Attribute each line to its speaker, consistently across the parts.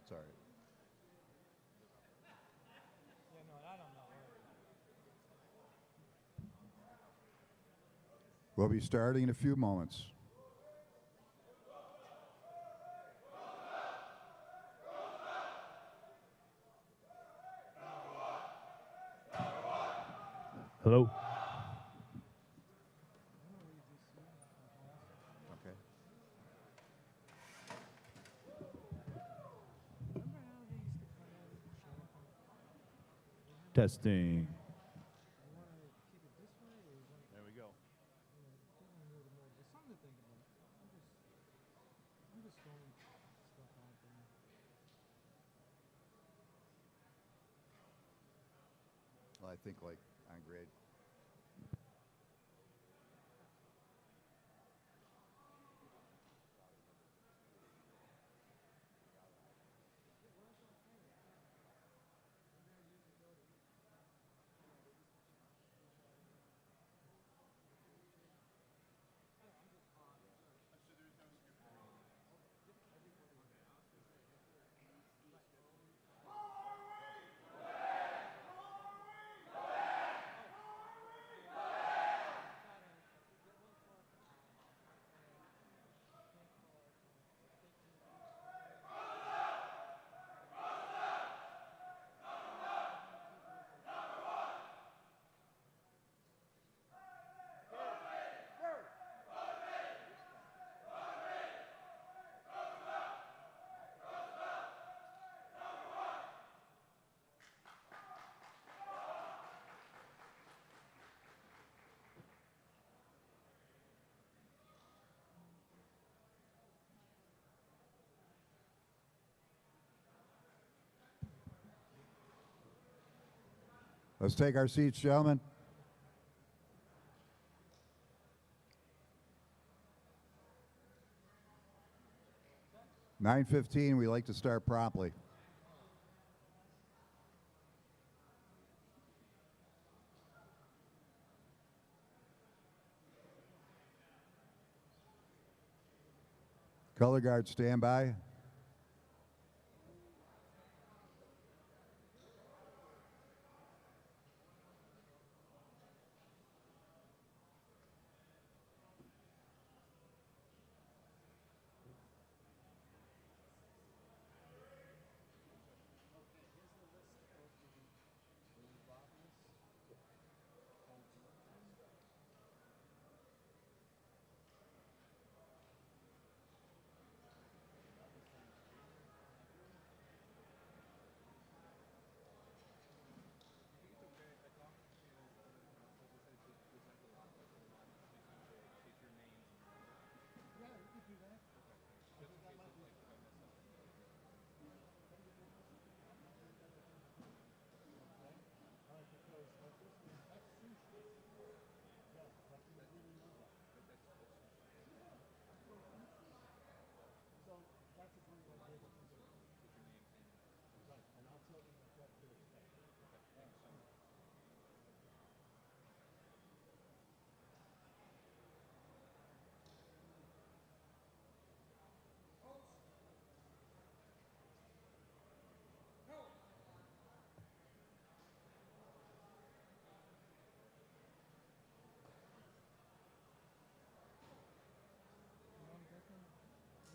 Speaker 1: It's all right.
Speaker 2: Yeah, no, I don't know.
Speaker 1: We'll be starting in a few moments.
Speaker 3: Hello.
Speaker 1: Okay.
Speaker 2: Remember how they used to come in and show up on
Speaker 3: Testing.
Speaker 2: you want to keep it this way or you want to
Speaker 3: There we go.
Speaker 2: move it more? There's something to think about. I'm just throwing stuff out there.
Speaker 1: Well, I think like on grade. Let's take our seats, gentlemen. (9:15), we like to start promptly. Color guard, stand by.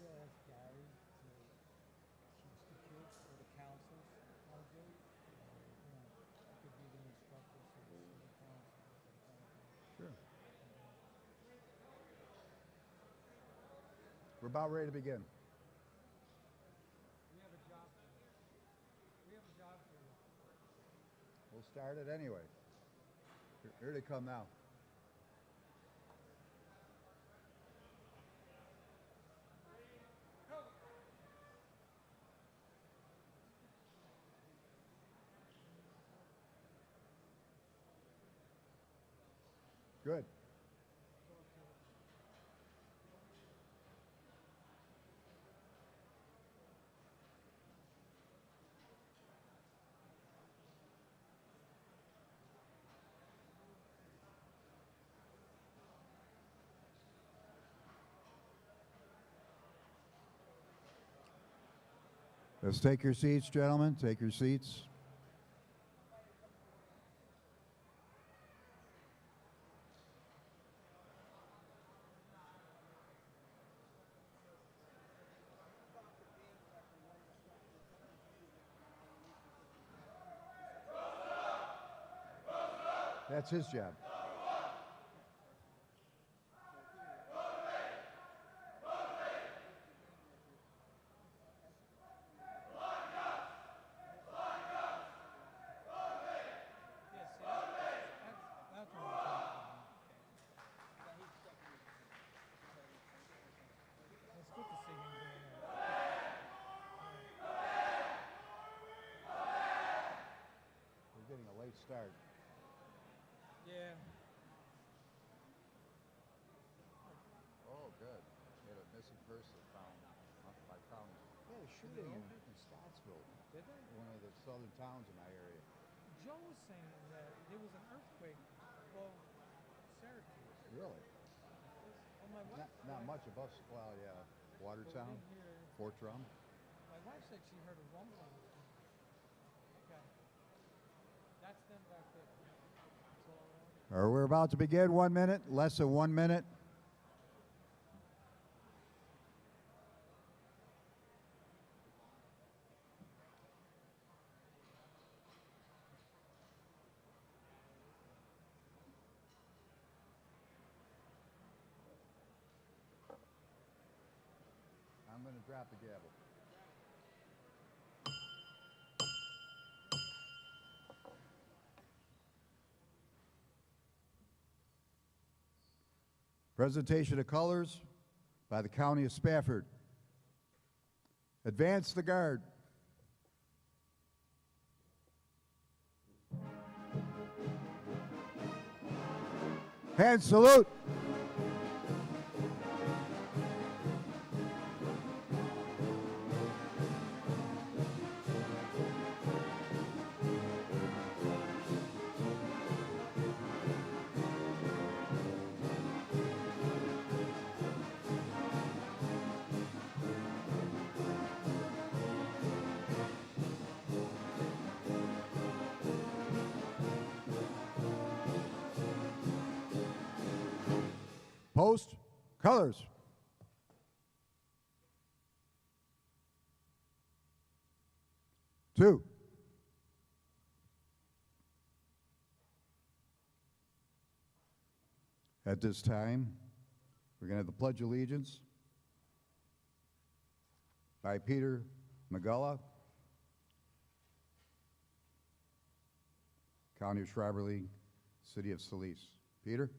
Speaker 2: Yeah, ask Gary to teach the kids or the counselors how to do it. It could be the instructors or the counselors.
Speaker 1: Sure. We're about ready to begin.
Speaker 2: We have a job for you. We have a job for you.
Speaker 1: We'll start it anyway. Here they come now. Good. Let's take your seats, gentlemen. Take your seats. That's his job. We're getting a late start.
Speaker 2: Yeah.
Speaker 1: Oh, good. We had a missing person found by county. They had a shooting in Scottsville,
Speaker 2: Did they?
Speaker 1: one of the southern towns in my area.
Speaker 2: Joe was saying that there was an earthquake above Syracuse.
Speaker 1: Really?
Speaker 2: Well, my wife,
Speaker 1: Not much above, well, yeah, Watertown,
Speaker 2: we didn't hear.
Speaker 1: Fort Drum.
Speaker 2: My wife said she heard a rumbling. Okay. That's them back there. That's all right.
Speaker 1: We're about to begin. 1 minute, less than 1 minute. I'm going to drop the gavel. Presentation of colors by the County of Spafford. Advance the guard. Hand salute. Post colors. Two. At this time, we're going to have the Pledge of Allegiance by Peter McGullough, County of Shriverly, City of Solis. Peter?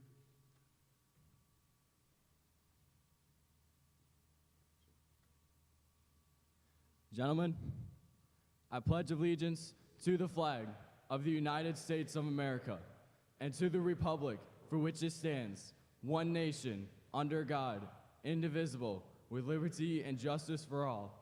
Speaker 3: Gentlemen, I pledge allegiance to the flag of the United States of America and to the republic for which it stands, one nation, under God, indivisible, with liberty and justice for all.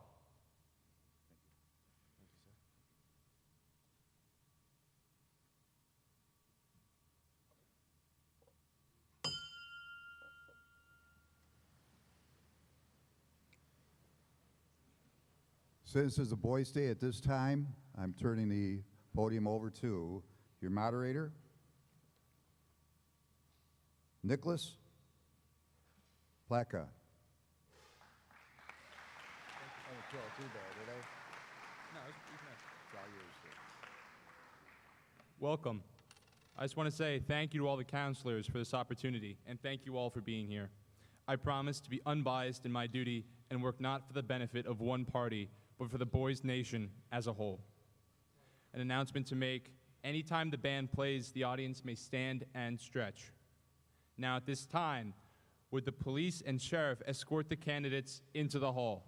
Speaker 1: Since it's a Boys' Day at this time, I'm turning the podium over to your moderator, Nicholas Plaka. I didn't kill it too bad, did I?
Speaker 4: No, you can ask.
Speaker 1: It's all yours, sir.
Speaker 4: Welcome. I just want to say thank you to all the counselors for this opportunity, and thank you all for being here. I promise to be unbiased in my duty and work not for the benefit of one party, but for the Boys Nation as a whole. An announcement to make: anytime the band plays, the audience may stand and stretch. Now at this time, would the police and sheriff escort the candidates into the hall?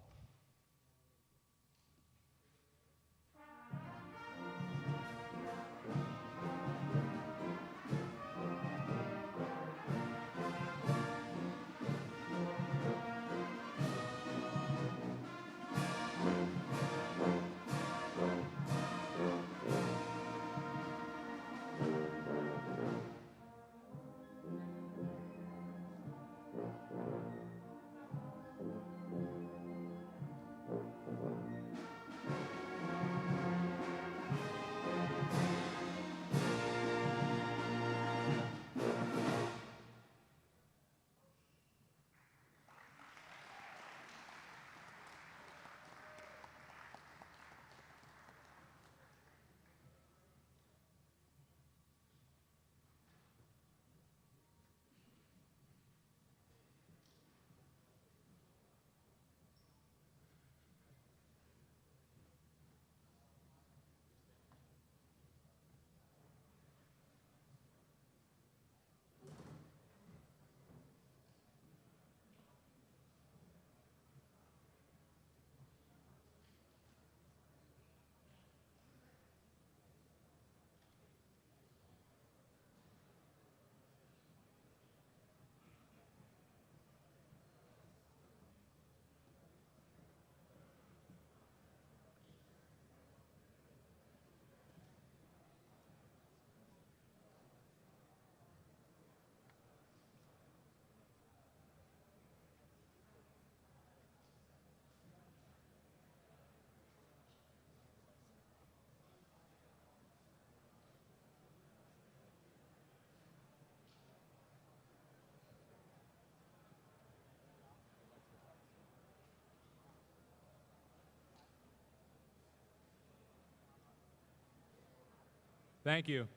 Speaker 4: Thank you.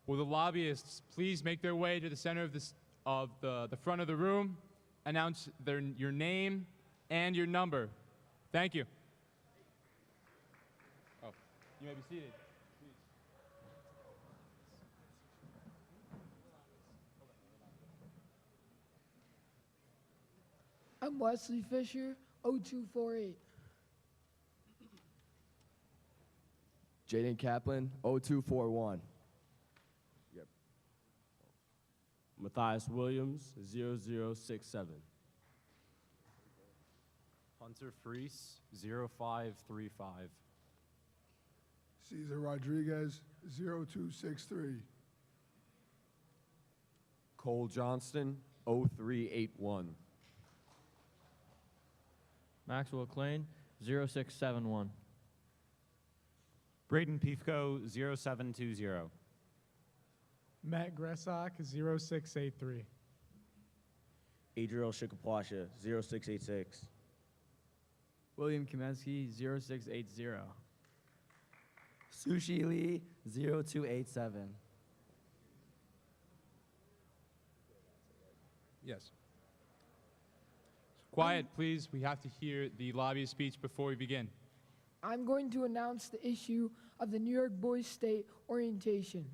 Speaker 4: Will the lobbyists please make their way to the center of the front of the room, announce your name and your number. Thank you. Oh, you may be seated.
Speaker 5: I'm Wesley Fisher, 0248.
Speaker 6: Jaden Kaplan, 0241. Yep.
Speaker 3: Matthias Williams, 0067.
Speaker 7: Hunter Freese, 0535.
Speaker 8: Cesar Rodriguez, 0263.
Speaker 6: Cole Johnston, 0381.
Speaker 9: Maxwell Klein, 0671.
Speaker 7: Braden Piefko, 0720.
Speaker 10: Matt Gressack, 0683.
Speaker 11: Adriel Shikapwasha, 0686.
Speaker 9: William Kamensky, 0680.
Speaker 11: Sushi Lee, 0287.
Speaker 4: Yes. Quiet, please. We have to hear the lobbyist speech before we begin.
Speaker 5: I'm going to announce the issue of the New York Boys State Orientation.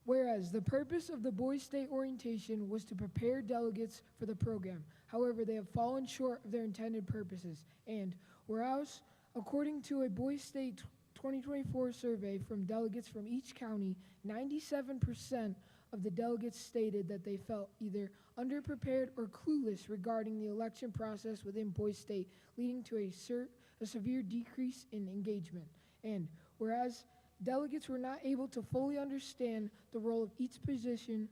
Speaker 5: Whereas the purpose of the Boys State Orientation was to prepare delegates for the program. However, they have fallen short of their intended purposes. And whereas, according to a Boys State 2024 survey from delegates from each county, 97% of the delegates stated that they felt either underprepared or clueless regarding the election process within Boys State, leading to a severe decrease in engagement. And whereas delegates were not able to fully understand the role of each position,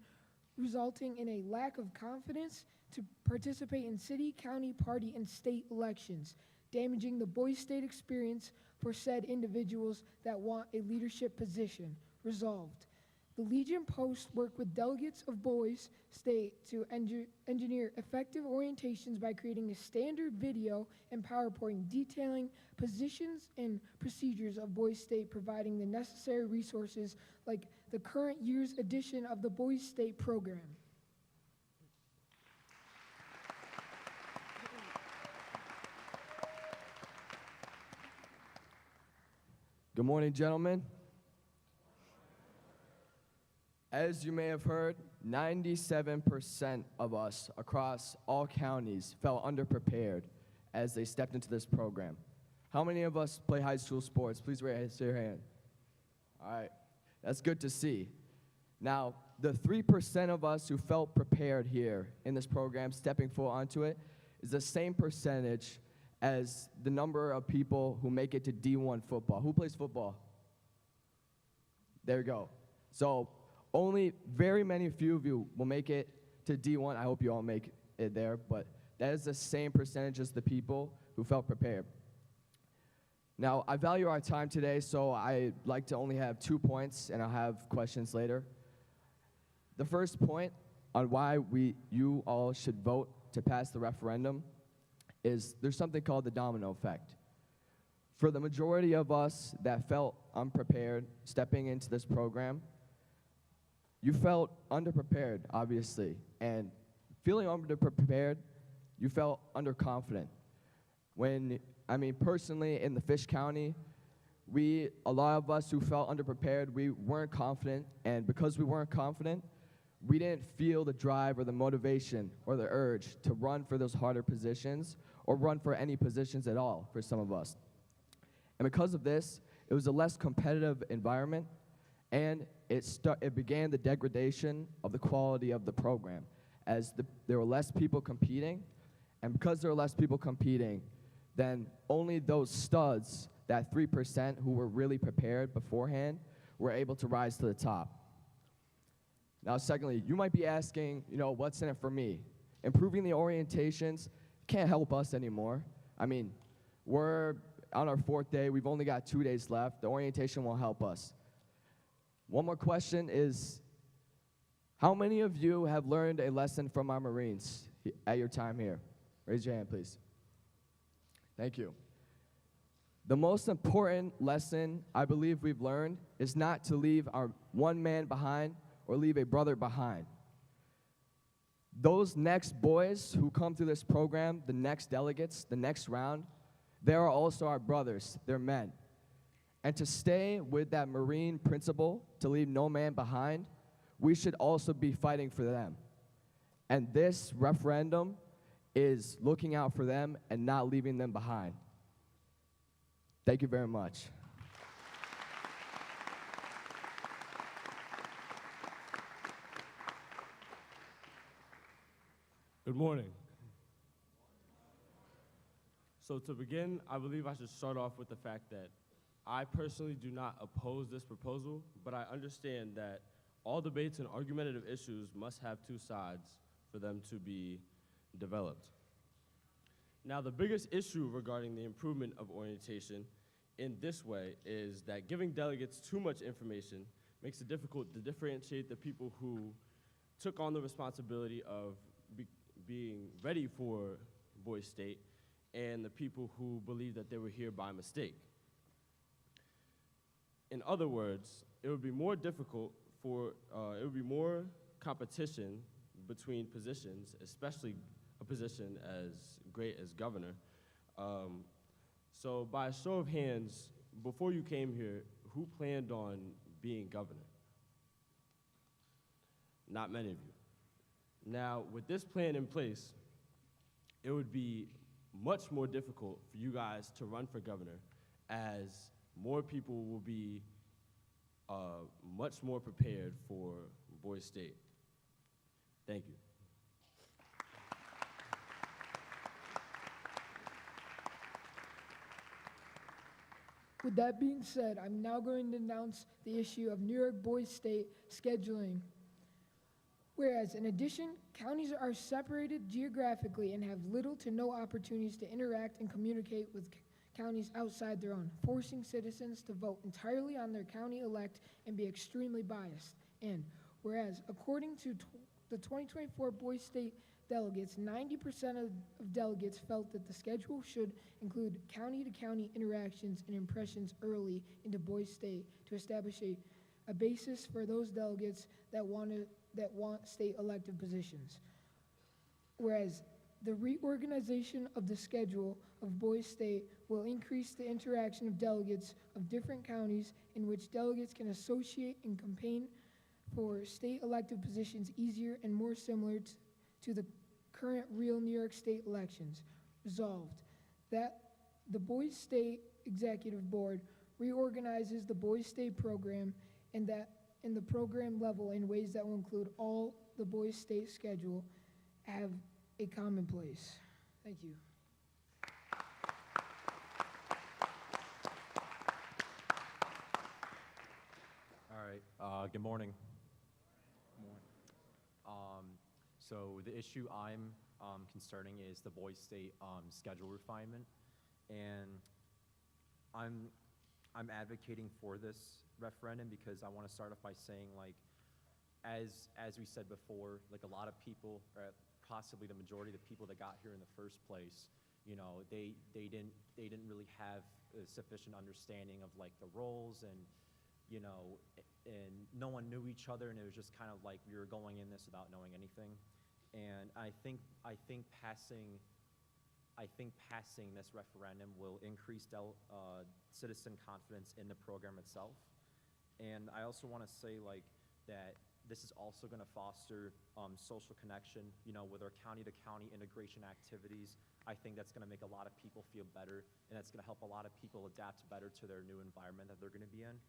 Speaker 5: resulting in a lack of confidence to participate in city, county, party, and state elections, damaging the Boys State experience for said individuals that want a leadership position. Resolved. The Legion Post worked with delegates of Boys State to engineer effective orientations by creating a standard video and PowerPoint detailing positions and procedures of Boys State, providing the necessary resources like the current year's edition of the Boys State program.
Speaker 6: Good morning, gentlemen. As you may have heard, 97% of us across all counties felt underprepared as they stepped into this program. How many of us play high school sports? Please raise your hand. All right, that's good to see. Now, the 3% of us who felt prepared here in this program, stepping full onto it, is the same percentage as the number of people who make it to D1 football. Who plays football? There you go. So only very few of you will make it to D1. I hope you all make it there, but that is the same percentage as the people who felt prepared. Now, I value our time today, so I like to only have 2 points, and I'll have questions later. The first point on why you all should vote to pass the referendum is there's something called the domino effect. For the majority of us that felt unprepared stepping into this program, you felt underprepared, obviously, and feeling underprepared, you felt underconfident. Personally, in the Fish County, a lot of us who felt underprepared, we weren't confident, and because we weren't confident, we didn't feel the drive or the motivation or the urge to run for those harder positions or run for any positions at all for some of us. And because of this, it was a less competitive environment, and it began the degradation of the quality of the program as there were less people competing, and because there were less people competing, then only those studs, that 3% who were really prepared beforehand, were able to rise to the top. Now, secondly, you might be asking, what's in it for me? Improving the orientations can't help us anymore. We're on our 4th day. We've only got 2 days left. The orientation won't help us. One more question is, how many of you have learned a lesson from our Marines at your time here? Raise your hand, please. Thank you. The most important lesson I believe we've learned is not to leave our one man behind or leave a brother behind. Those next boys who come through this program, the next delegates, the next round, they are also our brothers, they're men. And to stay with that Marine principle, to leave no man behind, we should also be fighting for them. And this referendum is looking out for them and not leaving them behind. Thank you very much.
Speaker 12: Good morning. So to begin, I believe I should start off with the fact that I personally do not oppose this proposal, but I understand that all debates and argumentative issues must have two sides for them to be developed. Now, the biggest issue regarding the improvement of orientation in this way is that giving delegates too much information makes it difficult to differentiate the people who took on the responsibility of being ready for Boys State and the people who believe that they were here by mistake. In other words, it would be more difficult it would be more competition between positions, especially a position as great as governor. So by a show of hands, before you came here, who planned on being governor? Not many of you. Now, with this plan in place, it would be much more difficult for you guys to run for governor, as more people will be much more prepared for Boys State. Thank you.
Speaker 5: With that being said, I'm now going to announce the issue of New York Boys State scheduling. Whereas, in addition, counties are separated geographically and have little to no opportunities to interact and communicate with counties outside their own, forcing citizens to vote entirely on their county elect and be extremely biased. And whereas, according to the 2024 Boys State delegates, 90% of delegates felt that the schedule should include county-to-county interactions and impressions early into Boys State to establish a basis for those delegates that want state elected positions. Whereas the reorganization of the schedule of Boys State will increase the interaction of delegates of different counties in which delegates can associate and campaign for state elected positions easier and more similar to the current real New York State elections. Resolved, that the Boys State Executive Board reorganizes the Boys State program and that in the program level in ways that will include all the Boys State schedule have a common place. Thank you.
Speaker 7: All right, good morning. So the issue I'm concerning is the Boys State schedule refinement, and I'm advocating for this referendum because I want to start off by saying, like, as we said before, like, a lot of people, or possibly the majority of the people that got here in the first place, you know, they didn't really have a sufficient understanding of, like, the roles, and you know, and no one knew each other, and it was just kind of like we were going in this without knowing anything. And I think passing this referendum will increase citizen confidence in the program itself. And I also want to say, like, that this is also going to foster social connection, you know, with our county-to-county integration activities. I think that's going to make a lot of people feel better, and that's going to help a lot of people adapt better to their new environment that they're going to be in.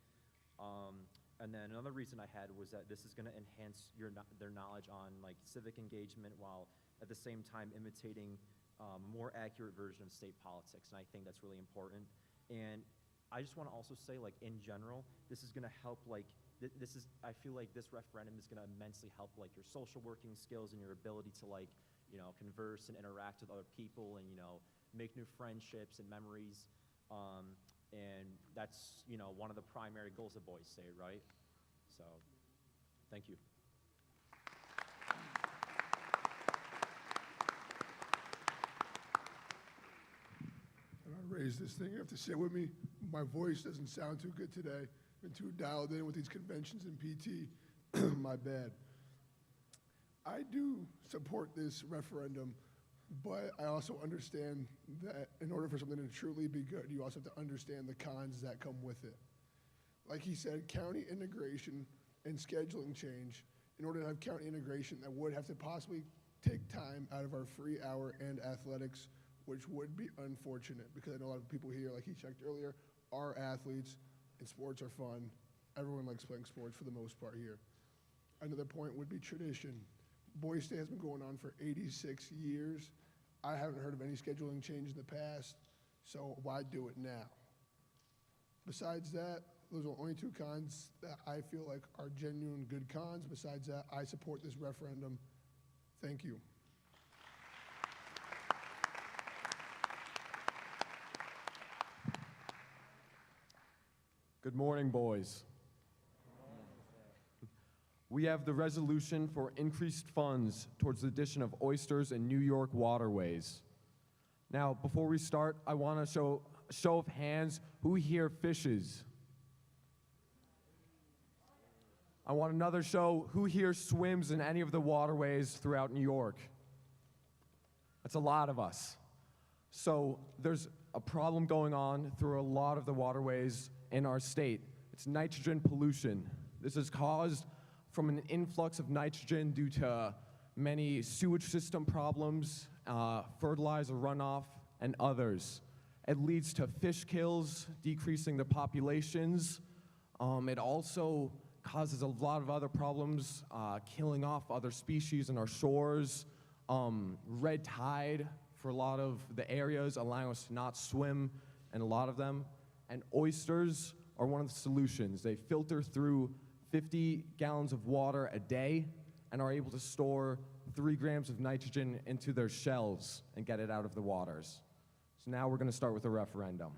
Speaker 7: And then another reason I had was that this is going to enhance their knowledge on, like, civic engagement, while at the same time imitating a more accurate version of state politics, and I think that's really important. And I just want to also say, like, in general, this is going to help, like, I feel like this referendum is going to immensely help, like, your social working skills and your ability to, like, you know, converse and interact with other people and, you know, make new friendships and memories. And that's, you know, one of the primary goals of Boys State, right? So, thank you.
Speaker 8: raise this thing. You have to sit with me. My voice doesn't sound too good today. Been too dialed in with these conventions and PT. My bad. I do support this referendum, but I also understand that in order for something to truly be good, you also have to understand the cons that come with it. Like he said, county integration and scheduling change. In order to have county integration, that would have to possibly take time out of our free hour and athletics, which would be unfortunate because I know a lot of people here, like he checked earlier, are athletes and sports are fun. Everyone likes playing sports for the most part here. Another point would be tradition. Boys State has been going on for 86 years. I haven't heard of any scheduling change in the past, so why do it now? Besides that, those are only two cons that I feel like are genuine good cons. Besides that, I support this referendum. Thank you.
Speaker 13: Good morning, boys. We have the resolution for increased funds towards the addition of oysters in New York waterways. Now, before we start, I want to show a show of hands who here fishes. I want another show who here swims in any of the waterways throughout New York. That's a lot of us. So there's a problem going on through a lot of the waterways in our state. It's nitrogen pollution. This is caused from an influx of nitrogen due to many sewage system problems, fertilizer runoff, and others. It leads to fish kills, decreasing the populations. It also causes a lot of other problems, killing off other species in our shores, red tide for a lot of the areas, allowing us to not swim in a lot of them. And oysters are one of the solutions. They filter through 50 gallons of water a day and are able to store 3 grams of nitrogen into their shells and get it out of the waters. So now we're going to start with the referendum.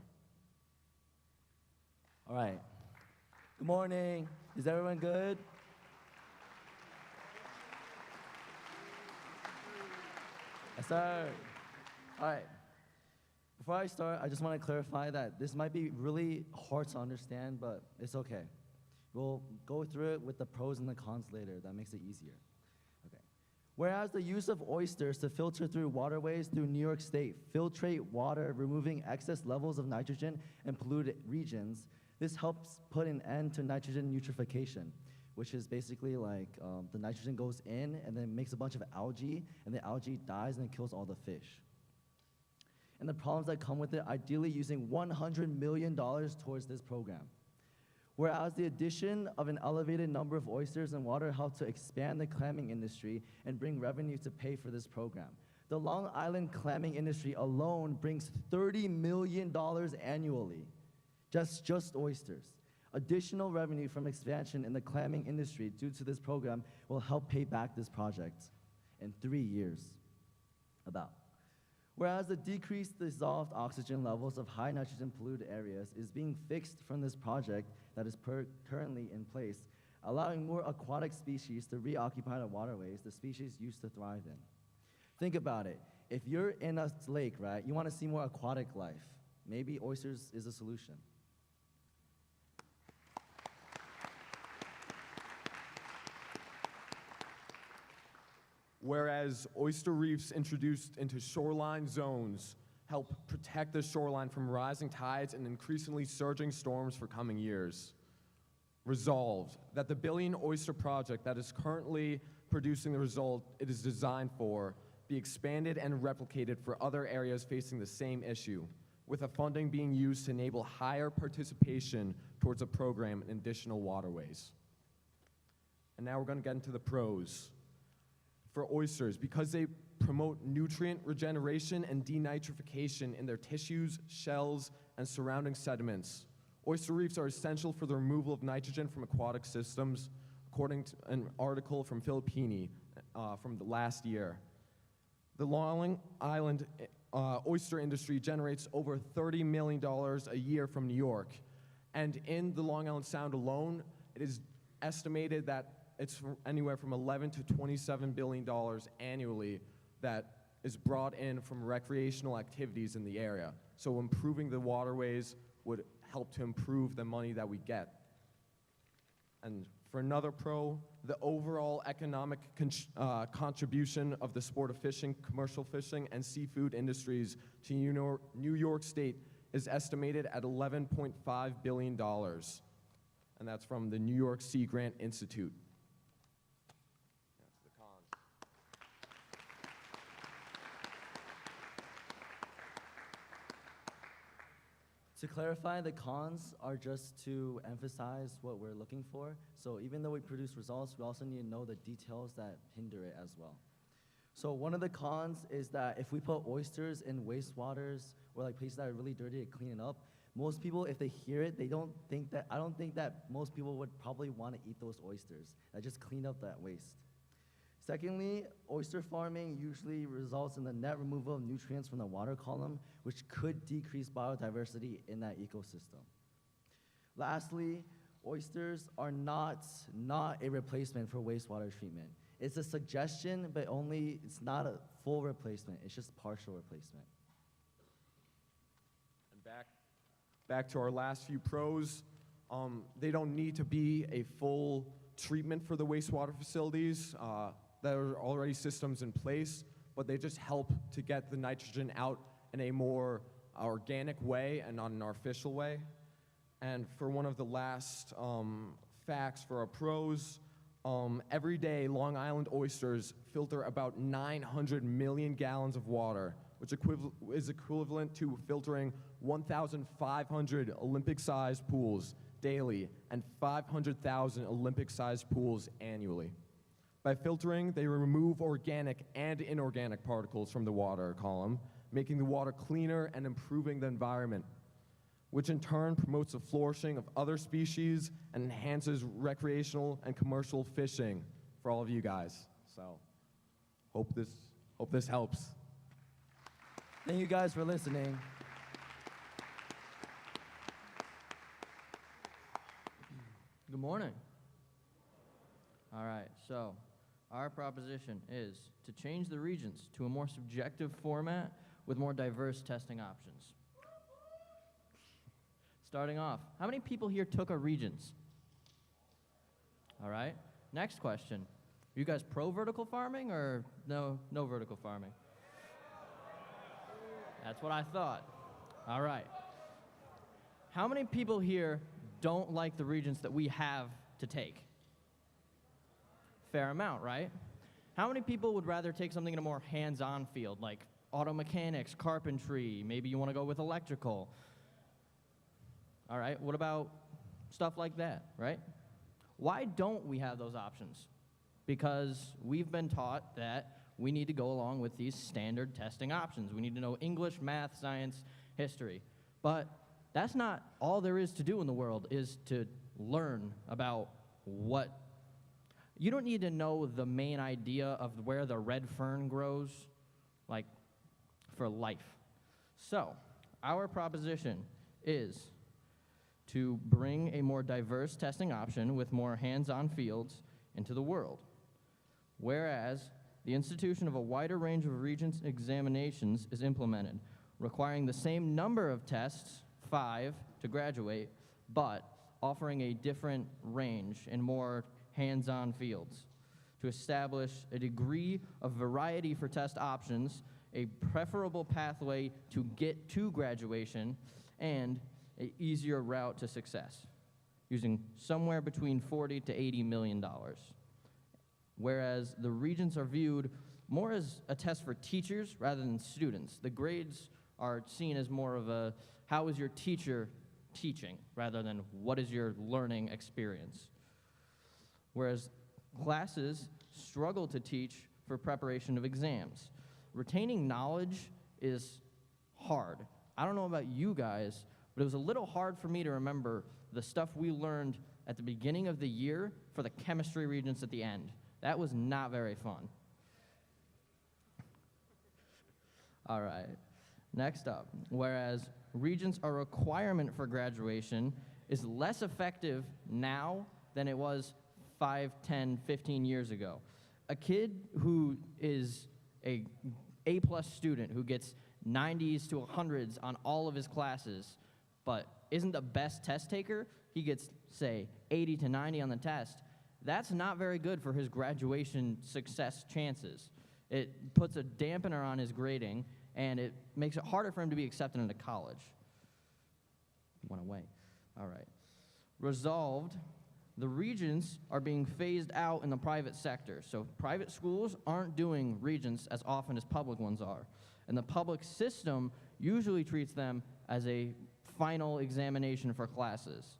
Speaker 11: All right. Good morning. Is everyone good? Yes, sir. All right. Before I start, I just want to clarify that this might be really hard to understand, but it's okay. We'll go through it with the pros and the cons later. That makes it easier. Okay. Whereas the use of oysters to filter through waterways through New York State filtrate water, removing excess levels of nitrogen in polluted regions, this helps put an end to nitrogen eutrophication, which is basically like the nitrogen goes in and then makes a bunch of algae, and the algae dies and kills all the fish. And the problems that come with it, ideally using $100 million towards this program. Whereas the addition of an elevated number of oysters in water helped to expand the clamming industry and bring revenue to pay for this program. The Long Island clamming industry alone brings $30 million annually, just oysters. Additional revenue from expansion in the clamming industry due to this program will help pay back this project in 3 years, about. Whereas the decreased dissolved oxygen levels of high nitrogen polluted areas is being fixed from this project that is currently in place, allowing more aquatic species to reoccupy the waterways the species used to thrive in. Think about it. If you're in a lake, right, you want to see more aquatic life. Maybe oysters is a solution.
Speaker 13: Whereas oyster reefs introduced into shoreline zones help protect the shoreline from rising tides and increasingly surging storms for coming years. Resolved that the Billion Oyster Project that is currently producing the result it is designed for be expanded and replicated for other areas facing the same issue, with the funding being used to enable higher participation towards a program in additional waterways. And now we're going to get into the pros. For oysters, because they promote nutrient regeneration and denitrification in their tissues, shells, and surrounding sediments. Oyster reefs are essential for the removal of nitrogen from aquatic systems, according to an article from Filippini from the last year. The Long Island oyster industry generates over $30 million a year from New York. And in the Long Island Sound alone, it is estimated that it's anywhere from $11 to $27 billion annually that is brought in from recreational activities in the area. So improving the waterways would help to improve the money that we get. And for another pro, the overall economic contribution of the sport of fishing, commercial fishing, and seafood industries to New York State is estimated at $11.5 billion. And that's from the New York Sea Grant Institute. That's the cons.
Speaker 11: To clarify, the cons are just to emphasize what we're looking for. So even though we produce results, we also need to know the details that hinder it as well. So one of the cons is that if we put oysters in wastewaters or like places that are really dirty to clean it up, most people, if they hear it, I don't think that most people would probably want to eat those oysters. That just clean up that waste. Secondly, oyster farming usually results in the net removal of nutrients from the water column, which could decrease biodiversity in that ecosystem. Lastly, oysters are not a replacement for wastewater treatment. It's a suggestion, but it's not a full replacement. It's just partial replacement.
Speaker 13: And back to our last few pros. They don't need to be a full treatment for the wastewater facilities. There are already systems in place, but they just help to get the nitrogen out in a more organic way and not an artificial way. And for one of the last facts for our pros, every day Long Island oysters filter about 900 million gallons of water, which is equivalent to filtering 1,500 Olympic-sized pools daily and 500,000 Olympic-sized pools annually. By filtering, they remove organic and inorganic particles from the water column, making the water cleaner and improving the environment, which in turn promotes the flourishing of other species and enhances recreational and commercial fishing for all of you guys. So, hope this helps.
Speaker 11: Thank you guys for listening.
Speaker 9: Good morning. All right, so our proposition is to change the Regents to a more subjective format with more diverse testing options. Starting off, how many people here took a Regents? All right, next question. Are you guys pro vertical farming or no vertical farming? That's what I thought. All right. How many people here don't like the Regents that we have to take? Fair amount, right? How many people would rather take something in a more hands-on field, like auto mechanics, carpentry, maybe you want to go with electrical? All right, what about stuff like that, right? Why don't we have those options? Because we've been taught that we need to go along with these standard testing options. We need to know English, math, science, history. But that's not all there is to do in the world, is to learn about what. You don't need to know the main idea of where the red fern grows, like, for life. So, our proposition is to bring a more diverse testing option with more hands-on fields into the world. Whereas, the institution of a wider range of Regents examinations is implemented, requiring the same number of tests, 5, to graduate, but offering a different range and more hands-on fields to establish a degree of variety for test options, a preferable pathway to get to graduation, and an easier route to success, using somewhere between $40 to $80 million. Whereas the Regents are viewed more as a test for teachers rather than students. The grades are seen as more of a, how is your teacher teaching, rather than what is your learning experience. Whereas classes struggle to teach for preparation of exams. Retaining knowledge is hard. I don't know about you guys, but it was a little hard for me to remember the stuff we learned at the beginning of the year for the chemistry Regents at the end. That was not very fun. All right, next up, whereas Regents are a requirement for graduation is less effective now than it was 5, 10, 15 years ago. A kid who is a A+ student who gets 90s to 100s on all of his classes, but isn't the best test taker, he gets, say, 80 to 90 on the test, that's not very good for his graduation success chances. It puts a dampener on his grading, and it makes it harder for him to be accepted into college. Went away. All right. Resolved, the regents are being phased out in the private sector. So private schools aren't doing regents as often as public ones are. And the public system usually treats them as a final examination for classes.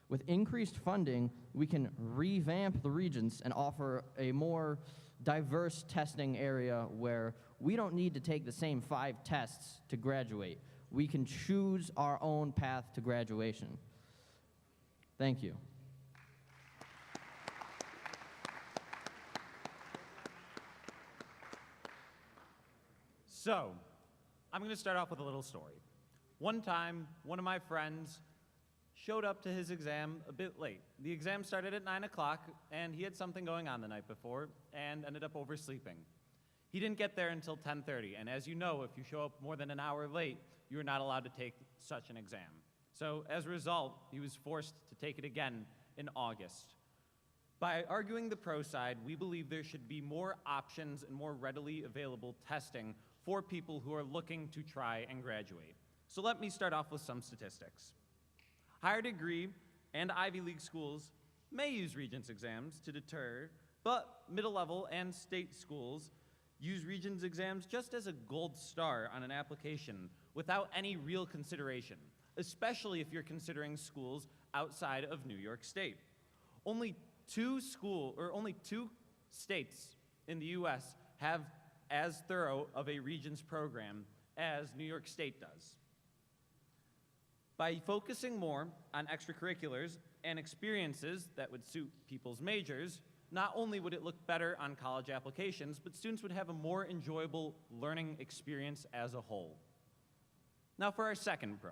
Speaker 9: With increased funding, we can revamp the regents and offer a more diverse testing area where we don't need to take the same 5 tests to graduate. We can choose our own path to graduation. Thank you.
Speaker 14: So, I'm going to start off with a little story. One time, one of my friends showed up to his exam a bit late. The exam started at 9 o'clock, and he had something going on the night before and ended up oversleeping. He didn't get there until 10:30, and as you know, if you show up more than an hour late, you are not allowed to take such an exam. So as a result, he was forced to take it again in August. By arguing the pro side, we believe there should be more options and more readily available testing for people who are looking to try and graduate. So let me start off with some statistics. Higher degree and Ivy League schools may use Regents exams to deter, but middle level and state schools use Regents exams just as a gold star on an application without any real consideration, especially if you're considering schools outside of New York State. Only two states in the US have as thorough of a Regents program as New York State does. By focusing more on extracurriculars and experiences that would suit people's majors, not only would it look better on college applications, but students would have a more enjoyable learning experience as a whole. Now for our second pro.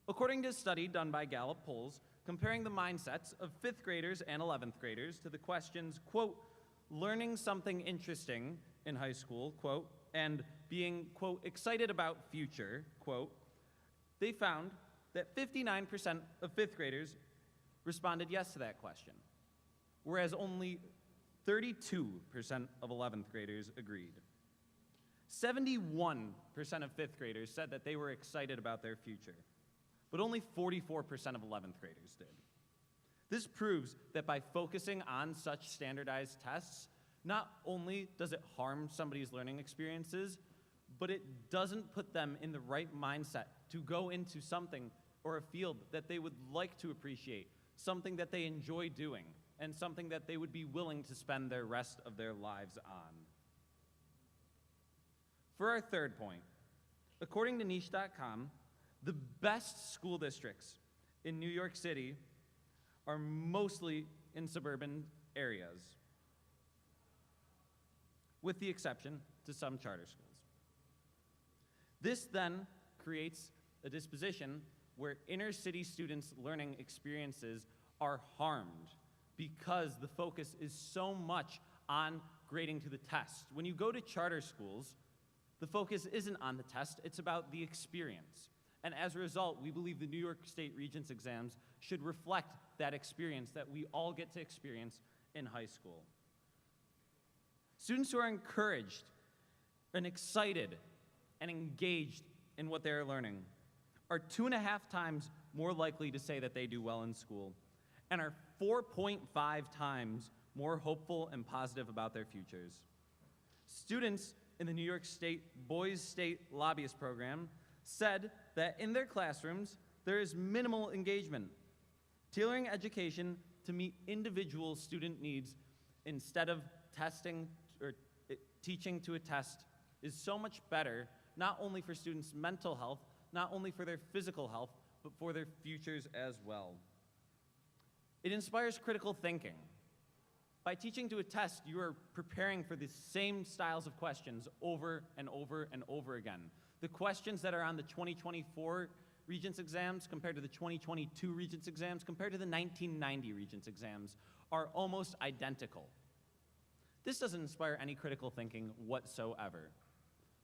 Speaker 14: According to a study done by Gallup Polls, comparing the mindsets of 5th graders and 11th graders to the questions, quote, learning something interesting in high school, quote, and being, quote, excited about future, quote, they found that 59% of 5th graders responded yes to that question, whereas only 32% of 11th graders agreed. 71% of 5th graders said that they were excited about their future, but only 44% of 11th graders did. This proves that by focusing on such standardized tests, not only does it harm somebody's learning experiences, but it doesn't put them in the right mindset to go into something or a field that they would like to appreciate, something that they enjoy doing, and something that they would be willing to spend the rest of their lives on. For our third point, according to niche.com, the best school districts in New York City are mostly in suburban areas, with the exception to some charter schools. This then creates a disposition where inner city students' learning experiences are harmed because the focus is so much on grading to the test. When you go to charter schools, the focus isn't on the test, it's about the experience. And as a result, we believe the New York State Regents exams should reflect that experience that we all get to experience in high school. Students who are encouraged and excited and engaged in what they're learning are 2.5 times more likely to say that they do well in school and are 4.5 times more hopeful and positive about their futures. Students in the New York State Boys State Lobbyist program said that in their classrooms, there is minimal engagement. Tailoring education to meet individual student needs instead of testing or teaching to a test is so much better, not only for students' mental health, not only for their physical health, but for their futures as well. It inspires critical thinking. By teaching to a test, you are preparing for the same styles of questions over and over and over again. The questions that are on the 2024 Regents exams compared to the 2022 Regents exams compared to the 1990 Regents exams are almost identical. This doesn't inspire any critical thinking whatsoever.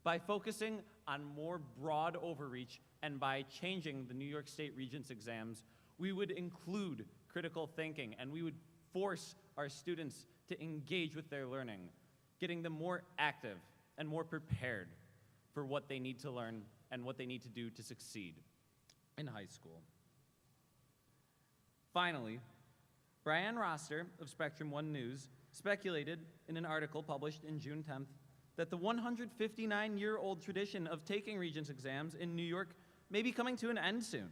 Speaker 14: By focusing on more broad overreach and by changing the New York State Regents exams, we would include critical thinking and we would force our students to engage with their learning, getting them more active and more prepared for what they need to learn and what they need to do to succeed in high school. Finally, Brian Roster of Spectrum One News speculated in an article published in June 10th that the 159-year-old tradition of taking Regents exams in New York may be coming to an end soon.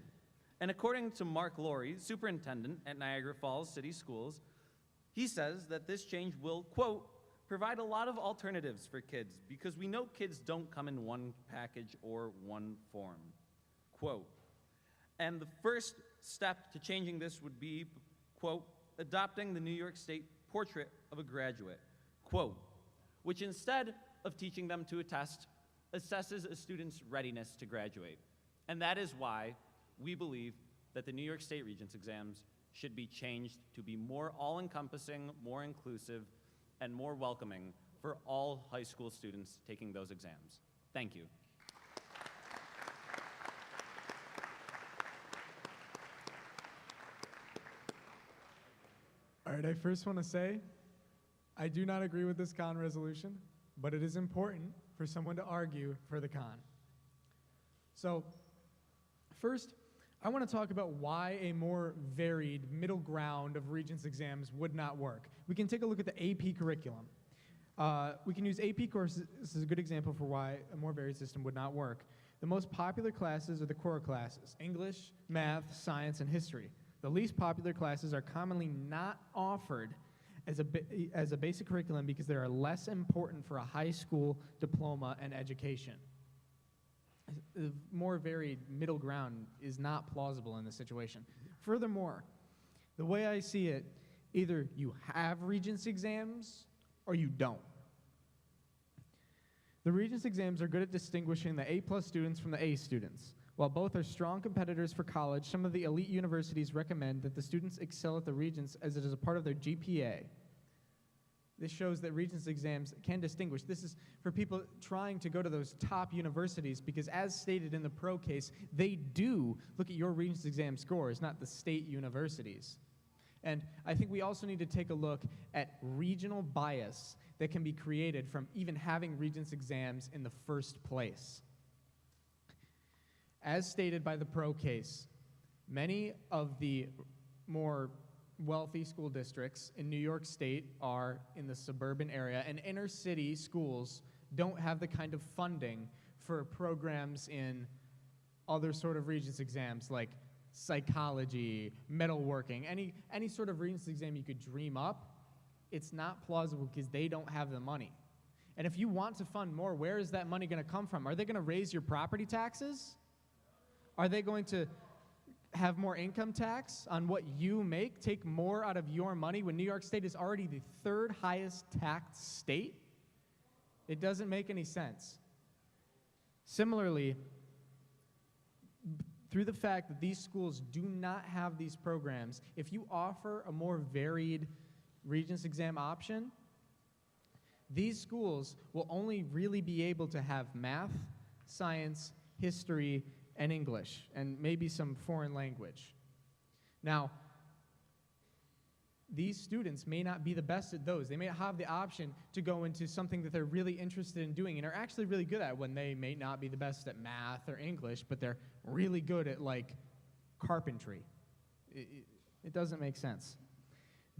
Speaker 14: And according to Mark Laurie, superintendent at Niagara Falls City Schools, he says that this change will, quote, provide a lot of alternatives for kids because we know kids don't come in one package or one form, quote. And the first step to changing this would be, quote, adopting the New York State portrait of a graduate, quote, which instead of teaching them to a test, assesses a student's readiness to graduate. And that is why we believe that the New York State Regents exams should be changed to be more all-encompassing, more inclusive, and more welcoming for all high school students taking those exams. Thank you.
Speaker 10: All right, I first want to say, I do not agree with this con resolution, but it is important for someone to argue for the con. So, first, I want to talk about why a more varied middle ground of Regents exams would not work. We can take a look at the AP curriculum. We can use AP courses as a good example for why a more varied system would not work. The most popular classes are the core classes: English, math, science, and history. The least popular classes are commonly not offered as a basic curriculum because they are less important for a high school diploma and education. The more varied middle ground is not plausible in this situation. Furthermore, the way I see it, either you have Regents exams or you don't. The Regents exams are good at distinguishing the A+ students from the A students. While both are strong competitors for college, some of the elite universities recommend that the students excel at the Regents as it is a part of their GPA. This shows that Regents exams can distinguish. This is for people trying to go to those top universities because, as stated in the pro case, they do look at your Regents exam scores, not the state universities. And I think we also need to take a look at regional bias that can be created from even having Regents exams in the first place. As stated by the pro case, many of the more wealthy school districts in New York State are in the suburban area, and inner city schools don't have the kind of funding for programs in other sort of Regents exams like psychology, metalworking, any sort of Regents exam you could dream up. It's not plausible because they don't have the money. And if you want to fund more, where is that money going to come from? Are they going to raise your property taxes? Are they going to have more income tax on what you make, take more out of your money when New York State is already the third highest taxed state? It doesn't make any sense. Similarly, through the fact that these schools do not have these programs, if you offer a more varied Regents exam option, these schools will only really be able to have math, science, history, and English, and maybe some foreign language. Now, these students may not be the best at those. They may have the option to go into something that they're really interested in doing and are actually really good at when they may not be the best at math or English, but they're really good at, like, carpentry. It doesn't make sense.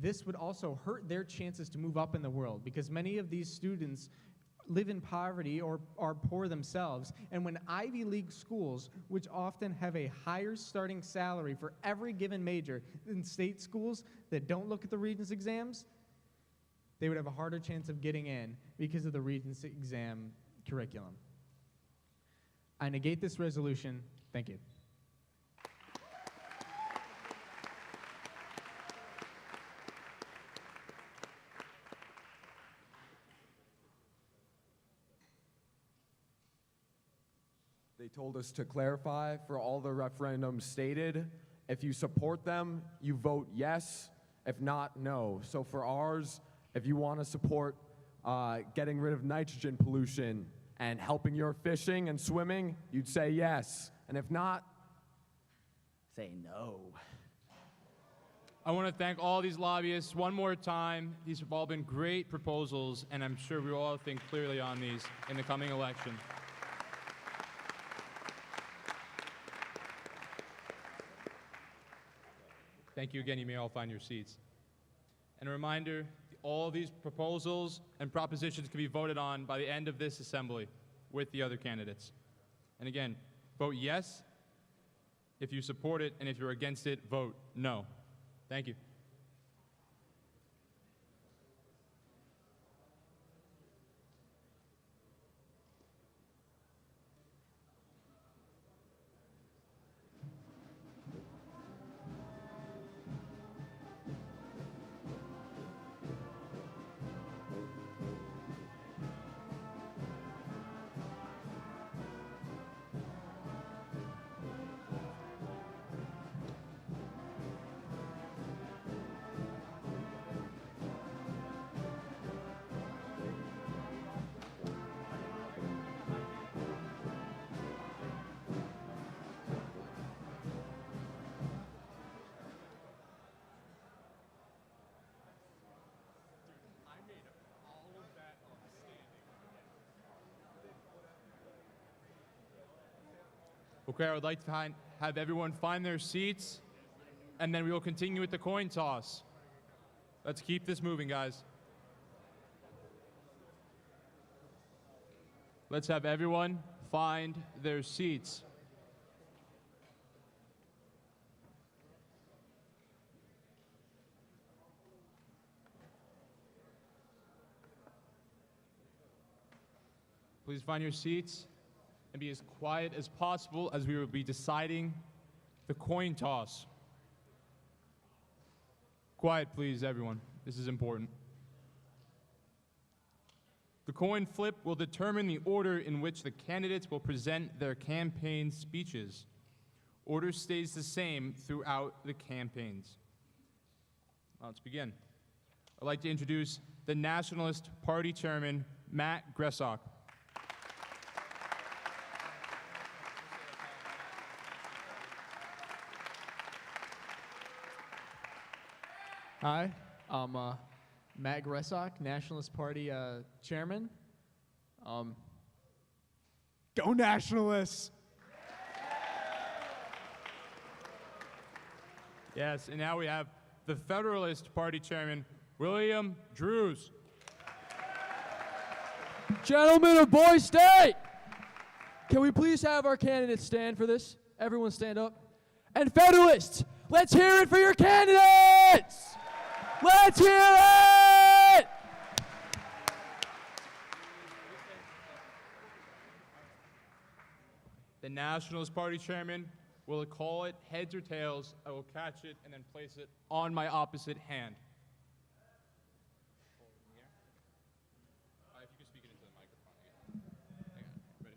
Speaker 10: This would also hurt their chances to move up in the world because many of these students live in poverty or are poor themselves. And when Ivy League schools, which often have a higher starting salary for every given major than state schools that don't look at the Regents exams, they would have a harder chance of getting in because of the Regents exam curriculum. I negate this resolution. Thank you.
Speaker 13: They told us to clarify for all the referendums stated. If you support them, you vote yes. If not, no. So for ours, if you want to support getting rid of nitrogen pollution and helping your fishing and swimming, you'd say yes. And if not, say no.
Speaker 4: I want to thank all these lobbyists one more time. These have all been great proposals, and I'm sure we will all think clearly on these in the coming election. Thank you again. You may all find your seats. And a reminder, all these proposals and propositions can be voted on by the end of this assembly with the other candidates. And again, vote yes if you support it, and if you're against it, vote no. Thank you. Okay, I would like to have everyone find their seats, and then we will continue with the coin toss. Let's keep this moving, guys. Let's have everyone find their seats. Please find your seats and be as quiet as possible as we will be deciding the coin toss. Quiet, please, everyone. This is important. The coin flip will determine the order in which the candidates will present their campaign speeches. Order stays the same throughout the campaigns. Let's begin. I'd like to introduce the Nationalist Party Chairman, Matt Gressack.
Speaker 15: Hi, I'm Matt Gressack, Nationalist Party Chairman.
Speaker 10: Go Nationalists!
Speaker 4: Yes, and now we have the Federalist Party Chairman, William Drews.
Speaker 16: Gentlemen of Boise State, can we please have our candidates stand for this? Everyone stand up. And Federalists, let's hear it for your candidates! Let's hear it!
Speaker 4: The Nationalist Party Chairman will call it heads or tails. I will catch it and then place it on my opposite hand. If you can speak it into the microphone. Hang on. Ready?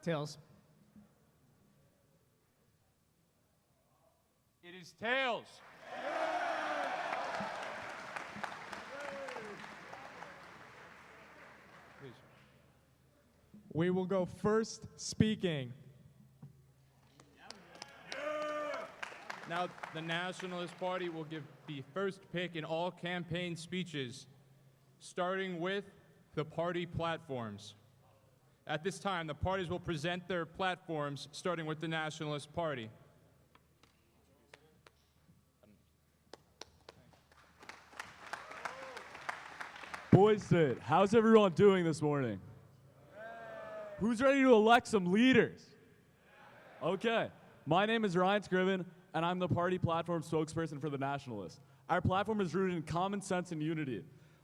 Speaker 10: Tails.
Speaker 4: It is tails. Please.
Speaker 10: We will go first speaking.
Speaker 4: Now, the Nationalist Party will give the first pick in all campaign speeches, starting with the party platforms. At this time, the parties will present their platforms, starting with the Nationalist Party.
Speaker 17: Boise State, how's everyone doing this morning? Who's ready to elect some leaders? Okay, my name is Ryan Scriven, and I'm the party platform spokesperson for the Nationalists. Our platform is rooted in common sense and unity.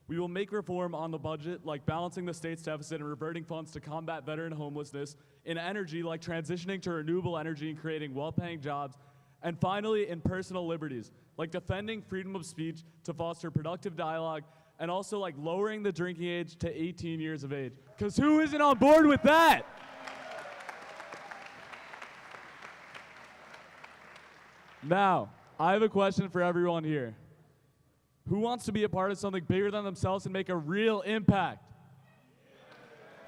Speaker 17: We will make reform on the budget, like balancing the state's deficit and reverting funds to combat veteran homelessness, in energy, like transitioning to renewable energy and creating well-paying jobs, and finally, in personal liberties, like defending freedom of speech to foster productive dialogue, and also like lowering the drinking age to 18 years of age. Because who isn't on board with that? Now, I have a question for everyone here. Who wants to be a part of something bigger than themselves and make a real impact?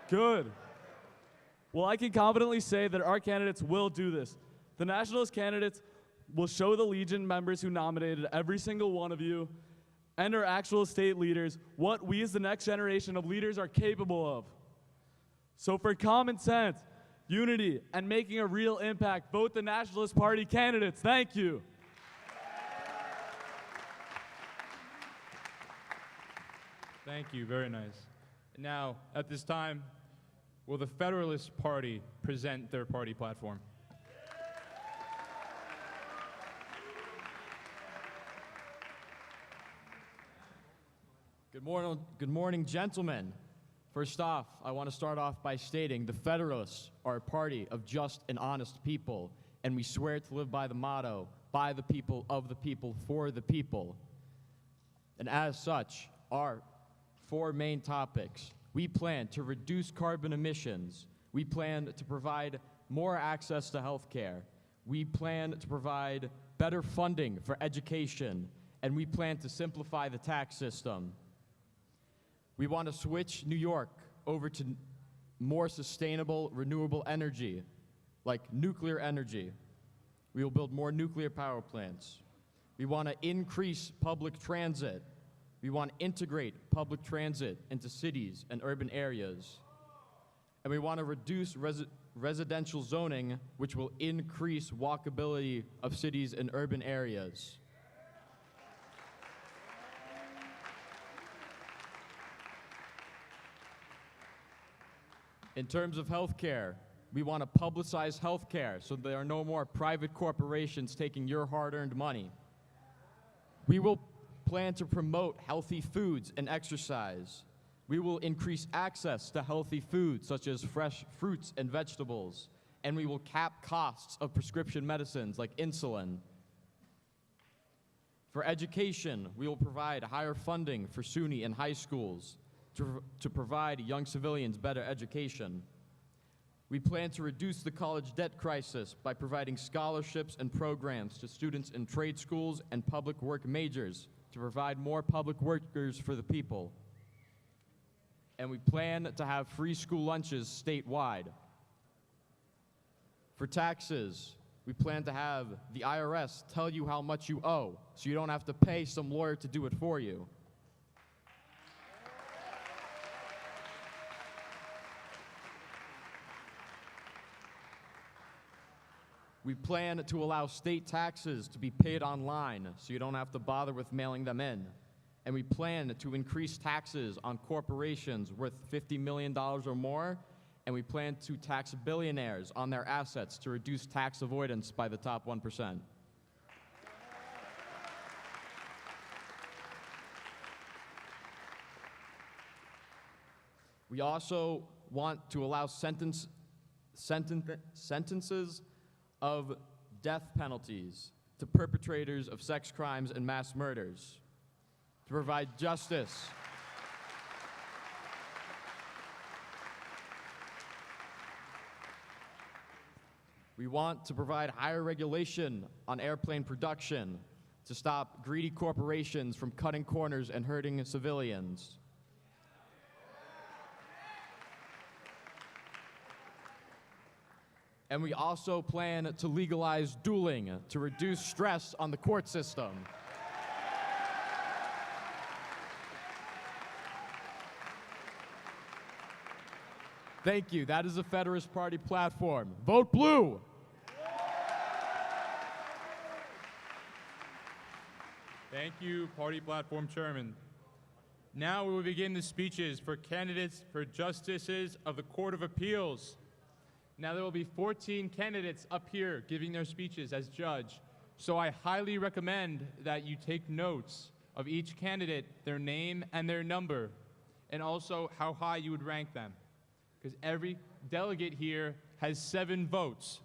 Speaker 17: Good. Well, I can confidently say that our candidates will do this. The Nationalist candidates will show the Legion members who nominated every single one of you and our actual state leaders what we as the next generation of leaders are capable of. So for common sense, unity, and making a real impact, vote the Nationalist Party candidates. Thank you.
Speaker 4: Thank you, very nice. Now, at this time, will the Federalist Party present their party platform?
Speaker 3: Good morning, gentlemen. First off, I want to start off by stating the Federalists are a party of just and honest people, and we swear to live by the motto, by the people, of the people, for the people. And as such, our four main topics: we plan to reduce carbon emissions, we plan to provide more access to health care, we plan to provide better funding for education, and we plan to simplify the tax system. We want to switch New York over to more sustainable, renewable energy, like nuclear energy. We will build more nuclear power plants. We want to increase public transit. We want to integrate public transit into cities and urban areas. And we want to reduce residential zoning, which will increase walkability of cities and urban areas. In terms of healthcare, we want to publicize healthcare so there are no more private corporations taking your hard-earned money. We will plan to promote healthy foods and exercise. We will increase access to healthy foods such as fresh fruits and vegetables, and we will cap costs of prescription medicines like insulin. For education, we will provide higher funding for SUNY and high schools to provide young civilians better education. We plan to reduce the college debt crisis by providing scholarships and programs to students in trade schools and public work majors to provide more public workers for the people. And we plan to have free school lunches statewide. For taxes, we plan to have the IRS tell you how much you owe, so you don't have to pay some lawyer to do it for you. We plan to allow state taxes to be paid online, so you don't have to bother with mailing them in. And we plan to increase taxes on corporations worth $50 million or more, and we plan to tax billionaires on their assets to reduce tax avoidance by the top 1%. We also want to allow sentences of death penalties to perpetrators of sex crimes and mass murders, to provide justice. We want to provide higher regulation on airplane production to stop greedy corporations from cutting corners and hurting civilians. And we also plan to legalize dueling to reduce stress on the court system. Thank you. That is the Federalist Party platform. Vote blue.
Speaker 4: Thank you, Party Platform Chairman. Now we will begin the speeches for candidates for justices of the Court of Appeals. Now there will be 14 candidates up here giving their speeches as judge. So I highly recommend that you take notes of each candidate, their name and their number, and also how high you would rank them. Because every delegate here has 7 votes,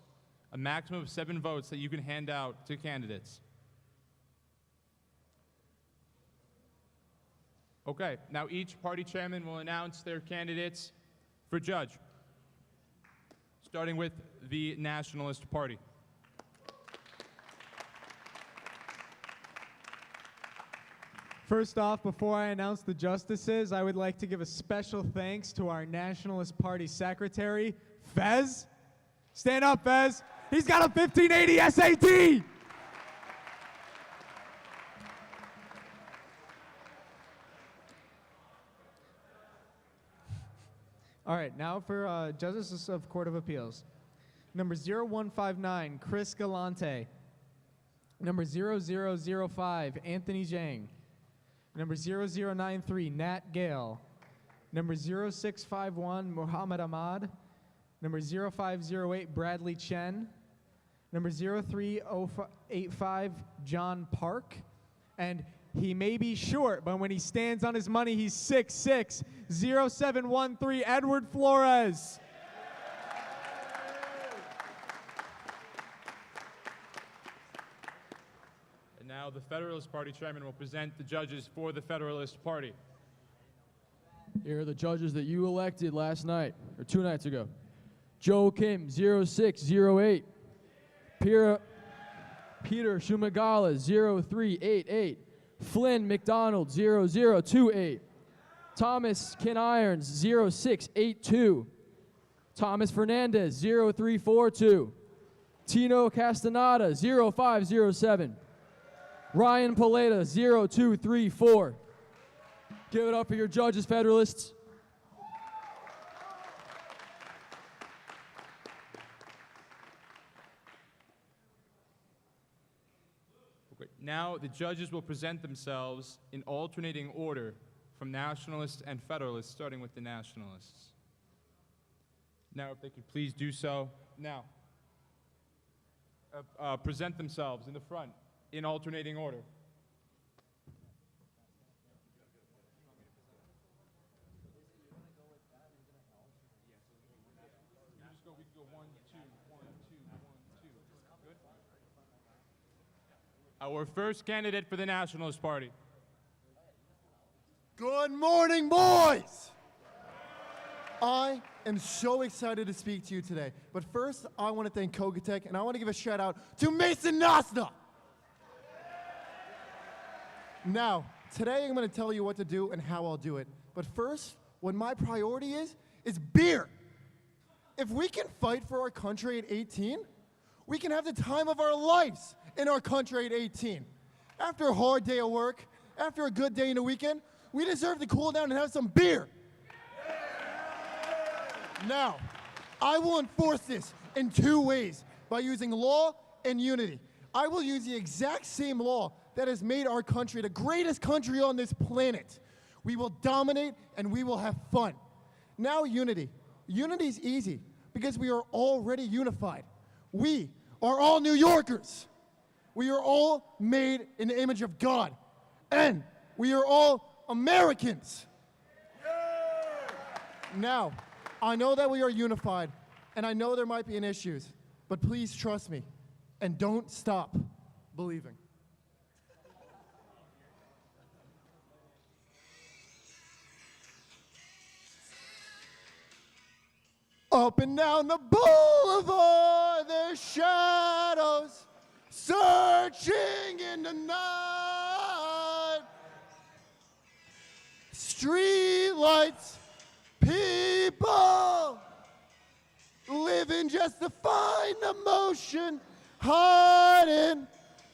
Speaker 4: a maximum of 7 votes that you can hand out to candidates. Okay, now each party chairman will announce their candidates for judge, starting with the Nationalist Party.
Speaker 10: First off, before I announce the justices, I would like to give a special thanks to our Nationalist Party Secretary, Fez. Stand up, Fez. He's got a 1580 SAT. All right, now for Justices of Court of Appeals. Number 0159, Chris Galante. Number 0005, Anthony Zhang. Number 0093, Nat Gale. Number 0651, Muhammad Ahmad. Number 0508, Bradley Chen. Number 0385, John Park. And he may be short, but when he stands on his money, he's 6'6", 0713, Edward Flores.
Speaker 4: And now the Federalist Party chairman will present the judges for the Federalist Party.
Speaker 16: Here are the judges that you elected last night, or 2 nights ago. Joe Kim, 0608. Peter Shumagala, 0388. Flynn McDonald, 0028. Thomas Irons, 0682. Thomas Fernandez, 0342. Tino Castaneda, 0507. Ryan Paleta, 0234. Give it up for your judges, Federalists.
Speaker 4: Now the judges will present themselves in alternating order from Nationalists and Federalists, starting with the Nationalists. Now, if they could please do so now. Present themselves in the front in alternating order. We can go 1, 2, 1, 2, 1, 2. Good? Our first candidate for the Nationalist Party.
Speaker 18: Good morning, boys! I am so excited to speak to you today. But first, I want to thank Kogatek, and I want to give a shout out to Mason Nasna. Now, today I'm going to tell you what to do and how I'll do it. But first, what my priority is beer. If we can fight for our country at 18, we can have the time of our lives in our country at 18. After a hard day of work, after a good day in the weekend, we deserve to cool down and have some beer. Now, I will enforce this in 2 ways, by using law and unity. I will use the exact same law that has made our country the greatest country on this planet. We will dominate and we will have fun. Now, unity. Unity is easy because we are already unified. We are all New Yorkers. We are all made in the image of God. And we are all Americans. Now, I know that we are unified, and I know there might be issues, but please trust me, and don't stop believing. Up and down the boulevard, there's shadows searching in the night. Street lights, people living just to find emotion, hiding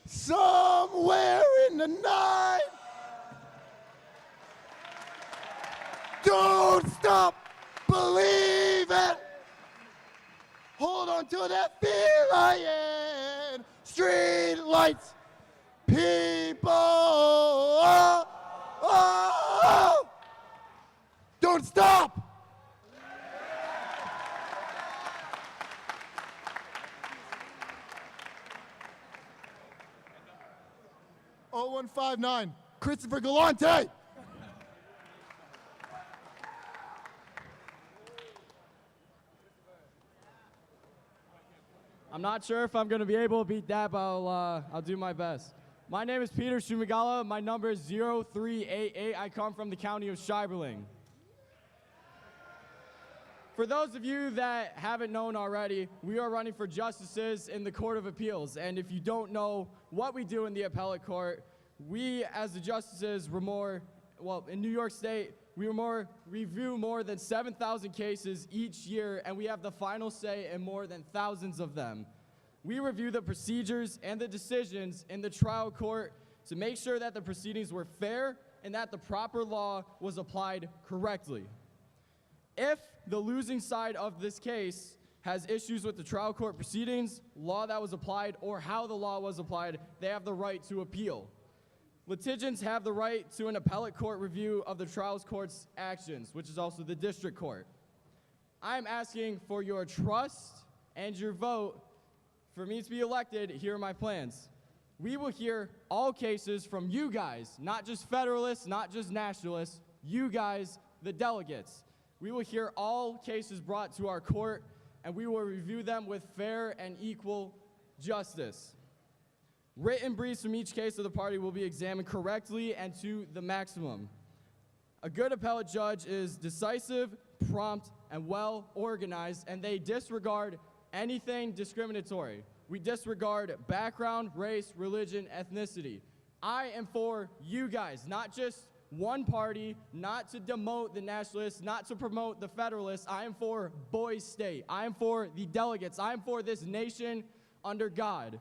Speaker 18: somewhere in the night. Don't stop believing. Hold on to that feeling. Street lights, people. Don't stop. Oh, 0159, Christopher Galante.
Speaker 3: I'm not sure if I'm going to be able to beat that, but I'll do my best. My name is Peter Shumigala. My number is 0388. I come from the county of Schreiberling. For those of you that haven't known already, we are running for justices in the Court of Appeals. And if you don't know what we do in the appellate court, we as the justices in New York State, we review more than 7,000 cases each year, and we have the final say in more than thousands of them. We review the procedures and the decisions in the trial court to make sure that the proceedings were fair and that the proper law was applied correctly. If the losing side of this case has issues with the trial court proceedings, law that was applied, or how the law was applied, they have the right to appeal. Litigants have the right to an appellate court review of the trial court's actions, which is also the district court. I'm asking for your trust and your vote for me to be elected. Here are my plans. We will hear all cases from you guys, not just Federalists, not just Nationalists, you guys, the delegates. We will hear all cases brought to our court, and we will review them with fair and equal justice. Written briefs from each case of the party will be examined correctly and to the maximum. A good appellate judge is decisive, prompt, and well organized, and they disregard anything discriminatory. We disregard background, race, religion, ethnicity. I am for you guys, not just one party, not to demote the Nationalists, not to promote the Federalists. I am for Boys State. I am for the delegates. I am for this nation under God.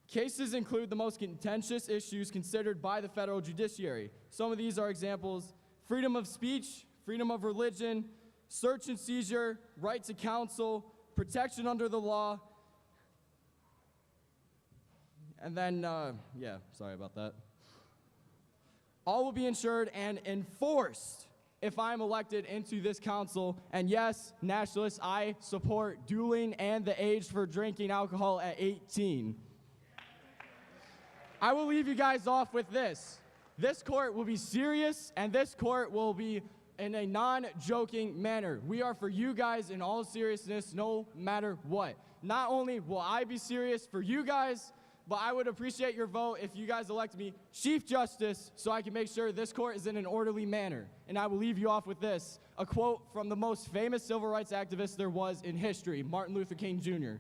Speaker 3: Cases include the most contentious issues considered by the federal judiciary. Some of these are examples: freedom of speech, freedom of religion, search and seizure, right to counsel, protection under the law, and then, sorry about that. All will be ensured and enforced if I'm elected into this council. And yes, Nationalists, I support dueling and the age for drinking alcohol at 18. I will leave you guys off with this. This court will be serious, and this court will be in a non-joking manner. We are for you guys in all seriousness, no matter what. Not only will I be serious for you guys, but I would appreciate your vote if you guys elect me Chief Justice so I can make sure this court is in an orderly manner. And I will leave you off with this, a quote from the most famous civil rights activist there was in history, Martin Luther King Jr.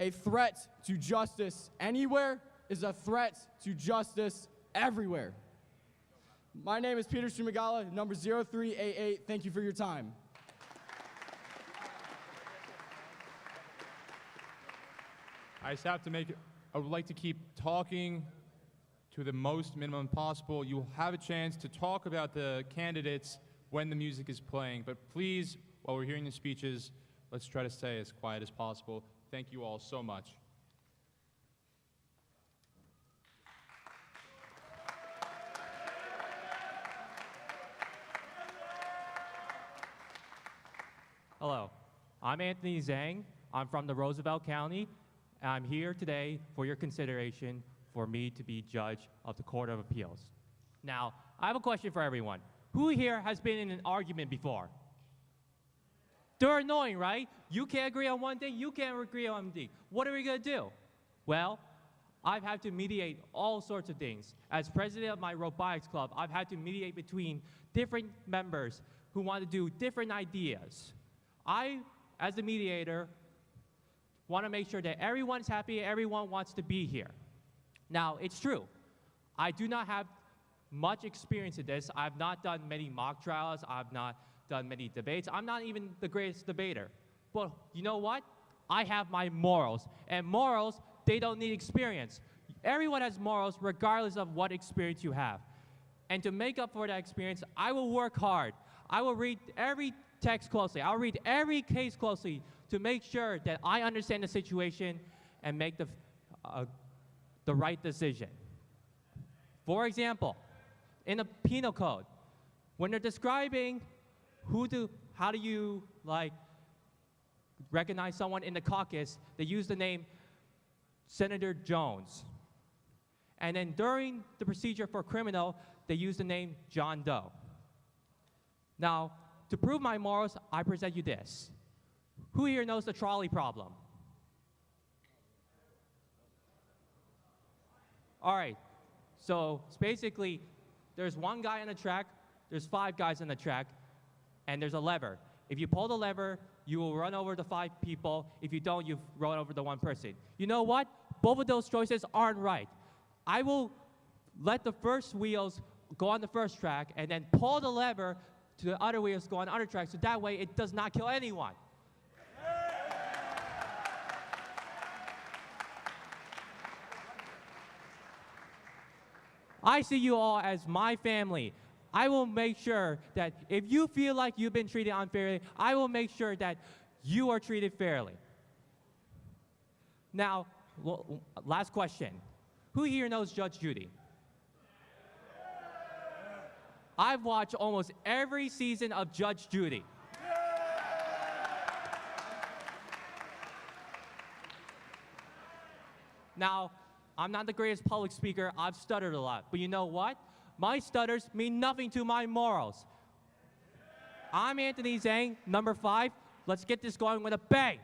Speaker 3: "A threat to justice anywhere is a threat to justice everywhere." My name is Peter Shumagala, number 0388. Thank you for your time.
Speaker 4: I just have to I would like to keep talking to the most minimum possible. You'll have a chance to talk about the candidates when the music is playing, but please, while we're hearing the speeches, let's try to stay as quiet as possible. Thank you all so much.
Speaker 19: Hello, I'm Anthony Zhang. I'm from the Roosevelt County, and I'm here today for your consideration for me to be judge of the Court of Appeals. Now, I have a question for everyone. Who here has been in an argument before? They're annoying, right? You can't agree on one thing, you can't agree on one thing. What are we gonna do? Well, I've had to mediate all sorts of things. As president of my robotics club, I've had to mediate between different members who want to do different ideas. I, as a mediator, want to make sure that everyone's happy, everyone wants to be here. Now, it's true. I do not have much experience in this. I've not done many mock trials. I've not done many debates. I'm not even the greatest debater. But you know what? I have my morals. And morals, they don't need experience. Everyone has morals regardless of what experience you have. And to make up for that experience, I will work hard. I will read every text closely. I'll read every case closely to make sure that I understand the situation and make the right decision. For example, in the penal code, when they're describing how do you recognize someone in the caucus, they use the name Senator Jones. And then during the procedure for criminal, they use the name John Doe. Now, to prove my morals, I present you this. Who here knows the trolley problem? All right, so it's basically, there's one guy on the track, there's 5 guys on the track, and there's a lever. If you pull the lever, you will run over the 5 people. If you don't, you run over the 1 person. You know what? Both of those choices aren't right. I will let the first wheels go on the first track and then pull the lever to the other wheels go on the other track, so that way it does not kill anyone. I see you all as my family. I will make sure that if you feel like you've been treated unfairly, I will make sure that you are treated fairly. Now, last question. Who here knows Judge Judy? I've watched almost every season of Judge Judy. Now, I'm not the greatest public speaker. I've stuttered a lot. But you know what? My stutters mean nothing to my morals. I'm Anthony Zhang, number 5. Let's get this going with a bang.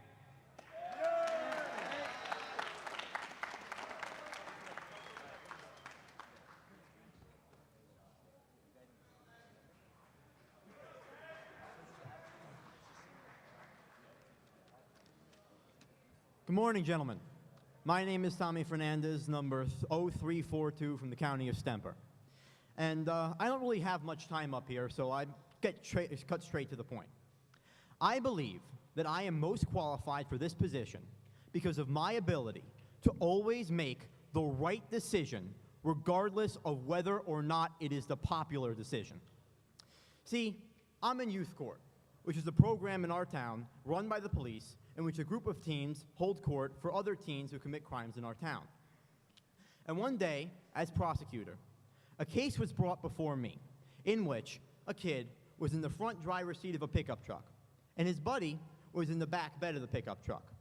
Speaker 20: Good morning, gentlemen. My name is Tommy Fernandez, number 0342 from the county of Stemper. And I don't really have much time up here, so I cut straight to the point. I believe that I am most qualified for this position because of my ability to always make the right decision regardless of whether or not it is the popular decision. See, I'm in youth court, which is a program in our town run by the police in which a group of teens hold court for other teens who commit crimes in our town. And one day, as prosecutor, a case was brought before me in which a kid was in the front driver's seat of a pickup truck, and his buddy was in the back bed of the pickup truck.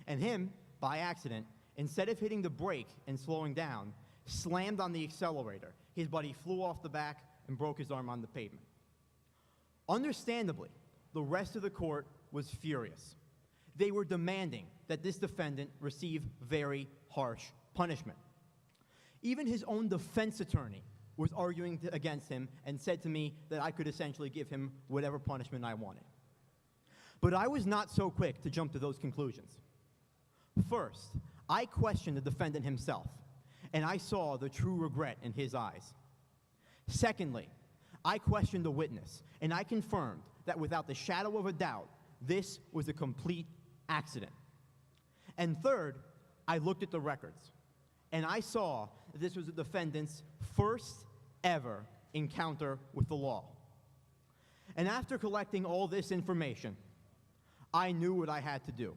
Speaker 20: And him, by accident, instead of hitting the brake and slowing down, slammed on the accelerator. His buddy flew off the back and broke his arm on the pavement. Understandably, the rest of the court was furious. They were demanding that this defendant receive very harsh punishment. Even his own defense attorney was arguing against him and said to me that I could essentially give him whatever punishment I wanted. But I was not so quick to jump to those conclusions. First, I questioned the defendant himself, and I saw the true regret in his eyes. Secondly, I questioned the witness, and I confirmed that without the shadow of a doubt, this was a complete accident. And third, I looked at the records, and I saw that this was the defendant's first ever encounter with the law. And after collecting all this information, I knew what I had to do.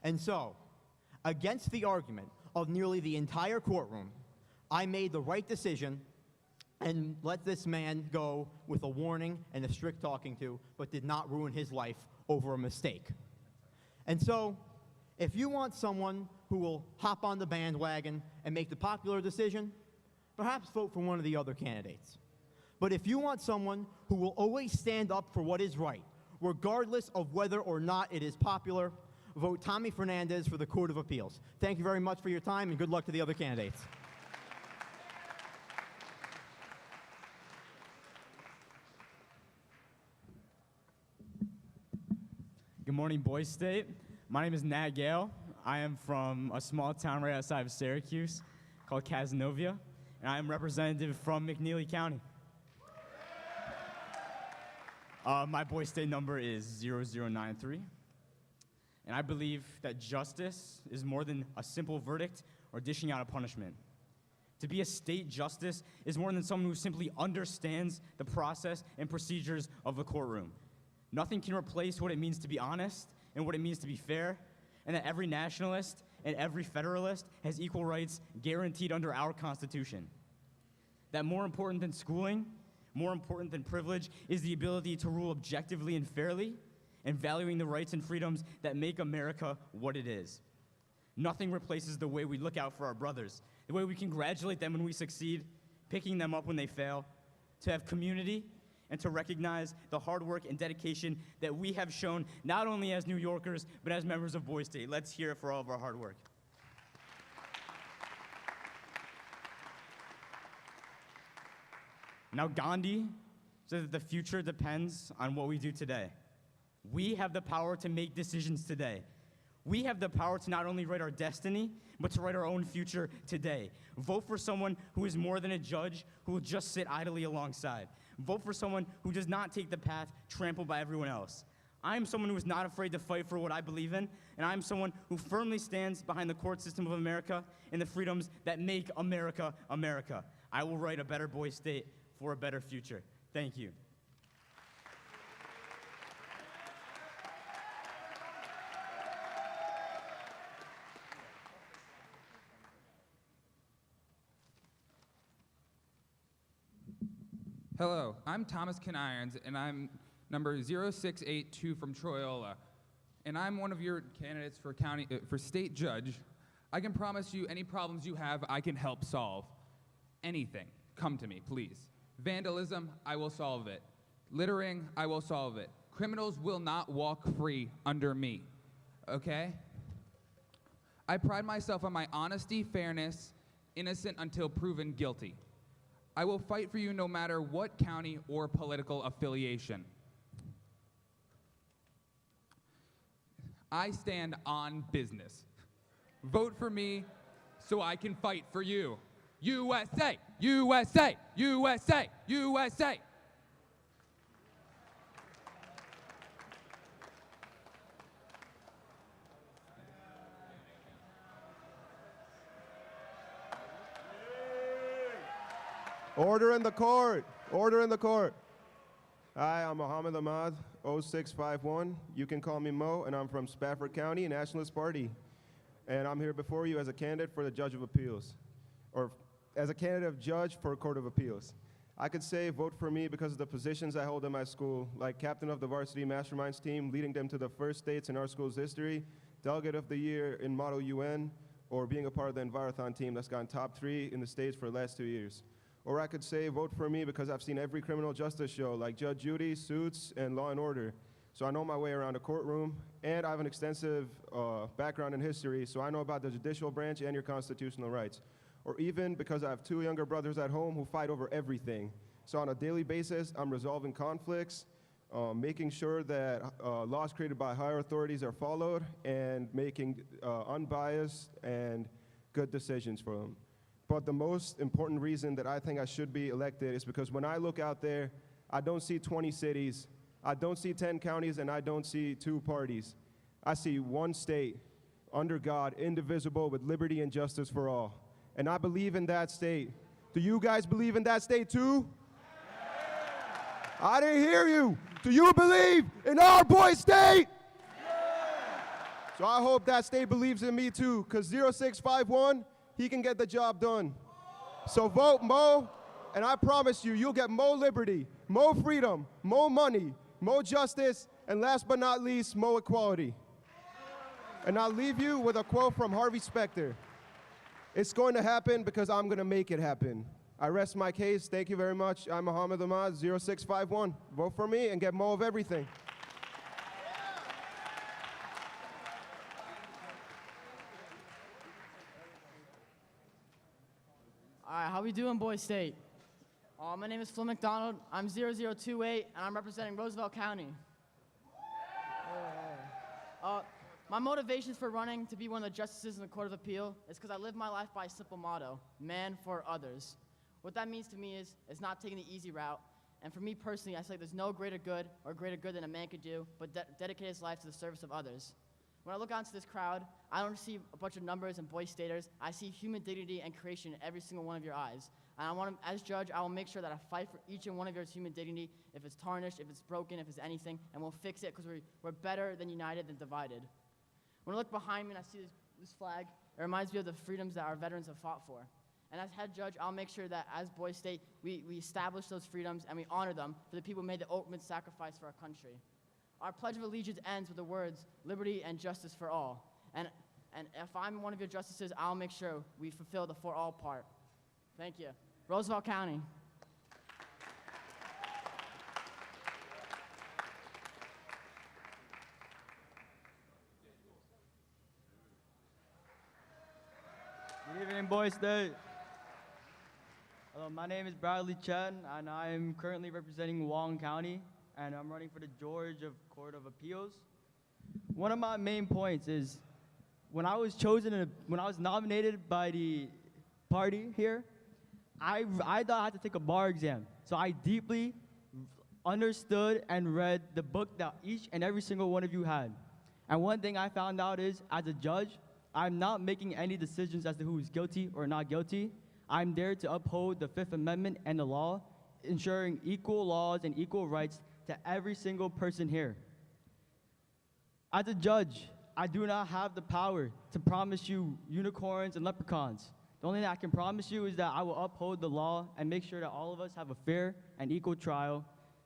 Speaker 20: And so, against the argument of nearly the entire courtroom, I made the right decision and let this man go with a warning and a strict talking to, but did not ruin his life over a mistake. And so, if you want someone who will hop on the bandwagon and make the popular decision, perhaps vote for one of the other candidates. But if you want someone who will always stand up for what is right, regardless of whether or not it is popular, vote Tommy Fernandez for the Court of Appeals. Thank you very much for your time, and good luck to the other candidates.
Speaker 3: Good morning, Boys State. My name is Nat Gale. I am from a small town right outside of Syracuse called Cazenovia, and I am representative from McNeely County. My Boys State number is 0093, and I believe that justice is more than a simple verdict or dishing out a punishment. To be a state justice is more than someone who simply understands the process and procedures of the courtroom. Nothing can replace what it means to be honest and what it means to be fair, and that every nationalist and every federalist has equal rights guaranteed under our Constitution. That more important than schooling, more important than privilege, is the ability to rule objectively and fairly, and valuing the rights and freedoms that make America what it is. Nothing replaces the way we look out for our brothers, the way we congratulate them when we succeed, picking them up when they fail, to have community, and to recognize the hard work and dedication that we have shown not only as New Yorkers, but as members of Boys State. Let's hear it for all of our hard work. Now, Gandhi said that the future depends on what we do today. We have the power to make decisions today.
Speaker 21: We have the power to not only write our destiny, but to write our own future today. Vote for someone who is more than a judge, who will just sit idly alongside. Vote for someone who does not take the path trampled by everyone else. I am someone who is not afraid to fight for what I believe in, and I am someone who firmly stands behind the court system of America and the freedoms that make America, America. I will write a better boy state for a better future. Thank you.
Speaker 22: Hello, I'm Thomas Kinirons, and I'm number 0682 from Troyola, and I'm one of your candidates for state judge. I can promise you any problems you have, I can help solve. Anything, come to me, please. Vandalism, I will solve it. Littering, I will solve it. Criminals will not walk free under me, okay? I pride myself on my honesty, fairness, innocent until proven guilty. I will fight for you no matter what county or political affiliation. I stand on business. Vote for me so I can fight for you. USA, USA, USA, USA.
Speaker 23: Order in the court. Order in the court. Hi, I'm Mohammed Ahmad, 0651. You can call me Mo, and I'm from Spafford County, Nationalist Party. And I'm here before you as a candidate for the Judge of Appeals, or as a candidate of judge for a Court of Appeals. I could say vote for me because of the positions I hold in my school, like captain of the varsity masterminds team, leading them to the first states in our school's history, delegate of the year in Model UN, or being a part of the Envirothon team that's gotten top 3 in the states for the last 2 years. Or I could say vote for me because I've seen every criminal justice show like Judge Judy, Suits, and Law and Order. So I know my way around a courtroom, and I have an extensive background in history, so I know about the judicial branch and your constitutional rights. Or even because I have 2 younger brothers at home who fight over everything. So on a daily basis, I'm resolving conflicts, making sure that laws created by higher authorities are followed, and making unbiased and good decisions for them. But the most important reason that I think I should be elected is because when I look out there, I don't see 20 cities, I don't see 10 counties, and I don't see 2 parties. I see one state, under God, indivisible, with liberty and justice for all. And I believe in that state. Do you guys believe in that state too? I didn't hear you. Do you believe in our boy state? So I hope that state believes in me too, because 0651, he can get the job done. So vote Mo, and I promise you, you'll get more liberty, more freedom, more money, more justice, and last but not least, more equality. And I'll leave you with a quote from Harvey Specter. It's going to happen because I'm going to make it happen. I rest my case. Thank you very much. I'm Mohammed Ahmad, 0651. Vote for me and get more of everything.
Speaker 24: All right, how we doing, Boy State? My name is Phil McDonald. I'm 0028, and I'm representing Roosevelt County. My motivations for running to be one of the justices in the Court of Appeal is because I live my life by a simple motto, man for others. What that means to me is not taking the easy route. And for me personally, I say there's no greater good than a man could do, but dedicate his life to the service of others. When I look out into this crowd, I don't see a bunch of numbers and Boy Staters. I see human dignity and creation in every single one of your eyes. And as judge, I will make sure that I fight for each and one of your human dignity, if it's tarnished, if it's broken, if it's anything, and we'll fix it because we're better than united than divided. When I look behind me and I see this flag, it reminds me of the freedoms that our veterans have fought for. And as head judge, I'll make sure that as Boy State, we establish those freedoms and we honor them for the people who made the ultimate sacrifice for our country. Our Pledge of Allegiance ends with the words, liberty and justice for all. And if I'm one of your justices, I'll make sure we fulfill the for all part. Thank you. Roosevelt County.
Speaker 25: Good evening, Boy State. Hello, my name is Bradley Chen, and I am currently representing Wong County, and I'm running for the Georgia Court of Appeals. One of my main points is when I was when I was nominated by the party here, I thought I had to take a bar exam. So I deeply understood and read the book that each and every single one of you had. And one thing I found out is, as a judge, I'm not making any decisions as to who is guilty or not guilty. I'm there to uphold the Fifth Amendment and the law, ensuring equal laws and equal rights to every single person here. As a judge, I do not have the power to promise you unicorns and leprechauns. The only thing I can promise you is that I will uphold the law and make sure that all of us have a fair and equal trial,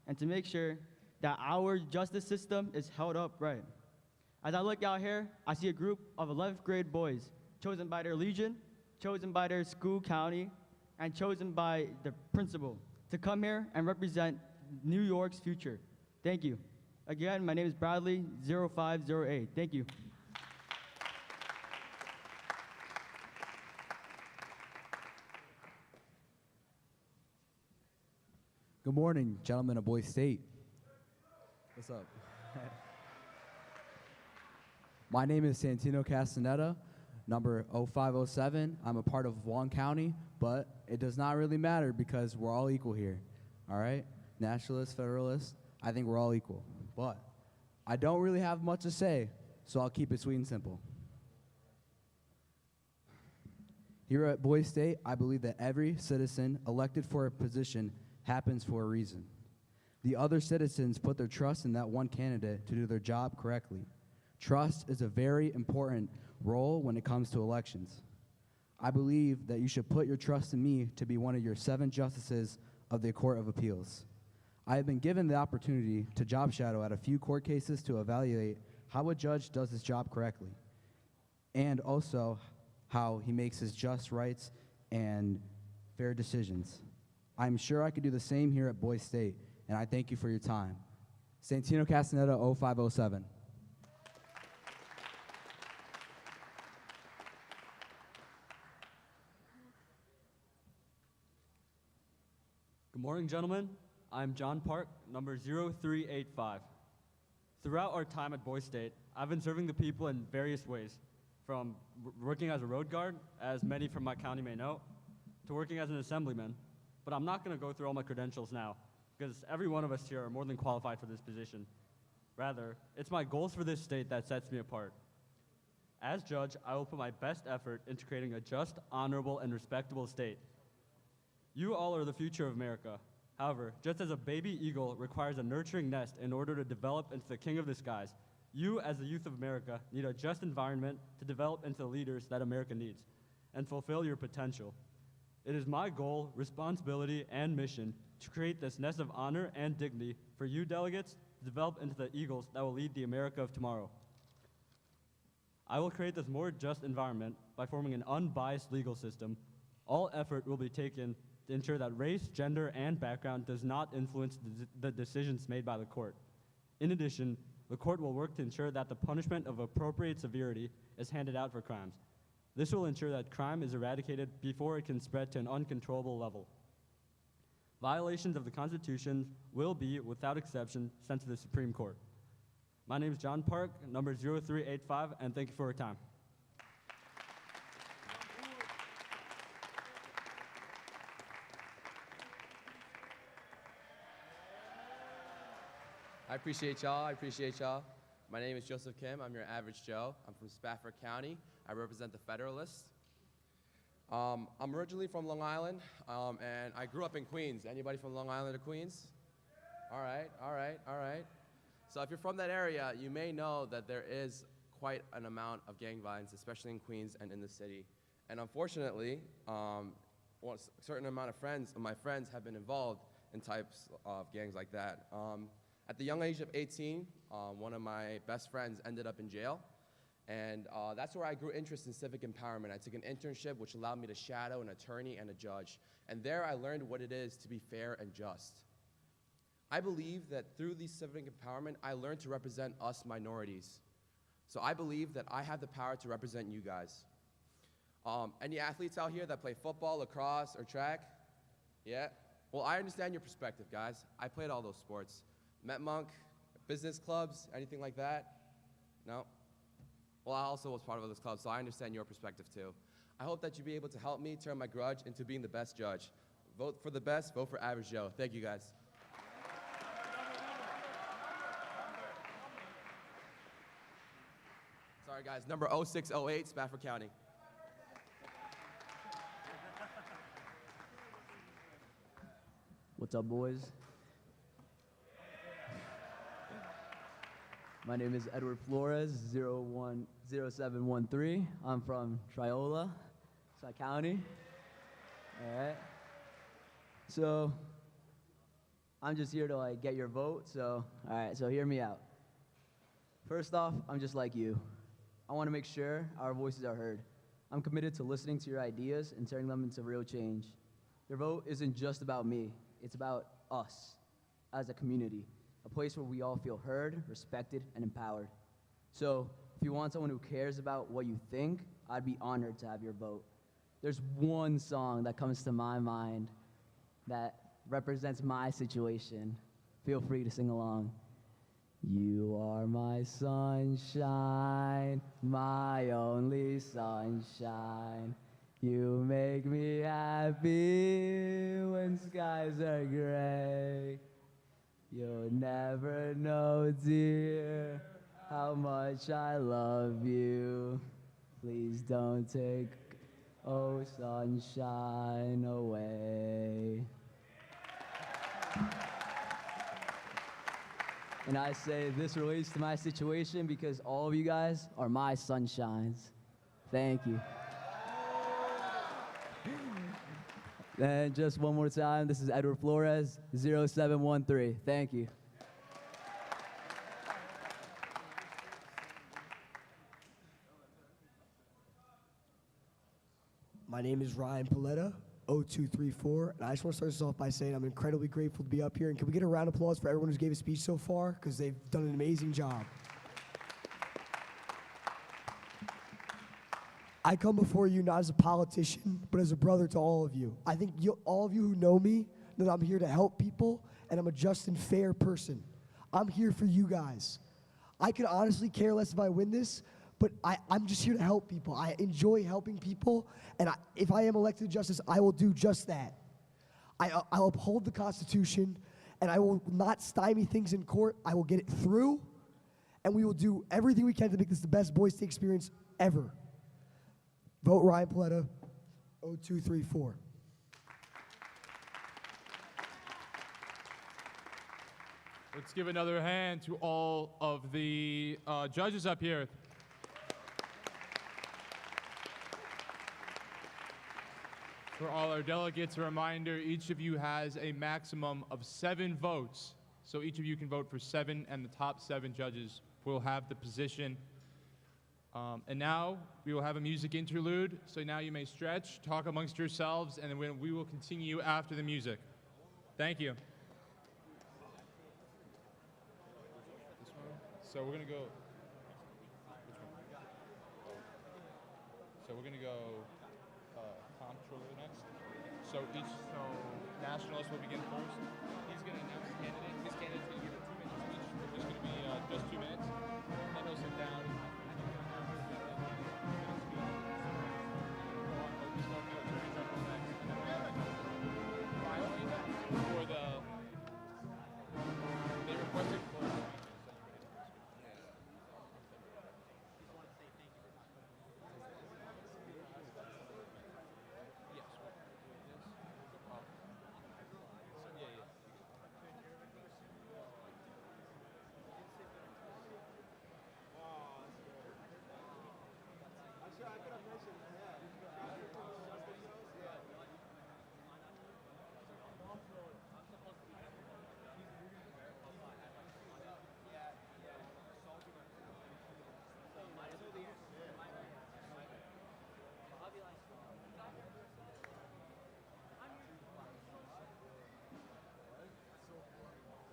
Speaker 25: and to make sure that our justice system is held up right. As I look out here, I see a group of 11th grade boys chosen by their legion, chosen by their school county, and chosen by the principal to come here and represent New York's future. Thank you. Again, my name is Bradley, 0508. Thank you.
Speaker 1: Good morning, gentlemen of Boise State. What's up? My name is Santino Castaneda, number 0507. I'm a part of Wong County, but it does not really matter because we're all equal here, all right? Nationalists, Federalists, I think we're all equal. But I don't really have much to say, so I'll keep it sweet and simple. Here at Boise State, I believe that every citizen elected for a position happens for a reason. The other citizens put their trust in that one candidate to do their job correctly. Trust is a very important role when it comes to elections. I believe that you should put your trust in me to be one of your 7 justices of the Court of Appeals. I have been given the opportunity to job shadow at a few court cases to evaluate how a judge does his job correctly, and also how he makes his just rights and fair decisions. I'm sure I could do the same here at Boise State, and I thank you for your time. Santino Castaneda, 0507.
Speaker 3: Good morning, gentlemen. I'm John Park, number 0385. Throughout our time at Boise State, I've been serving the people in various ways, from working as a road guard, as many from my county may know, to working as an assemblyman. But I'm not going to go through all my credentials now, because every one of us here are more than qualified for this position. Rather, it's my goals for this state that sets me apart. As judge, I will put my best effort into creating a just, honorable, and respectable state. You all are the future of America. However, just as a baby eagle requires a nurturing nest in order to develop into the king of the skies, you, as the youth of America, need a just environment to develop into the leaders that America needs and fulfill your potential. It is my goal, responsibility, and mission to create this nest of honor and dignity for you delegates to develop into the eagles that will lead the America of tomorrow. I will create this more just environment by forming an unbiased legal system. All effort will be taken to ensure that race, gender, and background does not influence the decisions made by the court. In addition, the court will work to ensure that the punishment of appropriate severity is handed out for crimes. This will ensure that crime is eradicated before it can spread to an uncontrollable level. Violations of the Constitution will be, without exception, sent to the Supreme Court. My name is John Park, number 0385, and thank you for your time.
Speaker 2: I appreciate y'all. My name is Joseph Kim. I'm your average Joe. I'm from Spafford County. I represent the Federalists. I'm originally from Long Island, and I grew up in Queens. Anybody from Long Island or Queens? All right. So if you're from that area, you may know that there is quite an amount of gang violence, especially in Queens and in the city. And unfortunately, a certain amount of my friends have been involved in types of gangs like that. At the young age of 18, one of my best friends ended up in jail, and that's where I grew interest in civic empowerment. I took an internship which allowed me to shadow an attorney and a judge, and there I learned what it is to be fair and just. I believe that through the civic empowerment, I learned to represent us minorities. So I believe that I have the power to represent you guys. Any athletes out here that play football, lacrosse, or track? Yeah? Well, I understand your perspective, guys. I played all those sports. Met Monk, business clubs, anything like that? No? Well, I also was part of this club, so I understand your perspective too. I hope that you'll be able to help me turn my grudge into being the best judge. Vote for the best, vote for Average Joe. Thank you, guys. Sorry, guys. Number 0608, Spafford County.
Speaker 5: What's up, boys? My name is Edward Flores, 010713. I'm from Triola, Scott County. All right. So, I'm just here to get your vote. So, all right. So hear me out. First off, I'm just like you. I want to make sure our voices are heard. I'm committed to listening to your ideas and turning them into real change. Your vote isn't just about me. It's about us as a community, a place where we all feel heard, respected, and empowered. So if you want someone who cares about what you think, I'd be honored to have your vote. There's one song that comes to my mind that represents my situation. Feel free to sing along. You are my sunshine, my only sunshine. You make me happy when skies are gray. You'll never know, dear, how much I love you. Please don't take, oh, sunshine away. And I say this relates to my situation because all of you guys are my sunshines. Thank you. And just one more time, this is Edward Flores, 0713. Thank you.
Speaker 6: My name is Ryan Paletta, 0234, and I just want to start this off by saying I'm incredibly grateful to be up here. And can we get a round of applause for everyone who's gave a speech so far? Because they've done an amazing job. I come before you not as a politician, but as a brother to all of you. I think all of you who know me know that I'm here to help people, and I'm a just and fair person. I'm here for you guys. I could honestly care less if I win this, but I'm just here to help people. I enjoy helping people, and if I am elected to justice, I will do just that. I'll uphold the Constitution, and I will not stymie things in court. I will get it through, and we will do everything we can to make this the best Boys State experience ever. Vote Ryan Paletta, 0234.
Speaker 4: Let's give another hand to all of the judges up here. For all our delegates, a reminder, each of you has a maximum of 7 votes. So each of you can vote for 7, and the top 7 judges will have the position. And now we will have a music interlude. So now you may stretch, talk amongst yourselves, and then we will continue after the music. Thank you. So we're gonna go. So we're gonna go Comptroller next. So Nationalist will begin first. He's gonna announce a candidate. His candidate's gonna give it 2 minutes each. It's gonna be just 2 minutes. Then he'll sit down. For the they requested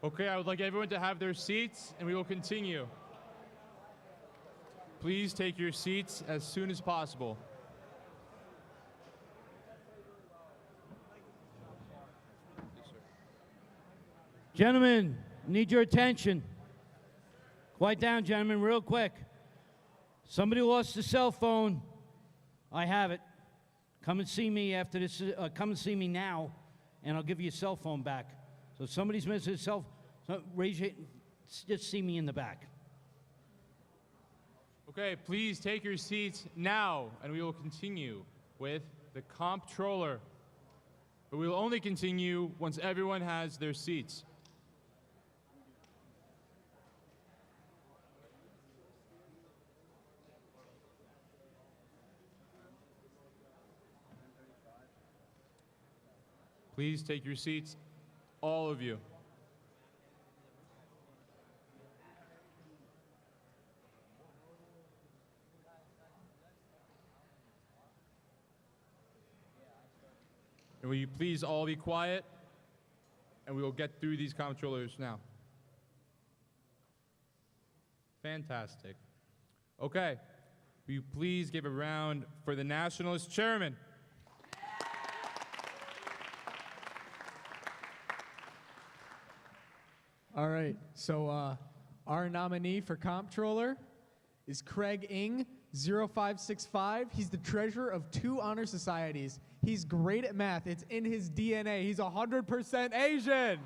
Speaker 4: Okay, I would like everyone to have their seats, and we will continue. Please take your seats as soon as possible.
Speaker 7: Gentlemen, need your attention. Quiet down, gentlemen, real quick. Somebody lost a cell phone. I have it. Come and see me after this. Come and see me now, and I'll give you a cell phone back. So if somebody's missing a cell phone, raise your, just see me in the back.
Speaker 4: Okay, please take your seats now, and we will continue with the Comptroller. But we will only continue once everyone has their seats. Please take your seats, all of you. And will you please all be quiet? And we will get through these comptrollers now. Fantastic. Okay, will you please give a round for the Nationalist Chairman?
Speaker 10: All right, so our nominee for Comptroller is Craig Ng, 0565. He's the treasurer of 2 honor societies. He's great at math. It's in his DNA. He's 100% Asian.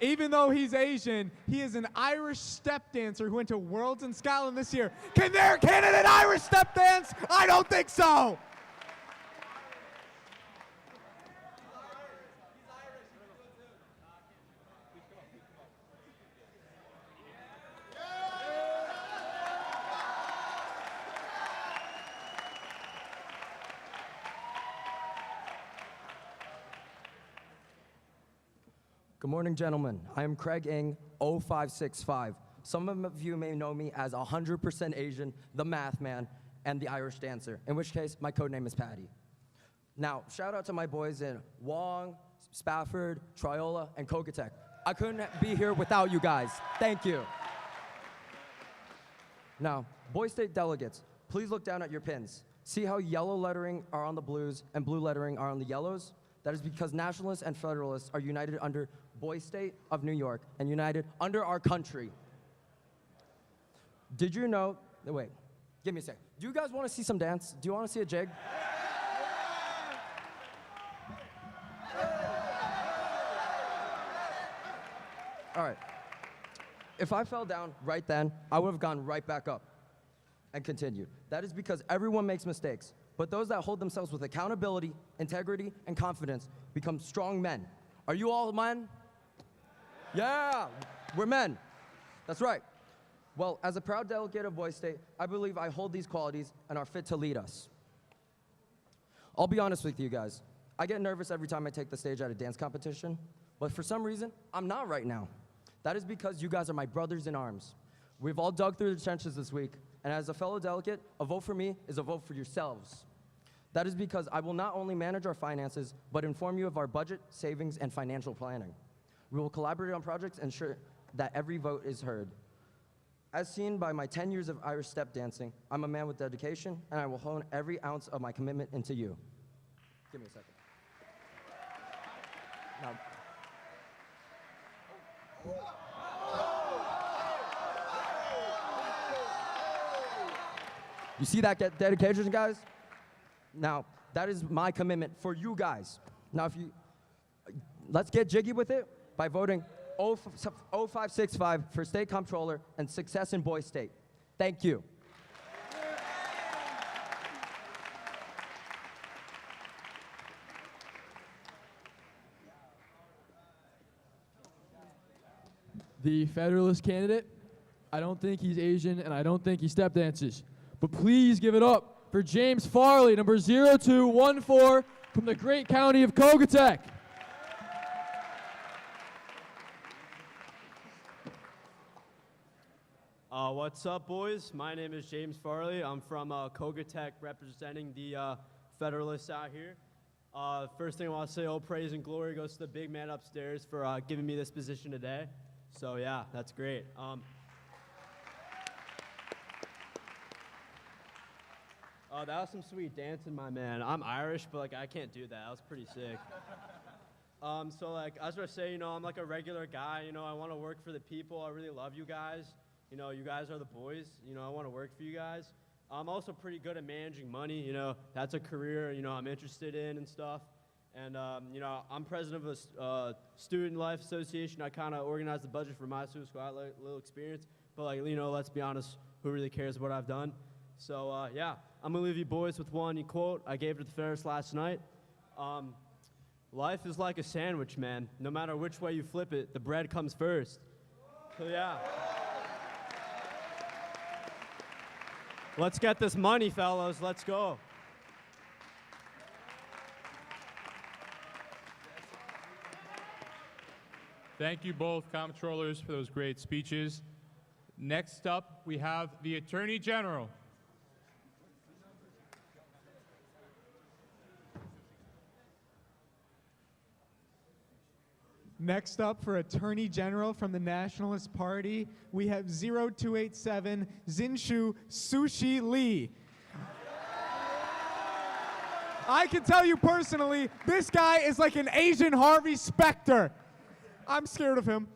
Speaker 10: Even though he's Asian, he is an Irish step dancer who went to Worlds in Scotland this year. Can their candidate Irish step dance? I don't think so.
Speaker 8: Good morning, gentlemen. I am Craig Ng, 0565. Some of you may know me as 100% Asian, the math man, and the Irish dancer, in which case my code name is Patty. Now, shout out to my boys in Wong, Spafford, Triola, and Cocatec. I couldn't be here without you guys. Thank you. Now, Boys State delegates, please look down at your pins. See how yellow lettering are on the blues and blue lettering are on the yellows? That is because Nationalists and Federalists are united under Boys State of New York and united under our country. Did you know, wait, give me a sec. Do you guys want to see some dance? Do you want to see a jig? All right. If I fell down right then, I would have gone right back up and continued. That is because everyone makes mistakes, but those that hold themselves with accountability, integrity, and confidence become strong men. Are you all men? Yeah, we're men. That's right. Well, as a proud delegate of Boys State, I believe I hold these qualities and are fit to lead us. I'll be honest with you guys. I get nervous every time I take the stage at a dance competition, but for some reason, I'm not right now. That is because you guys are my brothers in arms. We've all dug through the trenches this week, and as a fellow delegate, a vote for me is a vote for yourselves. That is because I will not only manage our finances, but inform you of our budget, savings, and financial planning. We will collaborate on projects and ensure that every vote is heard. As seen by my 10 years of Irish step dancing, I'm a man with dedication, and I will hone every ounce of my commitment into you. Give me a second. Now, you see that dedication, guys? Now, that is my commitment for you guys. Now, let's get jiggy with it by voting 0565 for State Comptroller and success in Boys State. Thank you.
Speaker 16: The Federalist candidate, I don't think he's Asian and I don't think he step dances. But please give it up for James Farley, number 0214 from the great county of Cocatec.
Speaker 9: What's up, boys? My name is James Farley. I'm from Cocatec, representing the Federalists out here. First thing I want to say, all praise and glory goes to the big man upstairs for giving me this position today. So yeah, that's great. That was some sweet dancing, my man. I'm Irish, but like I can't do that. That was pretty sick. So like, I was gonna say, I'm like a regular guy. I want to work for the people. I really love you guys. You guys are the boys. I want to work for you guys. I'm also pretty good at managing money. That's a career, I'm interested in and stuff. And, I'm president of a student life association. I kind of organize the budget for my school, so I have a little experience. But, let's be honest, who really cares what I've done? So, yeah, I'm going to leave you boys with one quote. I gave it to the Ferris last night. Life is like a sandwich, man. No matter which way you flip it, the bread comes first. So, yeah. Let's get this money, fellas. Let's go.
Speaker 4: Thank you both, Comptrollers, for those great speeches. Next up, we have the Attorney General.
Speaker 10: Next up for Attorney General from the Nationalist Party, we have 0287 Zinshu Sushi Lee. I can tell you personally, this guy is like an Asian Harvey Specter. I'm scared of him.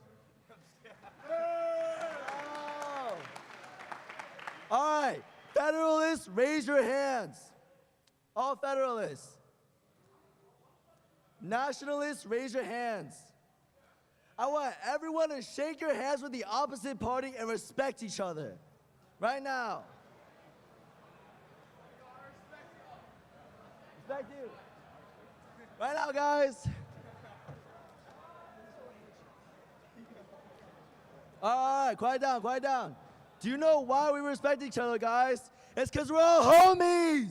Speaker 5: All right, Federalists, raise your hands. All Federalists. Nationalists, raise your hands. I want everyone to shake your hands with the opposite party and respect each other. Right now. Respect you. Right now, guys. All right, quiet down, quiet down. Do you know why we respect each other, guys? It's because we're all homies.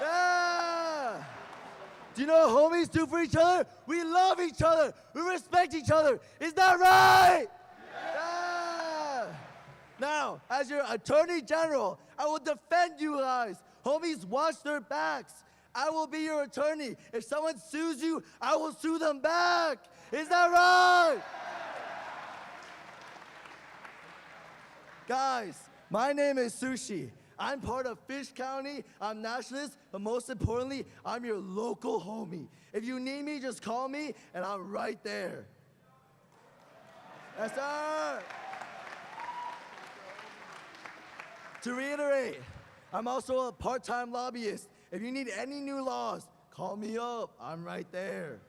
Speaker 5: Yeah. Do you know what homies do for each other? We love each other. We respect each other. Is that right? Yeah. Now, as your Attorney General, I will defend you guys. Homies, watch their backs. I will be your attorney. If someone sues you, I will sue them back. Is that right? Guys, my name is Sushi. I'm part of Fish County, I'm nationalist, but most importantly, I'm your local homie. If you need me, just call me, and I'm right there. Yes, sir. To reiterate, I'm also a part-time lobbyist. If you need any new laws, call me up, I'm right there.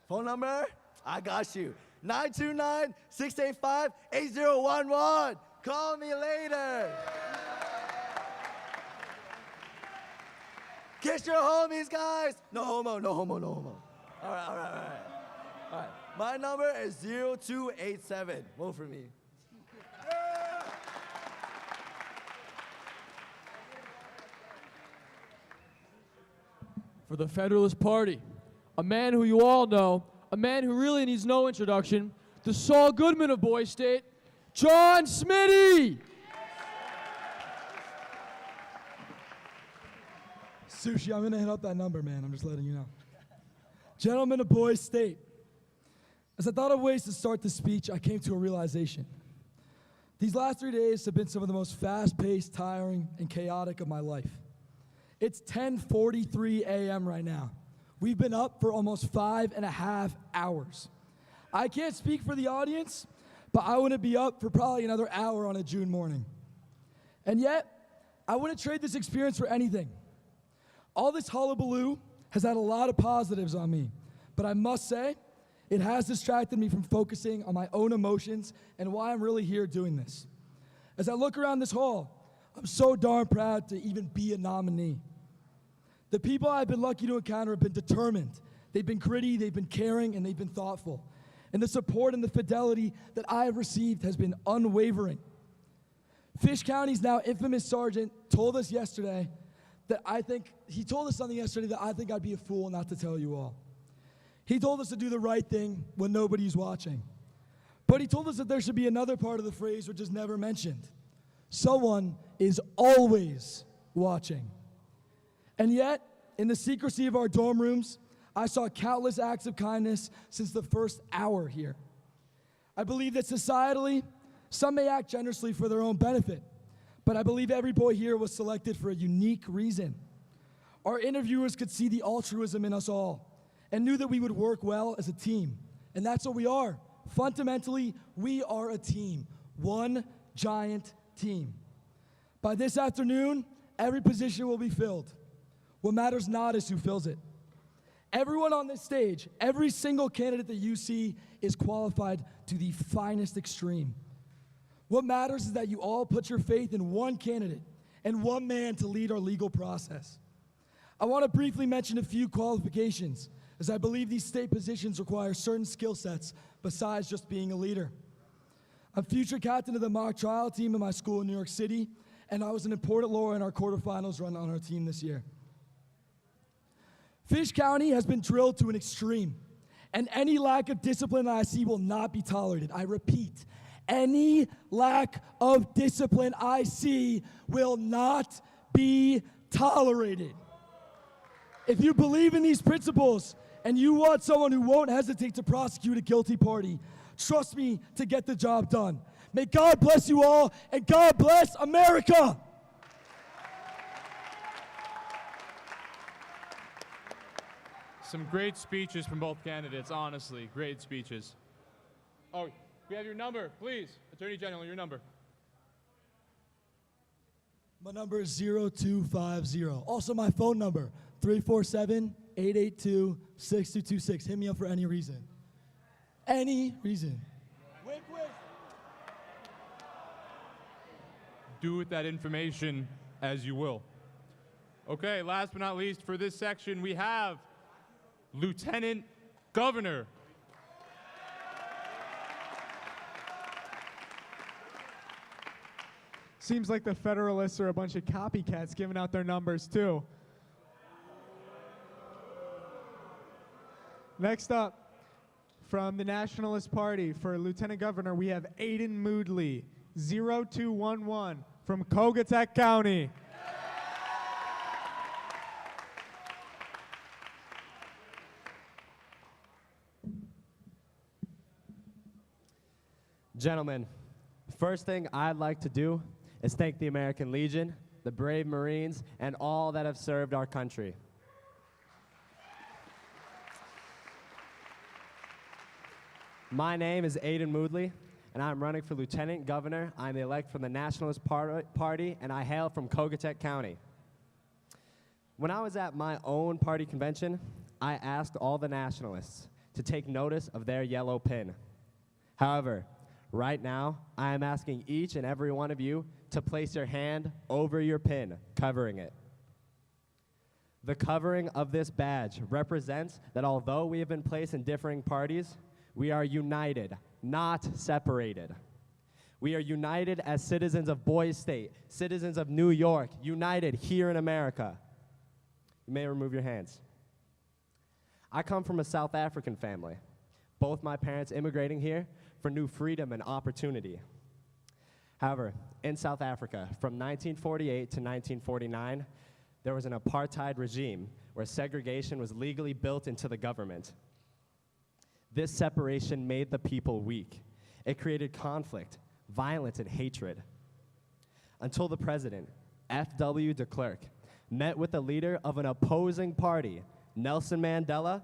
Speaker 5: Phone number? I got you. 929-685-8011. Call me later. Kiss your homies, guys. No homo, no homo, no homo. All right, all right, all right. All right. My number is 0287. Vote for me.
Speaker 16: For the Federalist Party, a man who you all know, a man who really needs no introduction, the Saul Goodman of Boy State, John Smitty.
Speaker 6: Sushi, I'm going to hit up that number, man. I'm just letting you know. Gentlemen of Boy State, as I thought of ways to start this speech, I came to a realization. These last 3 days have been some of the most fast-paced, tiring, and chaotic of my life. It's 10:43 a.m. right now. We've been up for almost 5.5 hours. I can't speak for the audience, but I wouldn't be up for probably another hour on a June morning. And yet, I wouldn't trade this experience for anything. All this hullabaloo has had a lot of positives on me, but I must say, it has distracted me from focusing on my own emotions and why I'm really here doing this. As I look around this hall, I'm so darn proud to even be a nominee. The people I've been lucky to encounter have been determined. They've been gritty, they've been caring, and they've been thoughtful. And the support and the fidelity that I have received has been unwavering. Fish County's now infamous sergeant told us yesterday that he told us something yesterday that I think I'd be a fool not to tell you all. He told us to do the right thing when nobody's watching. But he told us that there should be another part of the phrase which is never mentioned. Someone is always watching. And yet, in the secrecy of our dorm rooms, I saw countless acts of kindness since the first hour here. I believe that societally, some may act generously for their own benefit,
Speaker 11: but I believe every boy here was selected for a unique reason. Our interviewers could see the altruism in us all and knew that we would work well as a team. And that's what we are. Fundamentally, we are a team, one giant team. By this afternoon, every position will be filled. What matters not is who fills it. Everyone on this stage, every single candidate that you see is qualified to the finest extreme. What matters is that you all put your faith in one candidate and one man to lead our legal process. I want to briefly mention a few qualifications, as I believe these state positions require certain skill sets besides just being a leader. I'm future captain of the mock trial team in my school in New York City, and I was an important lawyer in our quarterfinals run on our team this year. Fish County has been drilled to an extreme, and any lack of discipline that I see will not be tolerated. I repeat, any lack of discipline I see will not be tolerated. If you believe in these principles and you want someone who won't hesitate to prosecute a guilty party, trust me to get the job done. May God bless you all, and God bless America.
Speaker 4: Some great speeches from both candidates, honestly, great speeches. Oh, we have your number, please. Attorney General, your number.
Speaker 11: My number is 0250. Also my phone number, 347-882-6226. Hit me up for any reason. Any reason.
Speaker 4: Do with that information as you will. Okay, last but not least, for this section, we have Lieutenant Governor.
Speaker 10: Seems like the Federalists are a bunch of copycats giving out their numbers too. Next up, from the Nationalist Party for Lieutenant Governor, we have Aiden Moodley, 0211 from Cogatac County.
Speaker 12: Gentlemen, first thing I'd like to do is thank the American Legion, the brave Marines, and all that have served our country. My name is Aiden Moodley, and I'm running for Lieutenant Governor. I'm the elect from the Nationalist Party, and I hail from Cogatac County. When I was at my own party convention, I asked all the Nationalists to take notice of their yellow pin. However, right now, I am asking each and every one of you to place your hand over your pin, covering it. The covering of this badge represents that although we have been placed in differing parties, we are united, not separated. We are united as citizens of Boise State, citizens of New York, united here in America. You may remove your hands. I come from a South African family, both my parents immigrating here for new freedom and opportunity. However, in South Africa, from 1948 to 1949, there was an apartheid regime where segregation was legally built into the government. This separation made the people weak. It created conflict, violence, and hatred. Until the president, F.W. de Klerk, met with the leader of an opposing party, Nelson Mandela,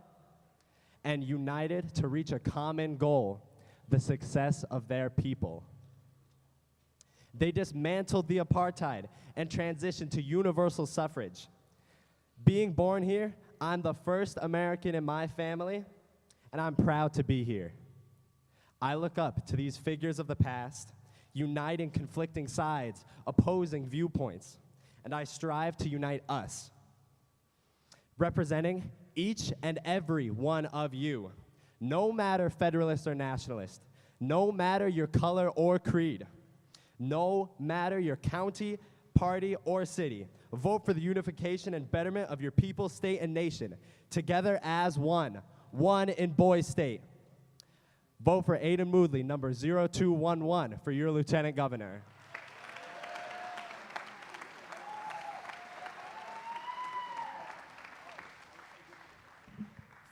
Speaker 12: and united to reach a common goal, the success of their people. They dismantled the apartheid and transitioned to universal suffrage. Being born here, I'm the first American in my family, and I'm proud to be here. I look up to these figures of the past, uniting conflicting sides, opposing viewpoints, and I strive to unite us, representing each and every one of you, no matter Federalist or Nationalist, no matter your color or creed, no matter your county, party, or city. Vote for the unification and betterment of your people, state, and nation, together as one in Boise State. Vote for Aiden Moodley, number 0211, for your Lieutenant Governor.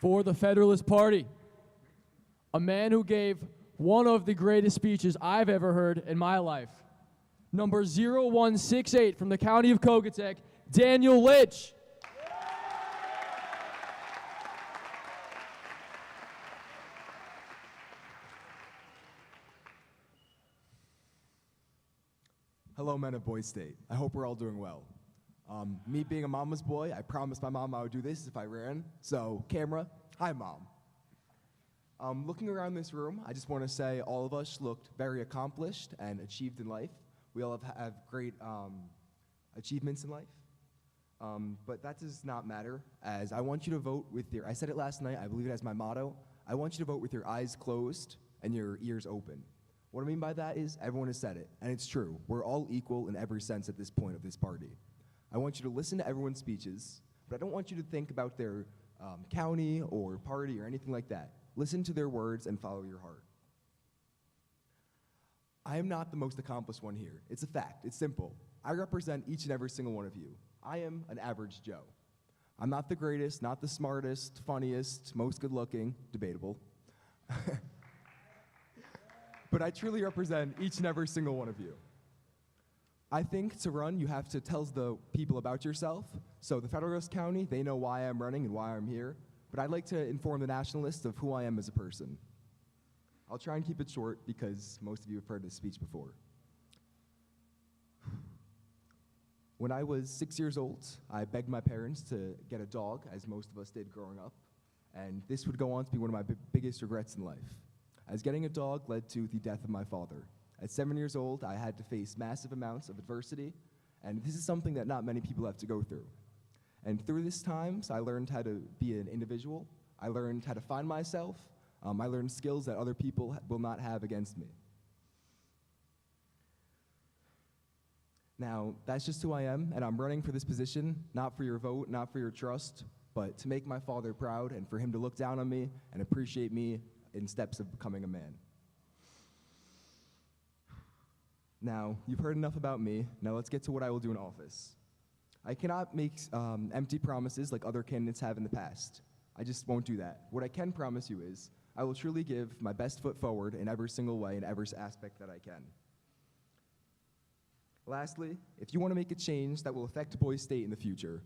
Speaker 16: For the Federalist Party, a man who gave one of the greatest speeches I've ever heard in my life, number 0168 from the County of Cogutec, Daniel Litch.
Speaker 13: Hello, men of Boys State. I hope we're all doing well. Me being a mama's boy, I promised my mom I would do this if I ran. So, camera, hi, Mom. Looking around this room, I just want to say all of us looked very accomplished and achieved in life. We all have great achievements in life. But that does not matter, as I want you to vote with your, I said it last night, I believe it as my motto, I want you to vote with your eyes closed and your ears open. What I mean by that is, everyone has said it, and it's true. We're all equal in every sense at this point of this party. I want you to listen to everyone's speeches, but I don't want you to think about their county or party or anything like that. Listen to their words and follow your heart. I am not the most accomplished one here. It's a fact. It's simple. I represent each and every single one of you. I am an average Joe. I'm not the greatest, not the smartest, funniest, most good-looking, debatable. But I truly represent each and every single one of you. I think to run, you have to tell the people about yourself. So the Federalist County, they know why I'm running and why I'm here. But I'd like to inform the Nationalists of who I am as a person. I'll try and keep it short because most of you have heard this speech before. When I was 6 years old, I begged my parents to get a dog, as most of us did growing up. And this would go on to be one of my biggest regrets in life, as getting a dog led to the death of my father. At 7 years old, I had to face massive amounts of adversity, and this is something that not many people have to go through. And through this times, I learned how to be an individual. I learned how to find myself. I learned skills that other people will not have against me. Now, that's just who I am, and I'm running for this position, not for your vote, not for your trust, but to make my father proud and for him to look down on me and appreciate me in steps of becoming a man. Now, you've heard enough about me. Now let's get to what I will do in office. I cannot make empty promises like other candidates have in the past. I just won't do that. What I can promise you is I will truly give my best foot forward in every single way, in every aspect that I can. Lastly, if you want to make a change that will affect Boys State in the future,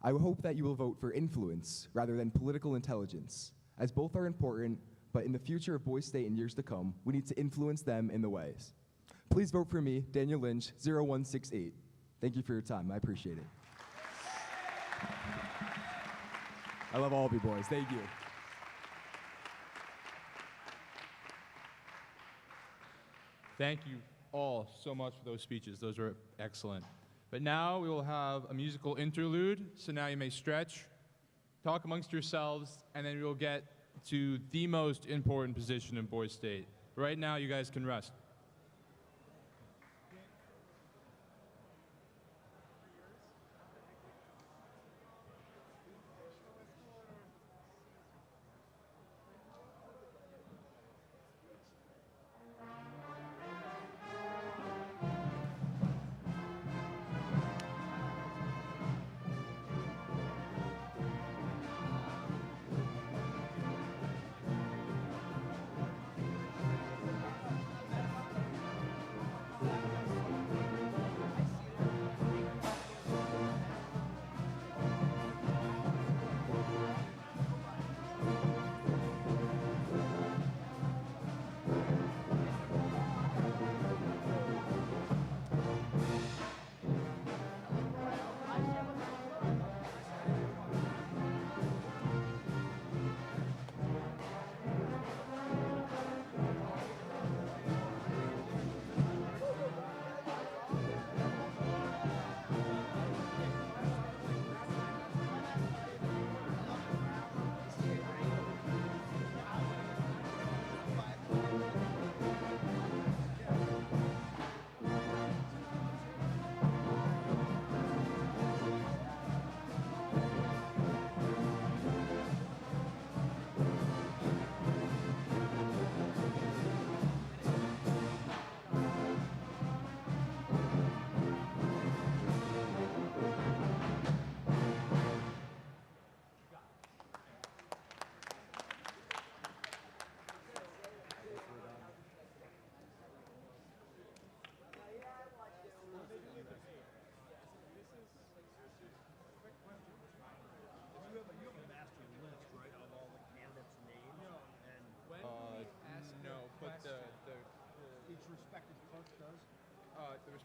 Speaker 13: I hope that you will vote for influence rather than political intelligence, as both are important, but in the future of Boys State in years to come, we need to influence them in the ways. Please vote for me, Daniel Lynch, 0168. Thank you for your time. I appreciate it. I love all of you boys. Thank you.
Speaker 4: Thank you all so much for those speeches. Those were excellent. But now we will have a musical interlude, so now you may stretch, talk amongst yourselves, and then we will get to the most important position in Boys State. Right now, you guys can rest.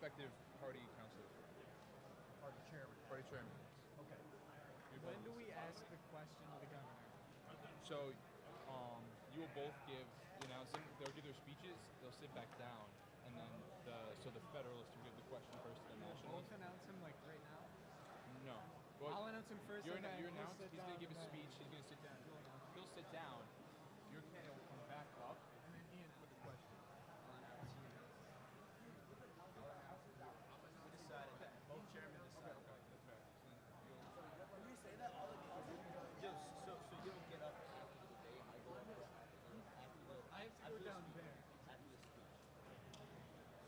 Speaker 4: respective party councilors. Party chairman. Party chairman.
Speaker 10: Okay. When do we ask the question to the governor?
Speaker 4: So, you will both give the announcement. They'll give their speeches. They'll sit back down, and then the Federalist will give the question first to the Nationalist.
Speaker 10: Both announce him like right now?
Speaker 4: No.
Speaker 10: I'll announce him first.
Speaker 4: You're
Speaker 10: and then
Speaker 4: you're
Speaker 10: he'll
Speaker 4: announced.
Speaker 10: sit
Speaker 4: He's going to
Speaker 10: down
Speaker 4: give a
Speaker 10: and then-
Speaker 4: speech. He's going to sit down. He'll sit down. Your candidate will come back up, and then Ian with the question.
Speaker 2: Both chairmen decided.
Speaker 4: Can
Speaker 2: we say that? So you'll get up after the debate. I go up after
Speaker 10: I have to go down there.
Speaker 2: After the speech.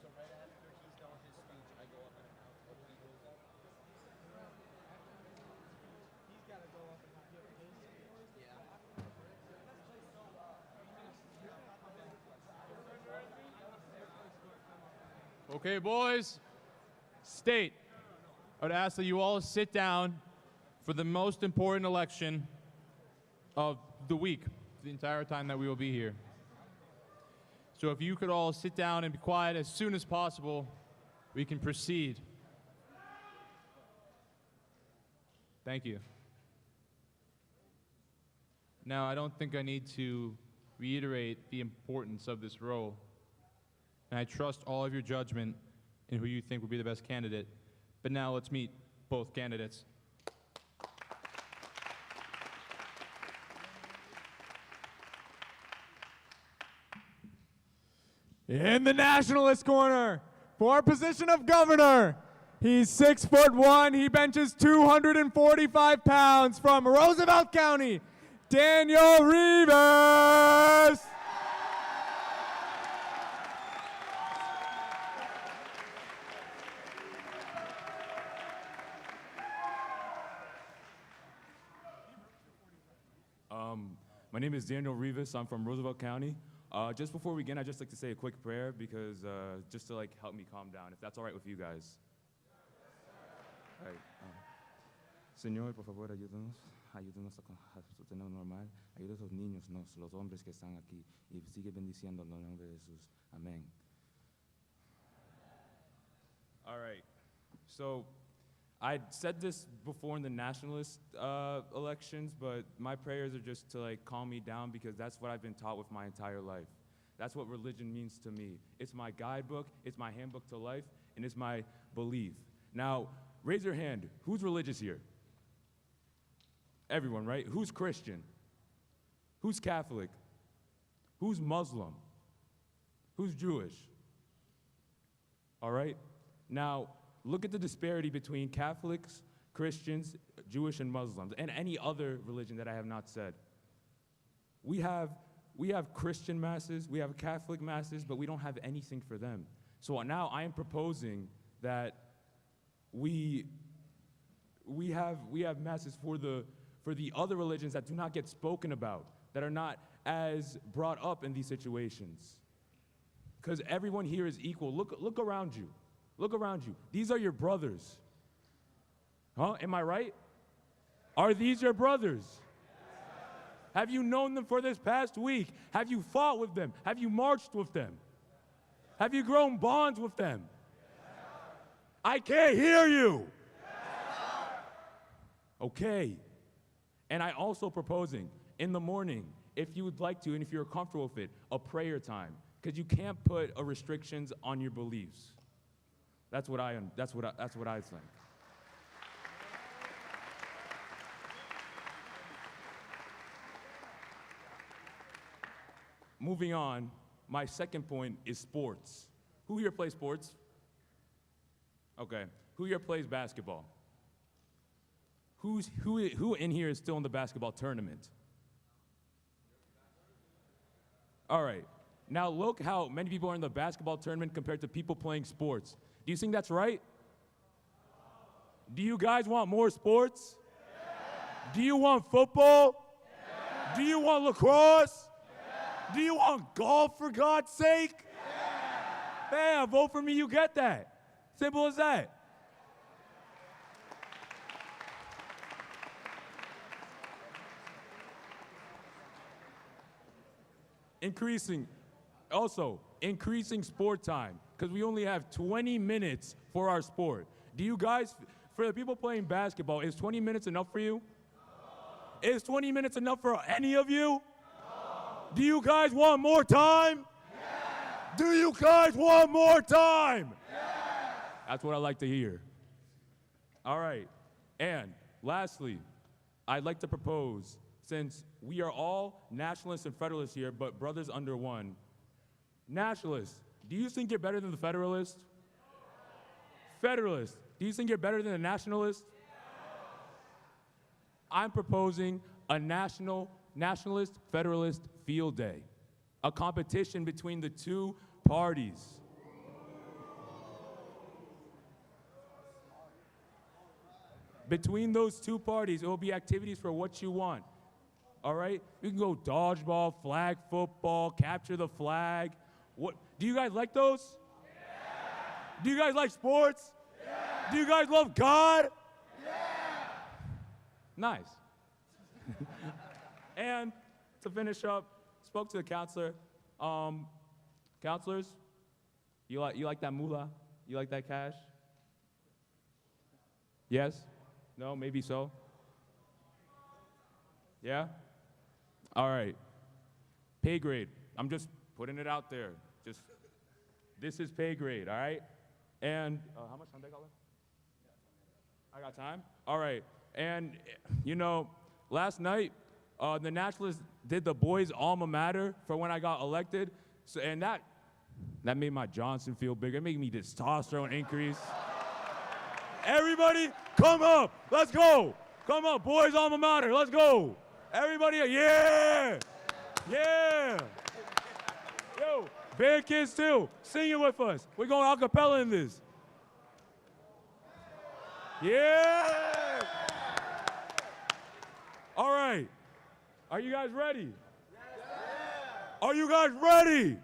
Speaker 2: So right after he's done with his speech, I go up and announce what he goes up.
Speaker 10: He's got to go up and give his.
Speaker 2: Yeah.
Speaker 4: Okay, boys. State, I would ask that you all sit down for the most important election of the week, the entire time that we will be here. So if you could all sit down and be quiet as soon as possible, we can proceed. Thank you. Now, I don't think I need to reiterate the importance of this role, and I trust all of your judgment in who you think would be the best candidate. But now let's meet both candidates.
Speaker 14: In the Nationalist corner, for position of governor, he's 6'1". He benches 245 pounds from Roosevelt County, Daniel Rivas.
Speaker 15: My name is Daniel Rivas. I'm from Roosevelt County. Just before we begin, I'd just like to say a quick prayer because just to help me calm down, if that's all right with you guys. All right. Señor, por favor, ayúdanos a sostener normal. Ayuda a esos niños, los hombres que están aquí, y sigue bendiciendo en el nombre de Jesús. Amén. All right. So, I said this before in the nationalist elections, but my prayers are just to calm me down because that's what I've been taught with my entire life. That's what religion means to me. It's my guidebook, it's my handbook to life, and it's my belief. Now, raise your hand. Who's religious here? Everyone, right? Who's Christian? Who's Catholic? Who's Muslim? Who's Jewish? All right? Now, look at the disparity between Catholics, Christians, Jewish, and Muslims, and any other religion that I have not said. We have Christian masses, we have Catholic masses, but we don't have anything for them. So now I am proposing that we have masses for the other religions that do not get spoken about, that are not as brought up in these situations. Because everyone here is equal. Look around you. Look around you. These are your brothers. Huh? Am I right? Are these your brothers? Have you known them for this past week? Have you fought with them? Have you marched with them? Have you grown bonds with them? I can't hear you. Okay. And I also proposing in the morning, if you would like to and if you're comfortable with it, a prayer time, because you can't put restrictions on your beliefs. That's what I think. Moving on, my second point is sports. Who here plays sports? Okay. Who here plays basketball? Who in here is still in the basketball tournament? All right. Now look how many people are in the basketball tournament compared to people playing sports. Do you think that's right? Do you guys want more sports? Yeah. Do you want football? Yeah. Do you want lacrosse? Yeah. Do you want golf, for God's sake? Yeah, vote for me, you get that. Simple as that. Increasing sport time. because we only have 20 minutes for our sport. Do you guys, for the people playing basketball, is 20 minutes enough for you? Is 20 minutes enough for any of you? Do you guys want more time? Do you guys want more time? That's what I like to hear. All right. And lastly, I'd like to propose, since we are all nationalists and federalists here, but brothers under one, nationalists, do you think you're better than the federalists? Federalists, do you think you're better than the nationalists? I'm proposing a nationalist federalist field day, a competition between the two parties. Between those two parties, it will be activities for what you want. All right? You can go dodgeball, flag football, capture the flag. What? Do you guys like those? Yeah. Do you guys like sports? Yeah. Do you guys love God? Yeah. Nice. And to finish up, spoke to the counselor. Counselors, you like that moolah? You like that cash? Yes? No? Maybe so? Yeah? All right. Pay grade. I'm just putting it out there. This is pay grade, all right? And how much time do I got left? I got time? All right. And, you know, last night, the Nationalists did the boys' alma mater for when I got elected. So, and that made my Johnson feel bigger. It made me testosterone increase. Everybody, come up. Let's go. Come up, boys' alma mater. Let's go. Everybody, yeah. Yeah. Yo, band kids too. Sing it with us. We're going a cappella in this. Yeah. All right. Are you guys ready? Are you guys ready?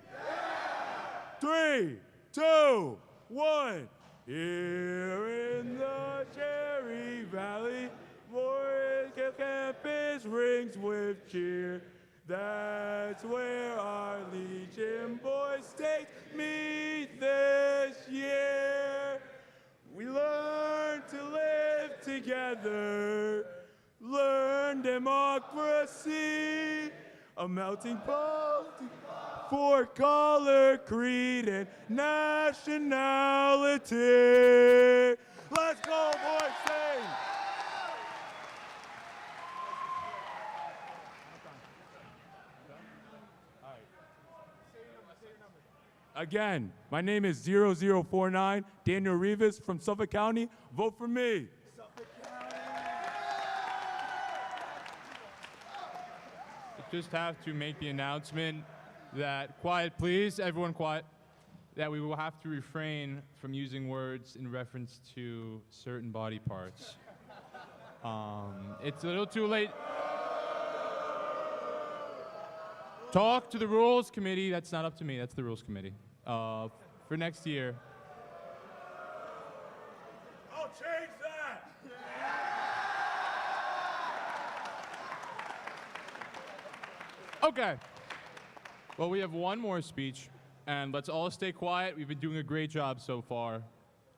Speaker 15: 3, 2, 1. Here in the Cherry Valley, Morris campus rings with cheer. That's where our Legion boys take meet this year. We learn to live together, learn democracy, a melting pot for color, creed, and nationality. Let's go, boys, sing! Again, my name is 0049, Daniel Rivas from Suffolk County. Vote for me.
Speaker 4: I just have to make the announcement that, quiet please, everyone quiet, that we will have to refrain from using words in reference to certain body parts. It's a little too late. Talk to the Rules Committee. That's not up to me. That's the Rules Committee. For next year.
Speaker 15: I'll change that!
Speaker 4: Okay. Well, we have one more speech, and let's all stay quiet. We've been doing a great job so far.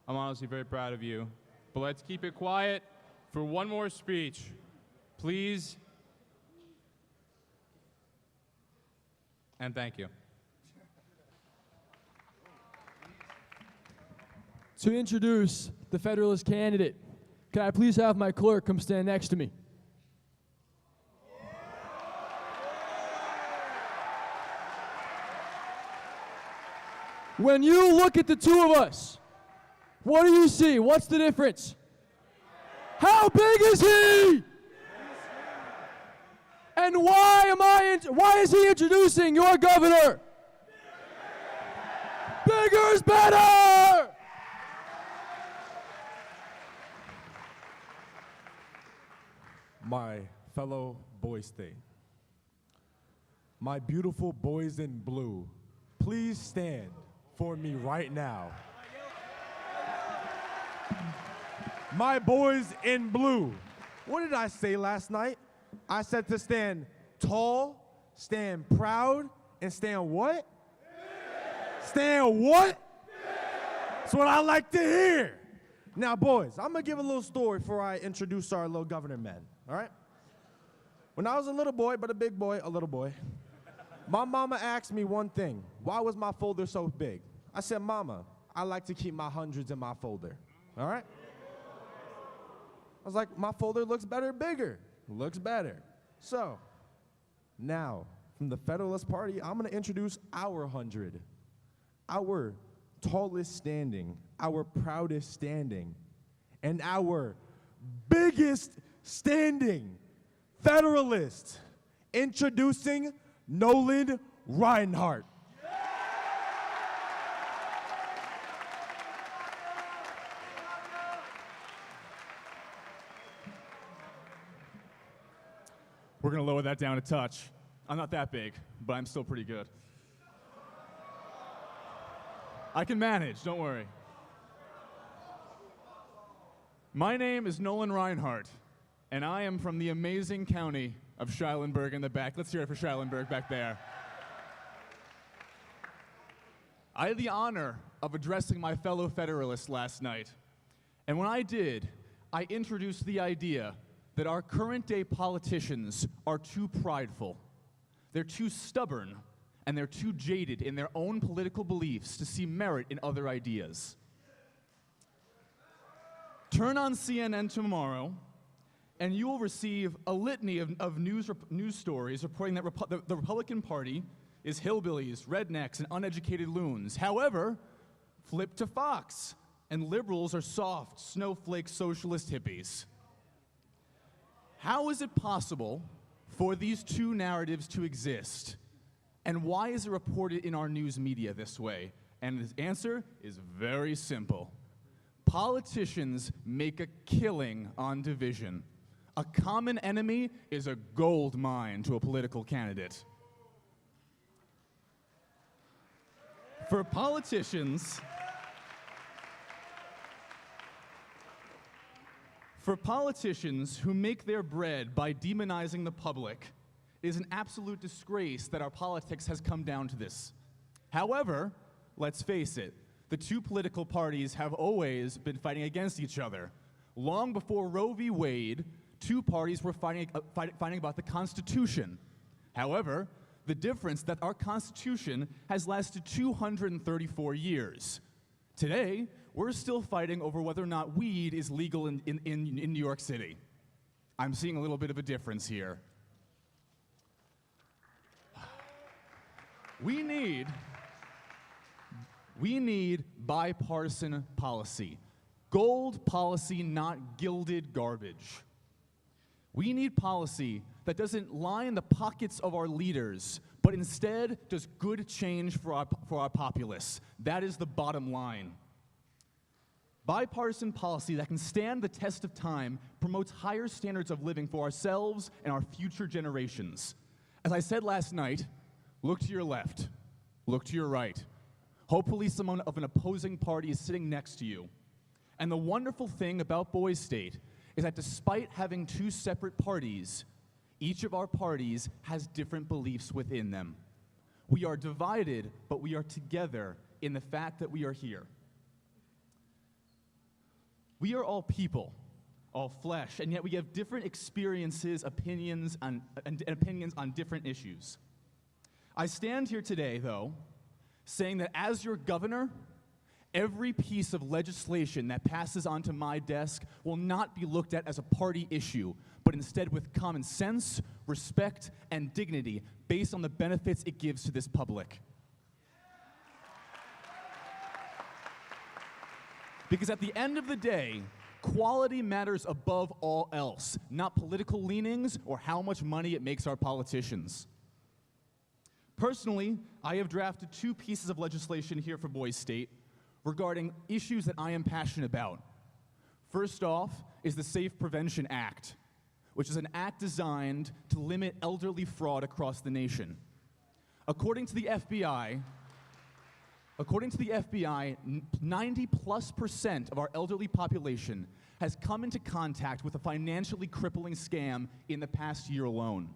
Speaker 4: I'm honestly very proud of you. But let's keep it quiet for one more speech. Please. And thank you.
Speaker 16: To introduce the Federalist candidate, can I please have my clerk come stand next to me? When you look at the two of us, what do you see? What's the difference? How big is he? And why is he introducing your governor? Bigger's better!
Speaker 17: My fellow Boy State, my beautiful boys in blue, please stand for me right now. My boys in blue, what did I say last night? I said to stand tall, stand proud, and stand what? Stand what? That's what I like to hear. Now, boys, I'm going to give a little story before I introduce our little governor men, all right? When I was a little boy, but a big boy, a little boy, my mama asked me one thing. Why was my folder so big? I said, Mama, I like to keep my hundreds in my folder, all right? I was like, my folder looks better bigger. Looks better. So, now, from the Federalist Party, I'm going to introduce our 100. Our tallest standing, our proudest standing, and our biggest standing Federalist. Introducing Nolan Reinhardt.
Speaker 18: We're going to lower that down a touch. I'm not that big, but I'm still pretty good. I can manage, don't worry. My name is Nolan Reinhardt, and I am from the amazing county of Schulenburg in the back. Let's hear it for Schulenburg back there. I had the honor of addressing my fellow Federalists last night, and when I did, I introduced the idea that our current-day politicians are too prideful, they're too stubborn, and they're too jaded in their own political beliefs to see merit in other ideas. Turn on CNN tomorrow, and you will receive a litany of news stories reporting that the Republican Party is hillbillies, rednecks, and uneducated loons. However, flip to Fox, and liberals are soft, snowflake socialist hippies. How is it possible for these two narratives to exist? And why is it reported in our news media this way? And the answer is very simple. Politicians make a killing on division. A common enemy is a gold mine to a political candidate. For politicians who make their bread by demonizing the public, it is an absolute disgrace that our politics has come down to this. However, let's face it, the two political parties have always been fighting against each other. Long before Roe v. Wade, two parties were fighting about the Constitution. However, the difference that our Constitution has lasted 234 years. Today, we're still fighting over whether or not weed is legal in New York City. I'm seeing a little bit of a difference here. We need bipartisan policy. Gold policy, not gilded garbage. We need policy that doesn't line the pockets of our leaders, but instead does good change for our populace. That is the bottom line. Bipartisan policy that can stand the test of time promotes higher standards of living for ourselves and our future generations. As I said last night, look to your left, look to your right. Hopefully someone of an opposing party is sitting next to you. And the wonderful thing about Boys State is that despite having two separate parties, each of our parties has different beliefs within them. We are divided, but we are together in the fact that we are here. We are all people, all flesh, and yet we have different experiences, opinions on different issues. I stand here today, though, saying that as your governor, every piece of legislation that passes onto my desk will not be looked at as a party issue, but instead with common sense, respect, and dignity based on the benefits it gives to this public. Because at the end of the day, quality matters above all else, not political leanings or how much money it makes our politicians. Personally, I have drafted two pieces of legislation here for Boys State regarding issues that I am passionate about. First off is the Safe Prevention Act, which is an act designed to limit elderly fraud across the nation. According to the FBI, 90+% of our elderly population has come into contact with a financially crippling scam in the past year alone.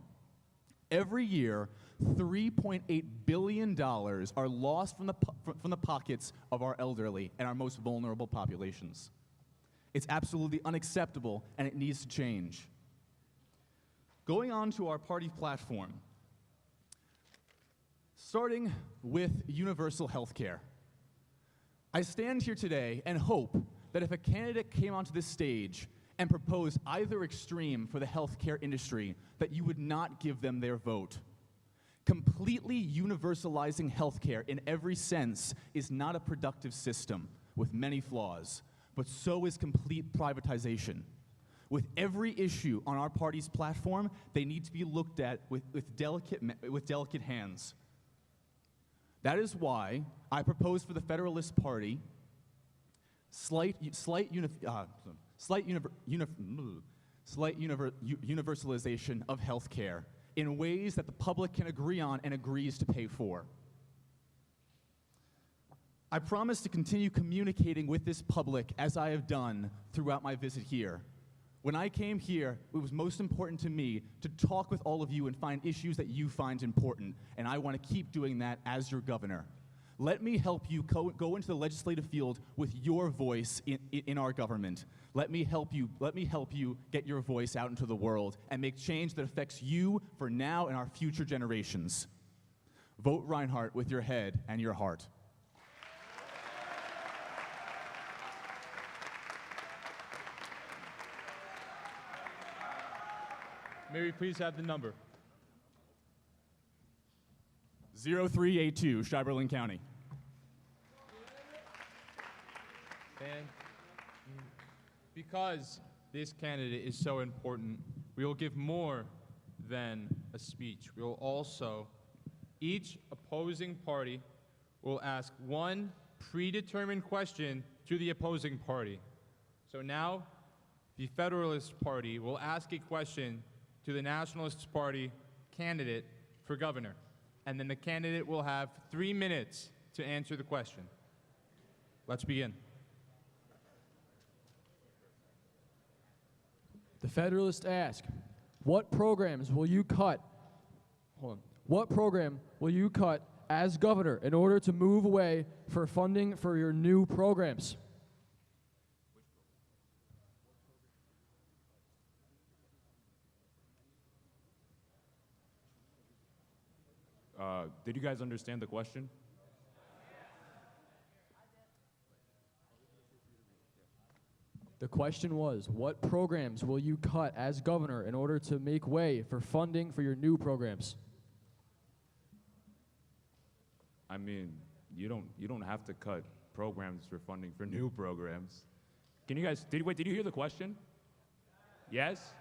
Speaker 18: Every year, $3.8 billion are lost from the pockets of our elderly and our most vulnerable populations. It's absolutely unacceptable, and it needs to change. Going on to our party platform, starting with universal health care. I stand here today and hope that if a candidate came onto this stage and proposed either extreme for the healthcare industry, that you would not give them their vote. Completely universalizing healthcare in every sense is not a productive system with many flaws, but so is complete privatization. With every issue on our party's platform, they need to be looked at with delicate hands. That is why I propose for the Federalist Party universalization of health care in ways that the public can agree on and agrees to pay for. I promise to continue communicating with this public as I have done throughout my visit here. When I came here, it was most important to me to talk with all of you and find issues that you find important, and I want to keep doing that as your governor. Let me help you go into the legislative field with your voice in our government. Let me help you get your voice out into the world and make change that affects you for now and our future generations. Vote Reinhardt with your head and your heart.
Speaker 4: May we please have the number?
Speaker 18: 0382, Schuyberlin County.
Speaker 4: And because this candidate is so important, we will give more than a speech. We will also, each opposing party will ask one predetermined question to the opposing party. So now, the Federalist Party will ask a question to the Nationalist Party candidate for governor. And then the candidate will have 3 minutes to answer the question. Let's begin.
Speaker 16: The Federalists ask, what programs will you cut? What program will you cut as governor in order to move away for funding for your new programs?
Speaker 15: Did you guys understand the question?
Speaker 16: The question was, what programs will you cut as governor in order to make way for funding for your new programs?
Speaker 15: I mean, you don't have to cut programs for funding for new programs. Can you guys, did you hear the question? Yes?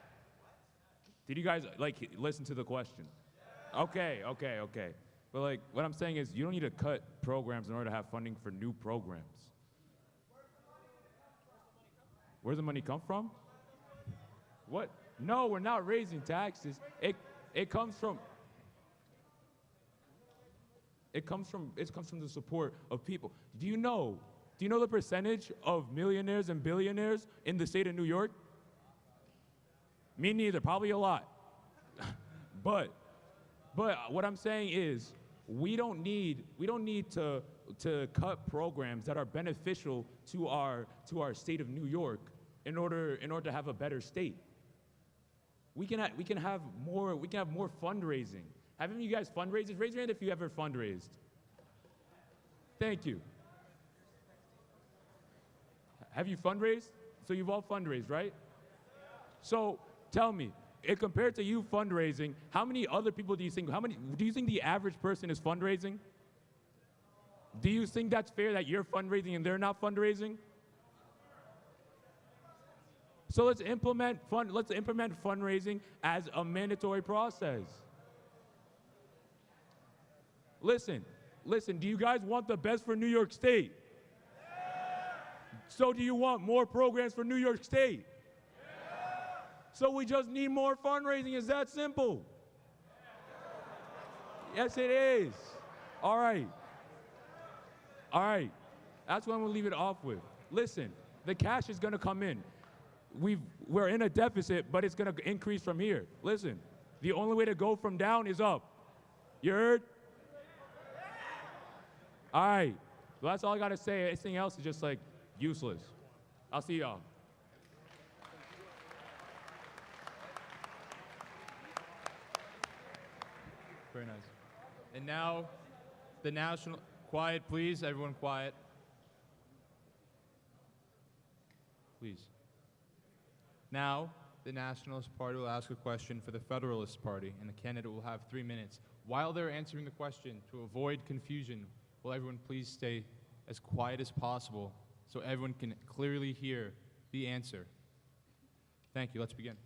Speaker 15: Did you guys, listen to the question? Okay. But, what I'm saying is you don't need to cut programs in order to have funding for new programs. Where's the money come from? What? No, we're not raising taxes. It comes from the support of people. Do you know the percentage of millionaires and billionaires in the state of New York? Me neither, probably a lot. But what I'm saying is we don't need to cut programs that are beneficial to our state of New York in order to have a better state. We can have more fundraising. Haven't you guys fundraised? Raise your hand if you ever fundraised. Thank you. Have you fundraised? So you've all fundraised, right? So tell me, compared to you fundraising, how many other people do you think the average person is fundraising? Do you think that's fair that you're fundraising and they're not fundraising? So let's implement fundraising as a mandatory process. Listen, do you guys want the best for New York State? So do you want more programs for New York State? So we just need more fundraising. It's that simple. Yes, it is. All right. That's what I'm going to leave it off with. Listen, the cash is going to come in. We're in a deficit, but it's going to increase from here. Listen, The only way to go from down is up. You heard? All right. Well, that's all I got to say. Anything else is just like useless. I'll see y'all.
Speaker 4: Very nice. And now, the national, quiet please, everyone quiet. Please. Now, the Nationalist Party will ask a question for the Federalist Party, and the candidate will have 3 minutes. While they're answering the question, to avoid confusion, will everyone please stay as quiet as possible so everyone can clearly hear the answer? Thank you. Let's begin.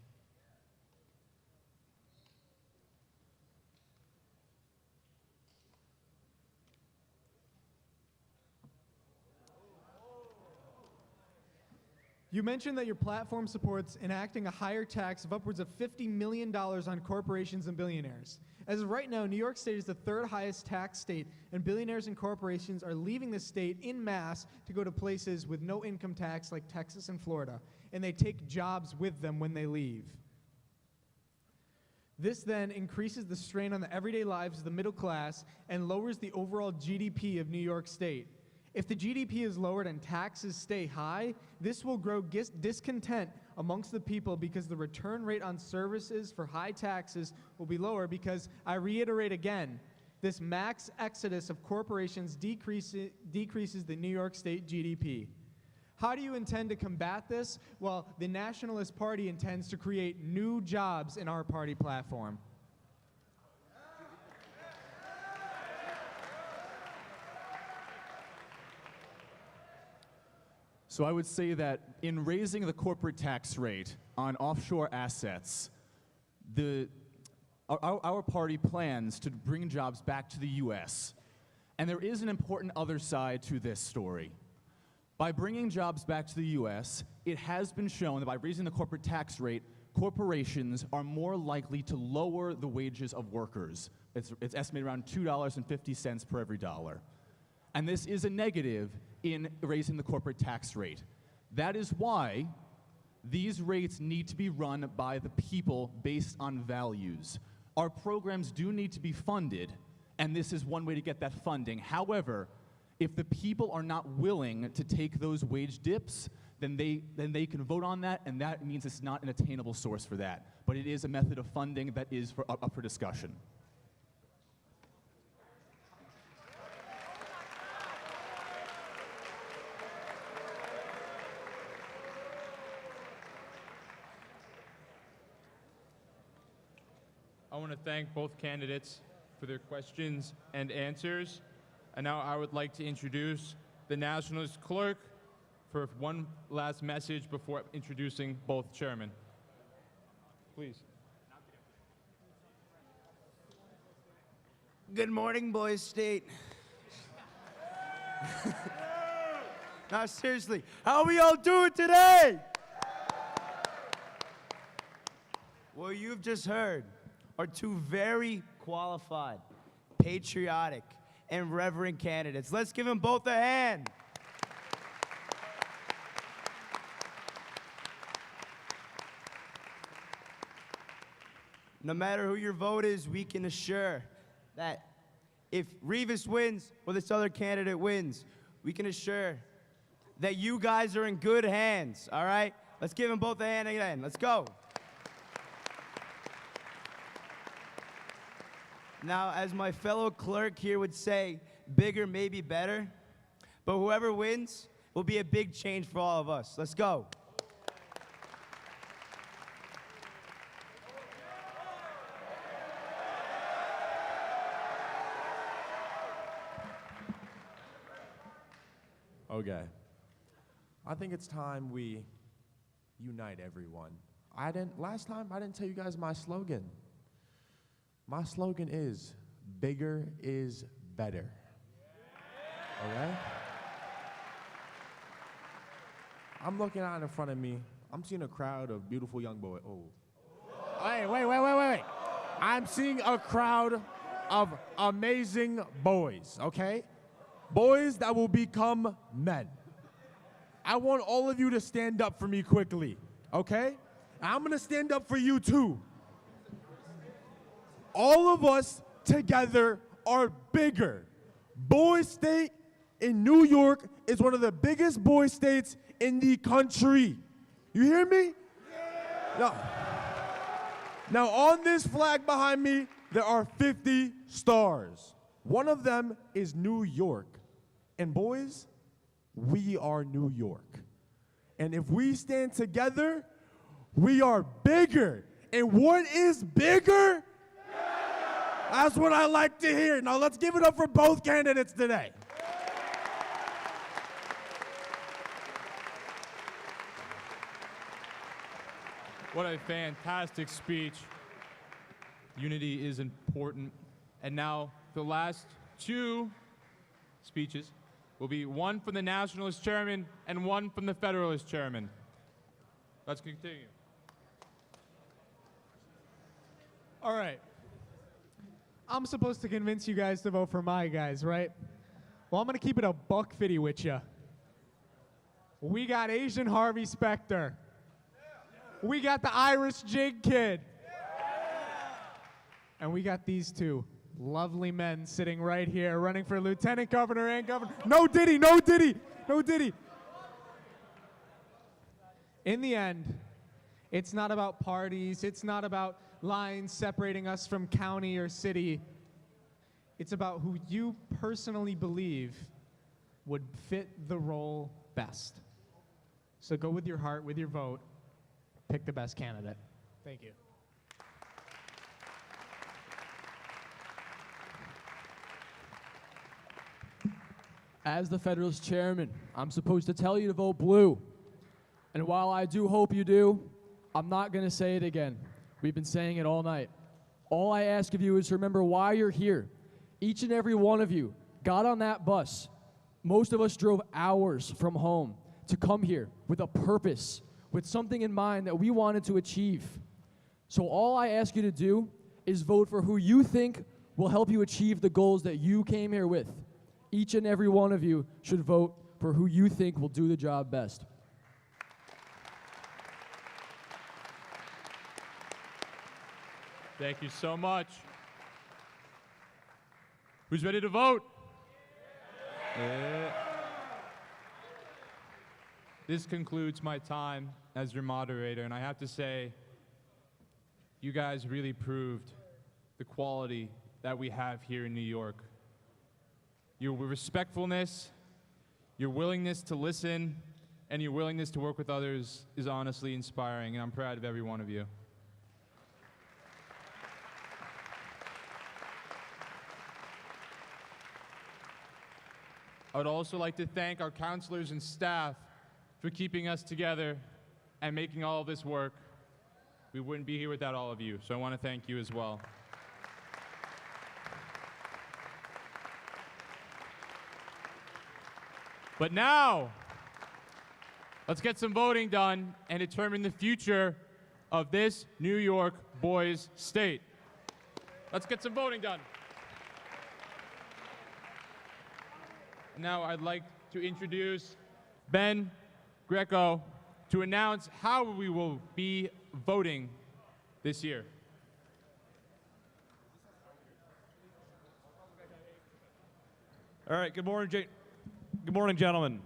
Speaker 10: You mentioned that your platform supports enacting a higher tax of upwards of $50 million on corporations and billionaires. As of right now, New York State is the third highest tax state, and billionaires and corporations are leaving the state en masse to go to places with no income tax like Texas and Florida, and they take jobs with them when they leave. This then increases the strain on the everyday lives of the middle class and lowers the overall GDP of New York State. If the GDP is lowered and taxes stay high, this will grow discontent amongst the people because the return rate on services for high taxes will be lower because, I reiterate again, this max exodus of corporations decreases the New York State GDP. How do you intend to combat this? Well, the Nationalist Party intends to create new jobs in our party platform.
Speaker 18: So I would say that in raising the corporate tax rate on offshore assets, our party plans to bring jobs back to the U.S. And there is an important other side to this story. By bringing jobs back to the U.S., it has been shown that by raising the corporate tax rate, corporations are more likely to lower the wages of workers. It's estimated around $2.50 per every dollar. And this is a negative in raising the corporate tax rate. That is why these rates need to be run by the people based on values. Our programs do need to be funded, and this is one way to get that funding. However, if the people are not willing to take those wage dips, then they can vote on that, and that means it's not an attainable source for that. But it is a method of funding that is up for discussion.
Speaker 4: I want to thank both candidates for their questions and answers. And now I would like to introduce the Nationalist Clerk for one last message before introducing both chairmen. Please.
Speaker 19: Good morning, Boys State. Now, seriously, how we all doing today? What you've just heard are two very qualified, patriotic, and reverent candidates. Let's give them both a hand. No matter who your vote is, we can assure that if Rivas wins or this other candidate wins, we can assure that you guys are in good hands, all right? Let's give them both a hand again. Let's go. Now, as my fellow clerk here would say, bigger may be better, but whoever wins will be a big change for all of us. Let's go.
Speaker 17: Okay. I think it's time we unite everyone. Last time I didn't tell you guys my slogan. My slogan is, bigger is better. Okay? I'm looking out in front of me. I'm seeing a crowd of beautiful young boys. Oh. Wait. I'm seeing a crowd of amazing boys, okay? Boys that will become men. I want all of you to stand up for me quickly, okay? I'm gonna stand up for you too. all of us together are bigger. Boys State in New York is one of the biggest boys states in the country. You hear me? Now on this flag behind me, there are 50 stars. One of them is New York. And boys, we are New York. And if we stand together, we are bigger. And what is bigger? That's what I like to hear. Now let's give it up for both candidates today.
Speaker 4: What a fantastic speech. Unity is important. And now the last two speeches will be one from the Nationalist chairman and one from the Federalist chairman. Let's continue.
Speaker 14: All right. I'm supposed to convince you guys to vote for my guys, right? Well, I'm going to keep it a buck-fitty with you. We got Asian Harvey Specter. We got the Irish Jig Kid. And we got these two lovely men sitting right here running for lieutenant governor and governor. No Diddy, no Diddy, no Diddy. In the end, it's not about parties. It's not about lines separating us from county or city. It's about who you personally believe would fit the role best. So go with your heart, with your vote. Pick the best candidate. Thank you.
Speaker 16: As the Federalist chairman, I'm supposed to tell you to vote blue. And while I do hope you do, I'm not going to say it again. We've been saying it all night. All I ask of you is to remember why you're here. Each and every one of you got on that bus. Most of us drove hours from home to come here with a purpose, with something in mind that we wanted to achieve. So all I ask you to do is vote for who you think will help you achieve the goals that you came here with. Each and every one of you should vote for who you think will do the job best.
Speaker 4: Thank you so much. Who's ready to vote? Yeah. This concludes my time as your moderator, and I have to say, you guys really proved the quality that we have here in New York. Your respectfulness, your willingness to listen, and your willingness to work with others is honestly inspiring, and I'm proud of every one of you. I would also like to thank our counselors and staff for keeping us together and making all of this work. We wouldn't be here without all of you, so I want to thank you as well. But now, let's get some voting done and determine the future of this New York boys state. Let's get some voting done. Now I'd like to introduce Ben Greco to announce how we will be voting this year.
Speaker 20: All right, good morning, gentlemen.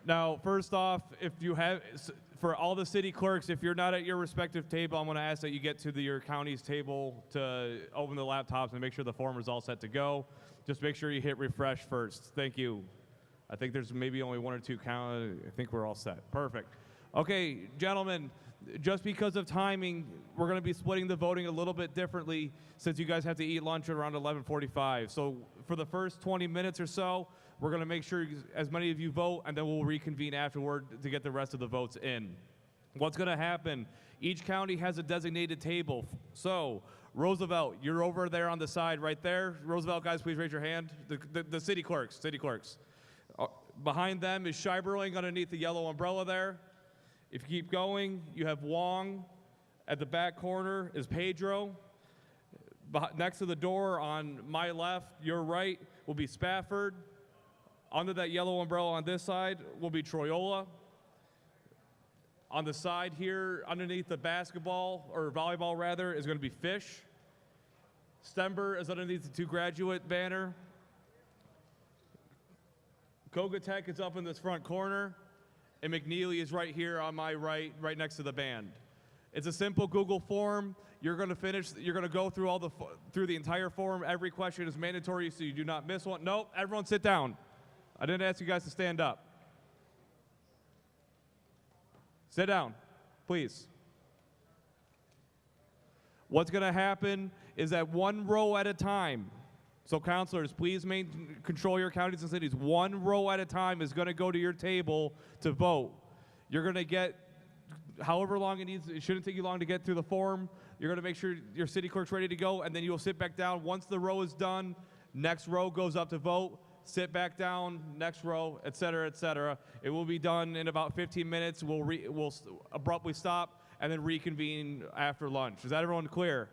Speaker 20: Now, first off, if you have, for all the city clerks, if you're not at your respective table, I'm going to ask that you get to your county's table to open the laptops and make sure the form is all set to go. Just make sure you hit refresh first. Thank you. I think there's maybe only one or two count. I think we're all set. Perfect. Okay, gentlemen, just because of timing, we're going to be splitting the voting a little bit differently since you guys have to eat lunch at around 11:45. So for the first 20 minutes or so, we're going to make sure as many of you vote, and then we'll reconvene afterward to get the rest of the votes in. What's going to happen? Each county has a designated table. So Roosevelt, you're over there on the side right there. Roosevelt, guys, please raise your hand. The city clerks. Behind them is Scheiberling underneath the yellow umbrella there. If you keep going, you have Wong. At the back corner is Pedro. Next to the door on my left, your right, will be Spafford. Under that yellow umbrella on this side will be Troyola. On the side here, underneath the basketball, or volleyball rather, is going to be Fish. Stember is underneath the 2 graduate banner. Kogatech is up in this front corner. And McNeely is right here on my right, right next to the band. It's a simple Google form. You're going to go through through the entire form. Every question is mandatory, so you do not miss one. Nope, everyone sit down. I didn't ask you guys to stand up. Sit down, please. What's going to happen is that 1 row at a time. So counselors, please control your counties and cities. 1 row at a time is going to go to your table to vote. You're going to get however long it needs. It shouldn't take you long to get through the form. You're going to make sure your city clerk's ready to go, and then you'll sit back down. Once the row is done, next row goes up to vote. Sit back down, next row, et cetera, et cetera. It will be done in about 15 minutes. We'll abruptly stop and then reconvene after lunch. Is that everyone clear?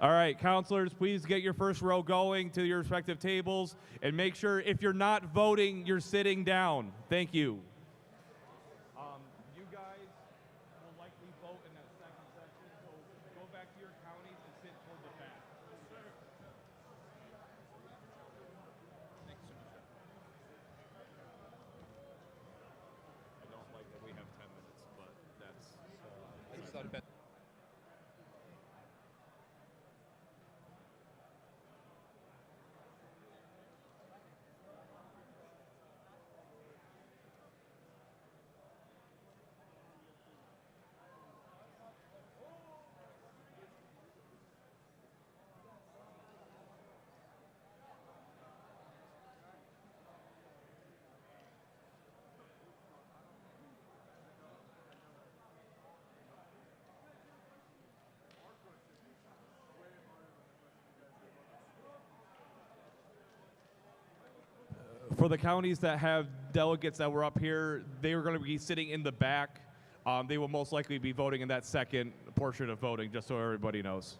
Speaker 20: All right, counselors, please get your first row going to your respective tables, and make sure if you're not voting, you're sitting down. Thank you. You guys will likely vote in that second section, so go back to your counties and sit toward the back. I don't like that we have 10 minutes, but that's... I just thought about for the counties that have delegates that were up here, they were going to be sitting in the back. They will most likely be voting in that second portion of voting, just so everybody knows.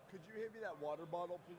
Speaker 17: Could you hand me that water bottle, please?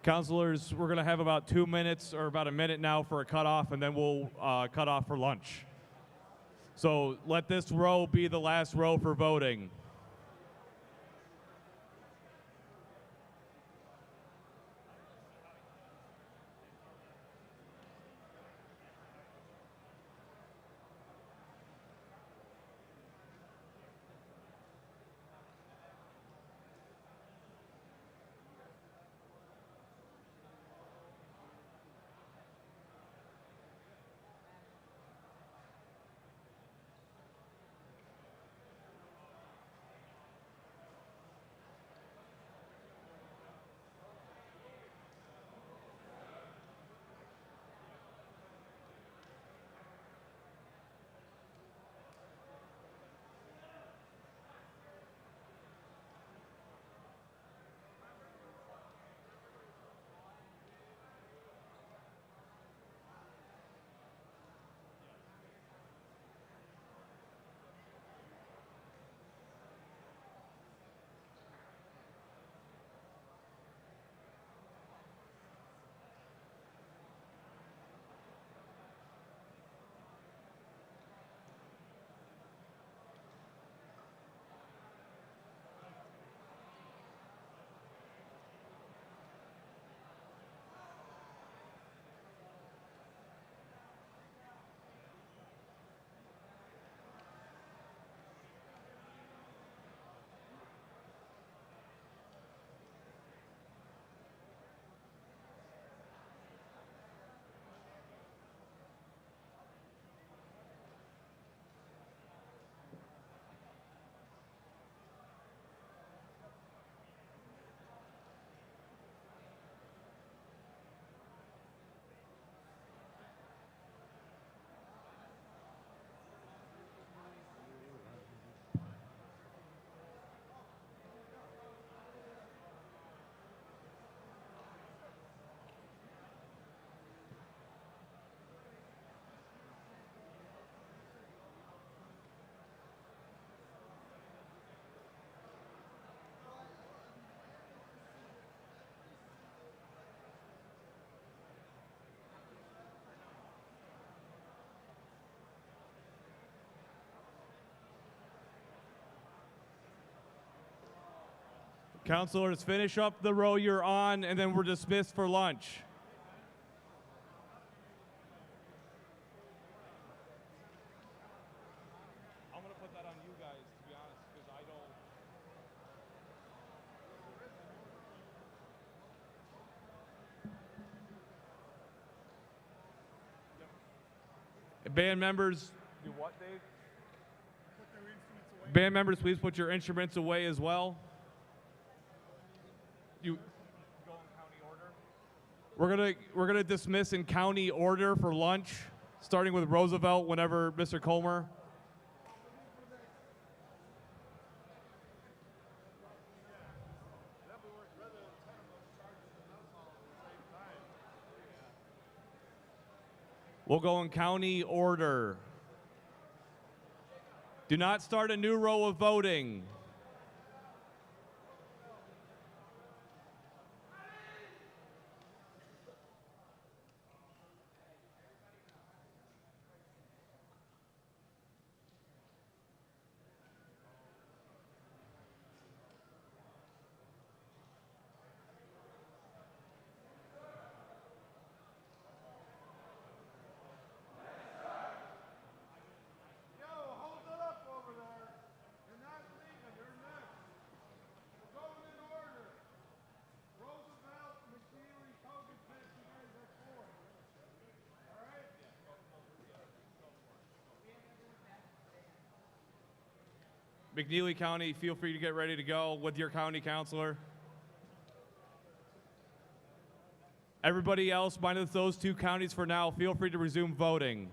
Speaker 20: Counselors, we're going to have about 2 minutes or about a minute now for a cutoff, and then we'll cut off for lunch. So let this row be the last row for voting. Counselors, finish up the row you're on, and then we're dismissed for lunch. I'm going to put that on you guys, to be honest, because I don't... Band members, do what, Dave? Band members, please put your instruments away as well. You go in county order? We're gonna dismiss in county order for lunch, starting with Roosevelt whenever Mr. Colmer. We'll go in county order. Do not start a new row of voting. McNeely County, feel free to get ready to go with your county counselor. Everybody else, minus those two counties for now, feel free to resume voting.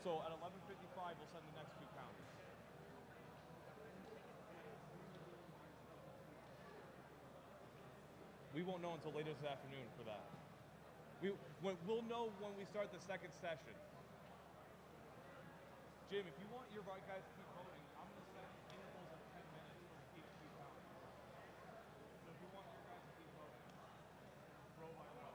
Speaker 20: So at 11:55, we'll send the next two counties. We won't know until later this afternoon for that. We'll know when we start the second session. Jim, if you want your guys to keep voting, I'm going to set intervals of 10 minutes for each two counties. So if you want your guys to keep voting, row by row.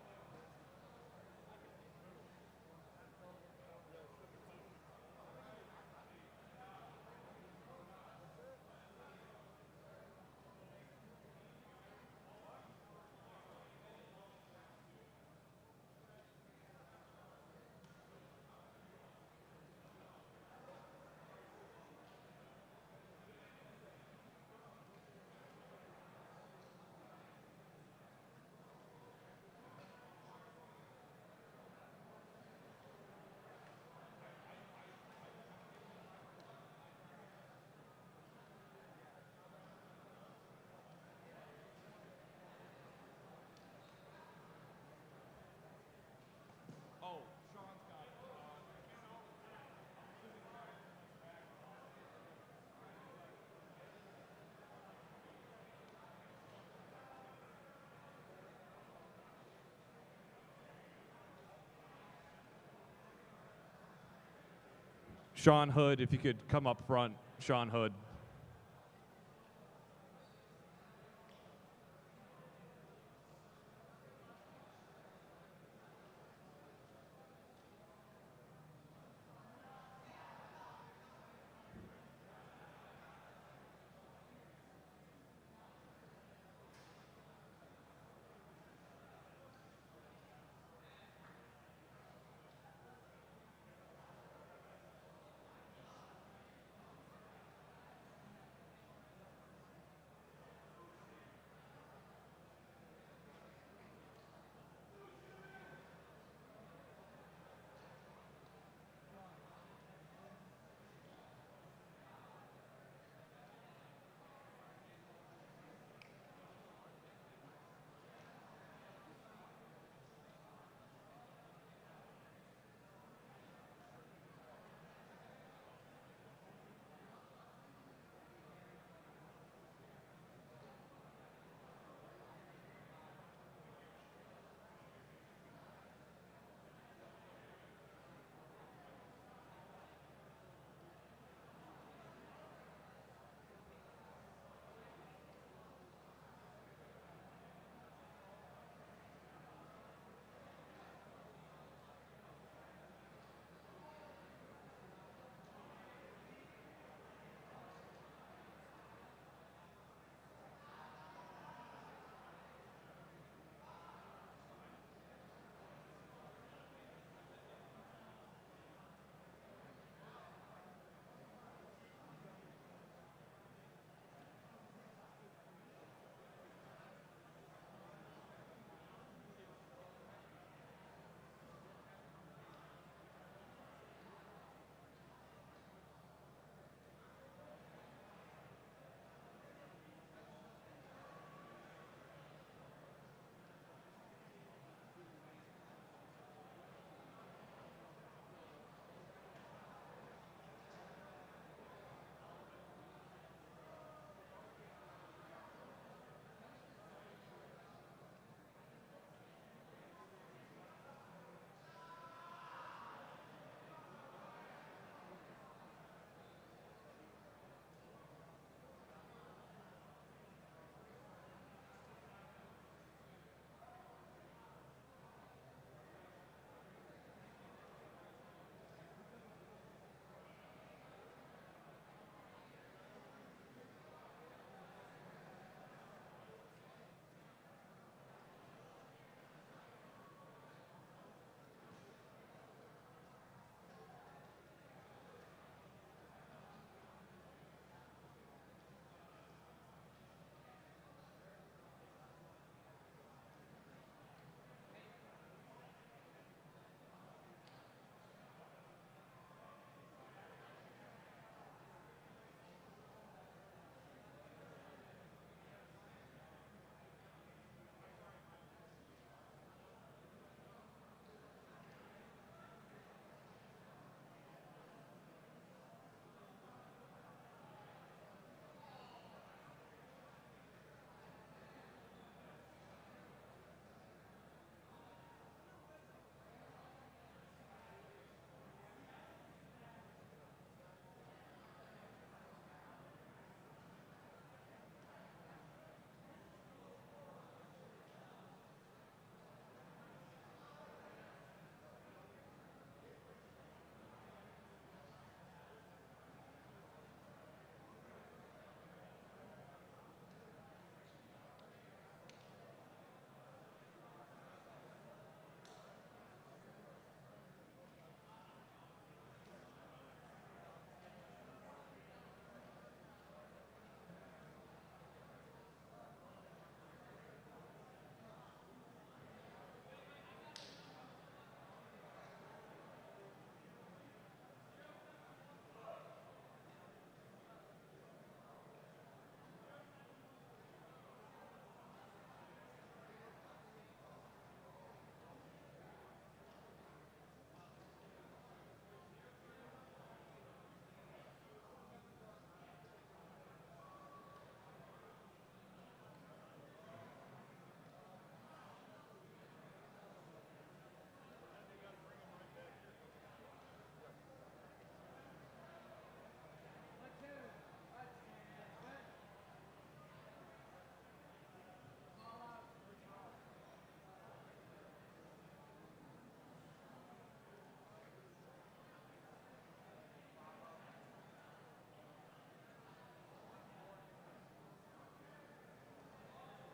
Speaker 20: Oh, Sean's got it. Sean Hood, if you could come up front, Sean Hood.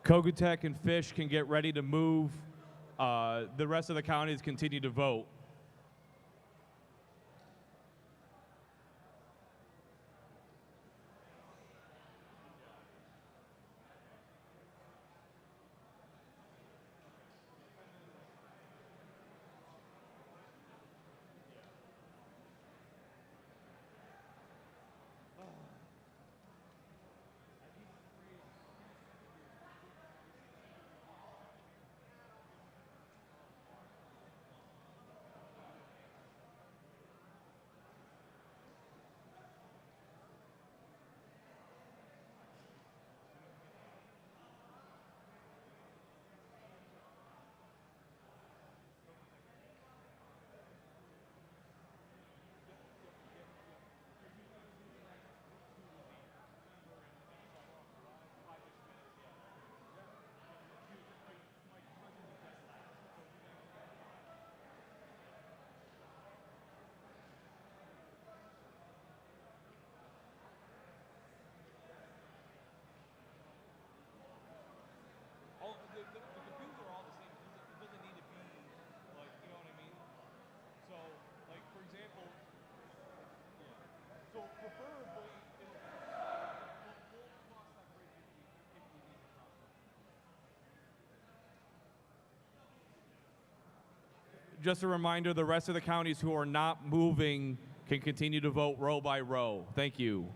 Speaker 20: Kogutek and Fish can get ready to move. The rest of the counties continue to vote. Just a reminder, the rest of the counties who are not moving can continue to vote row by row. Thank you.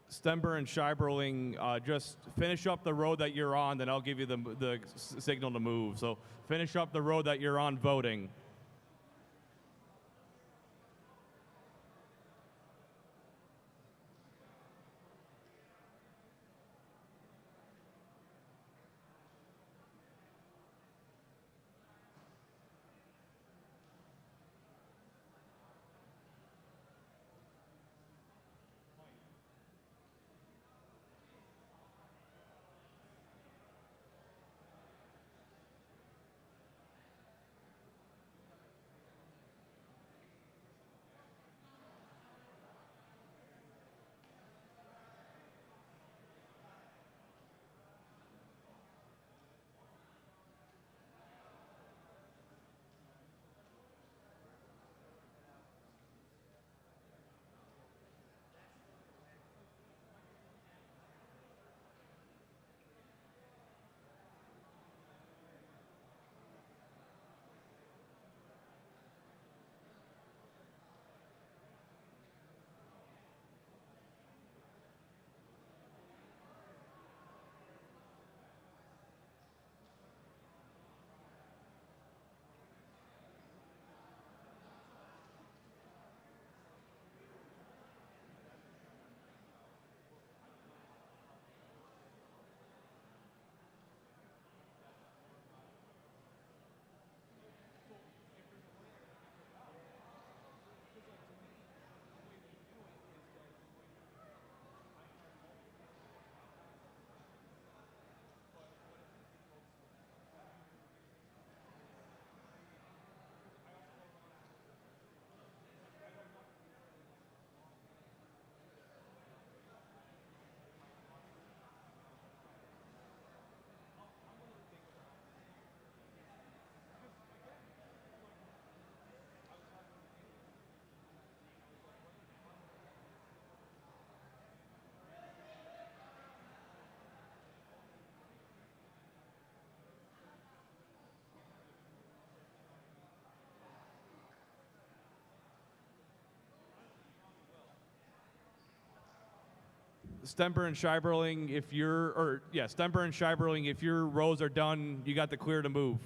Speaker 20: Stember and Scheiberling, just finish up the road that you're on, then I'll give you the signal to move. So finish up the road that you're on voting. Stemper and Scheiberling, if your rows are done, you got the clear to move.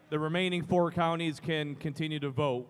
Speaker 20: The remaining 4 counties can continue to vote.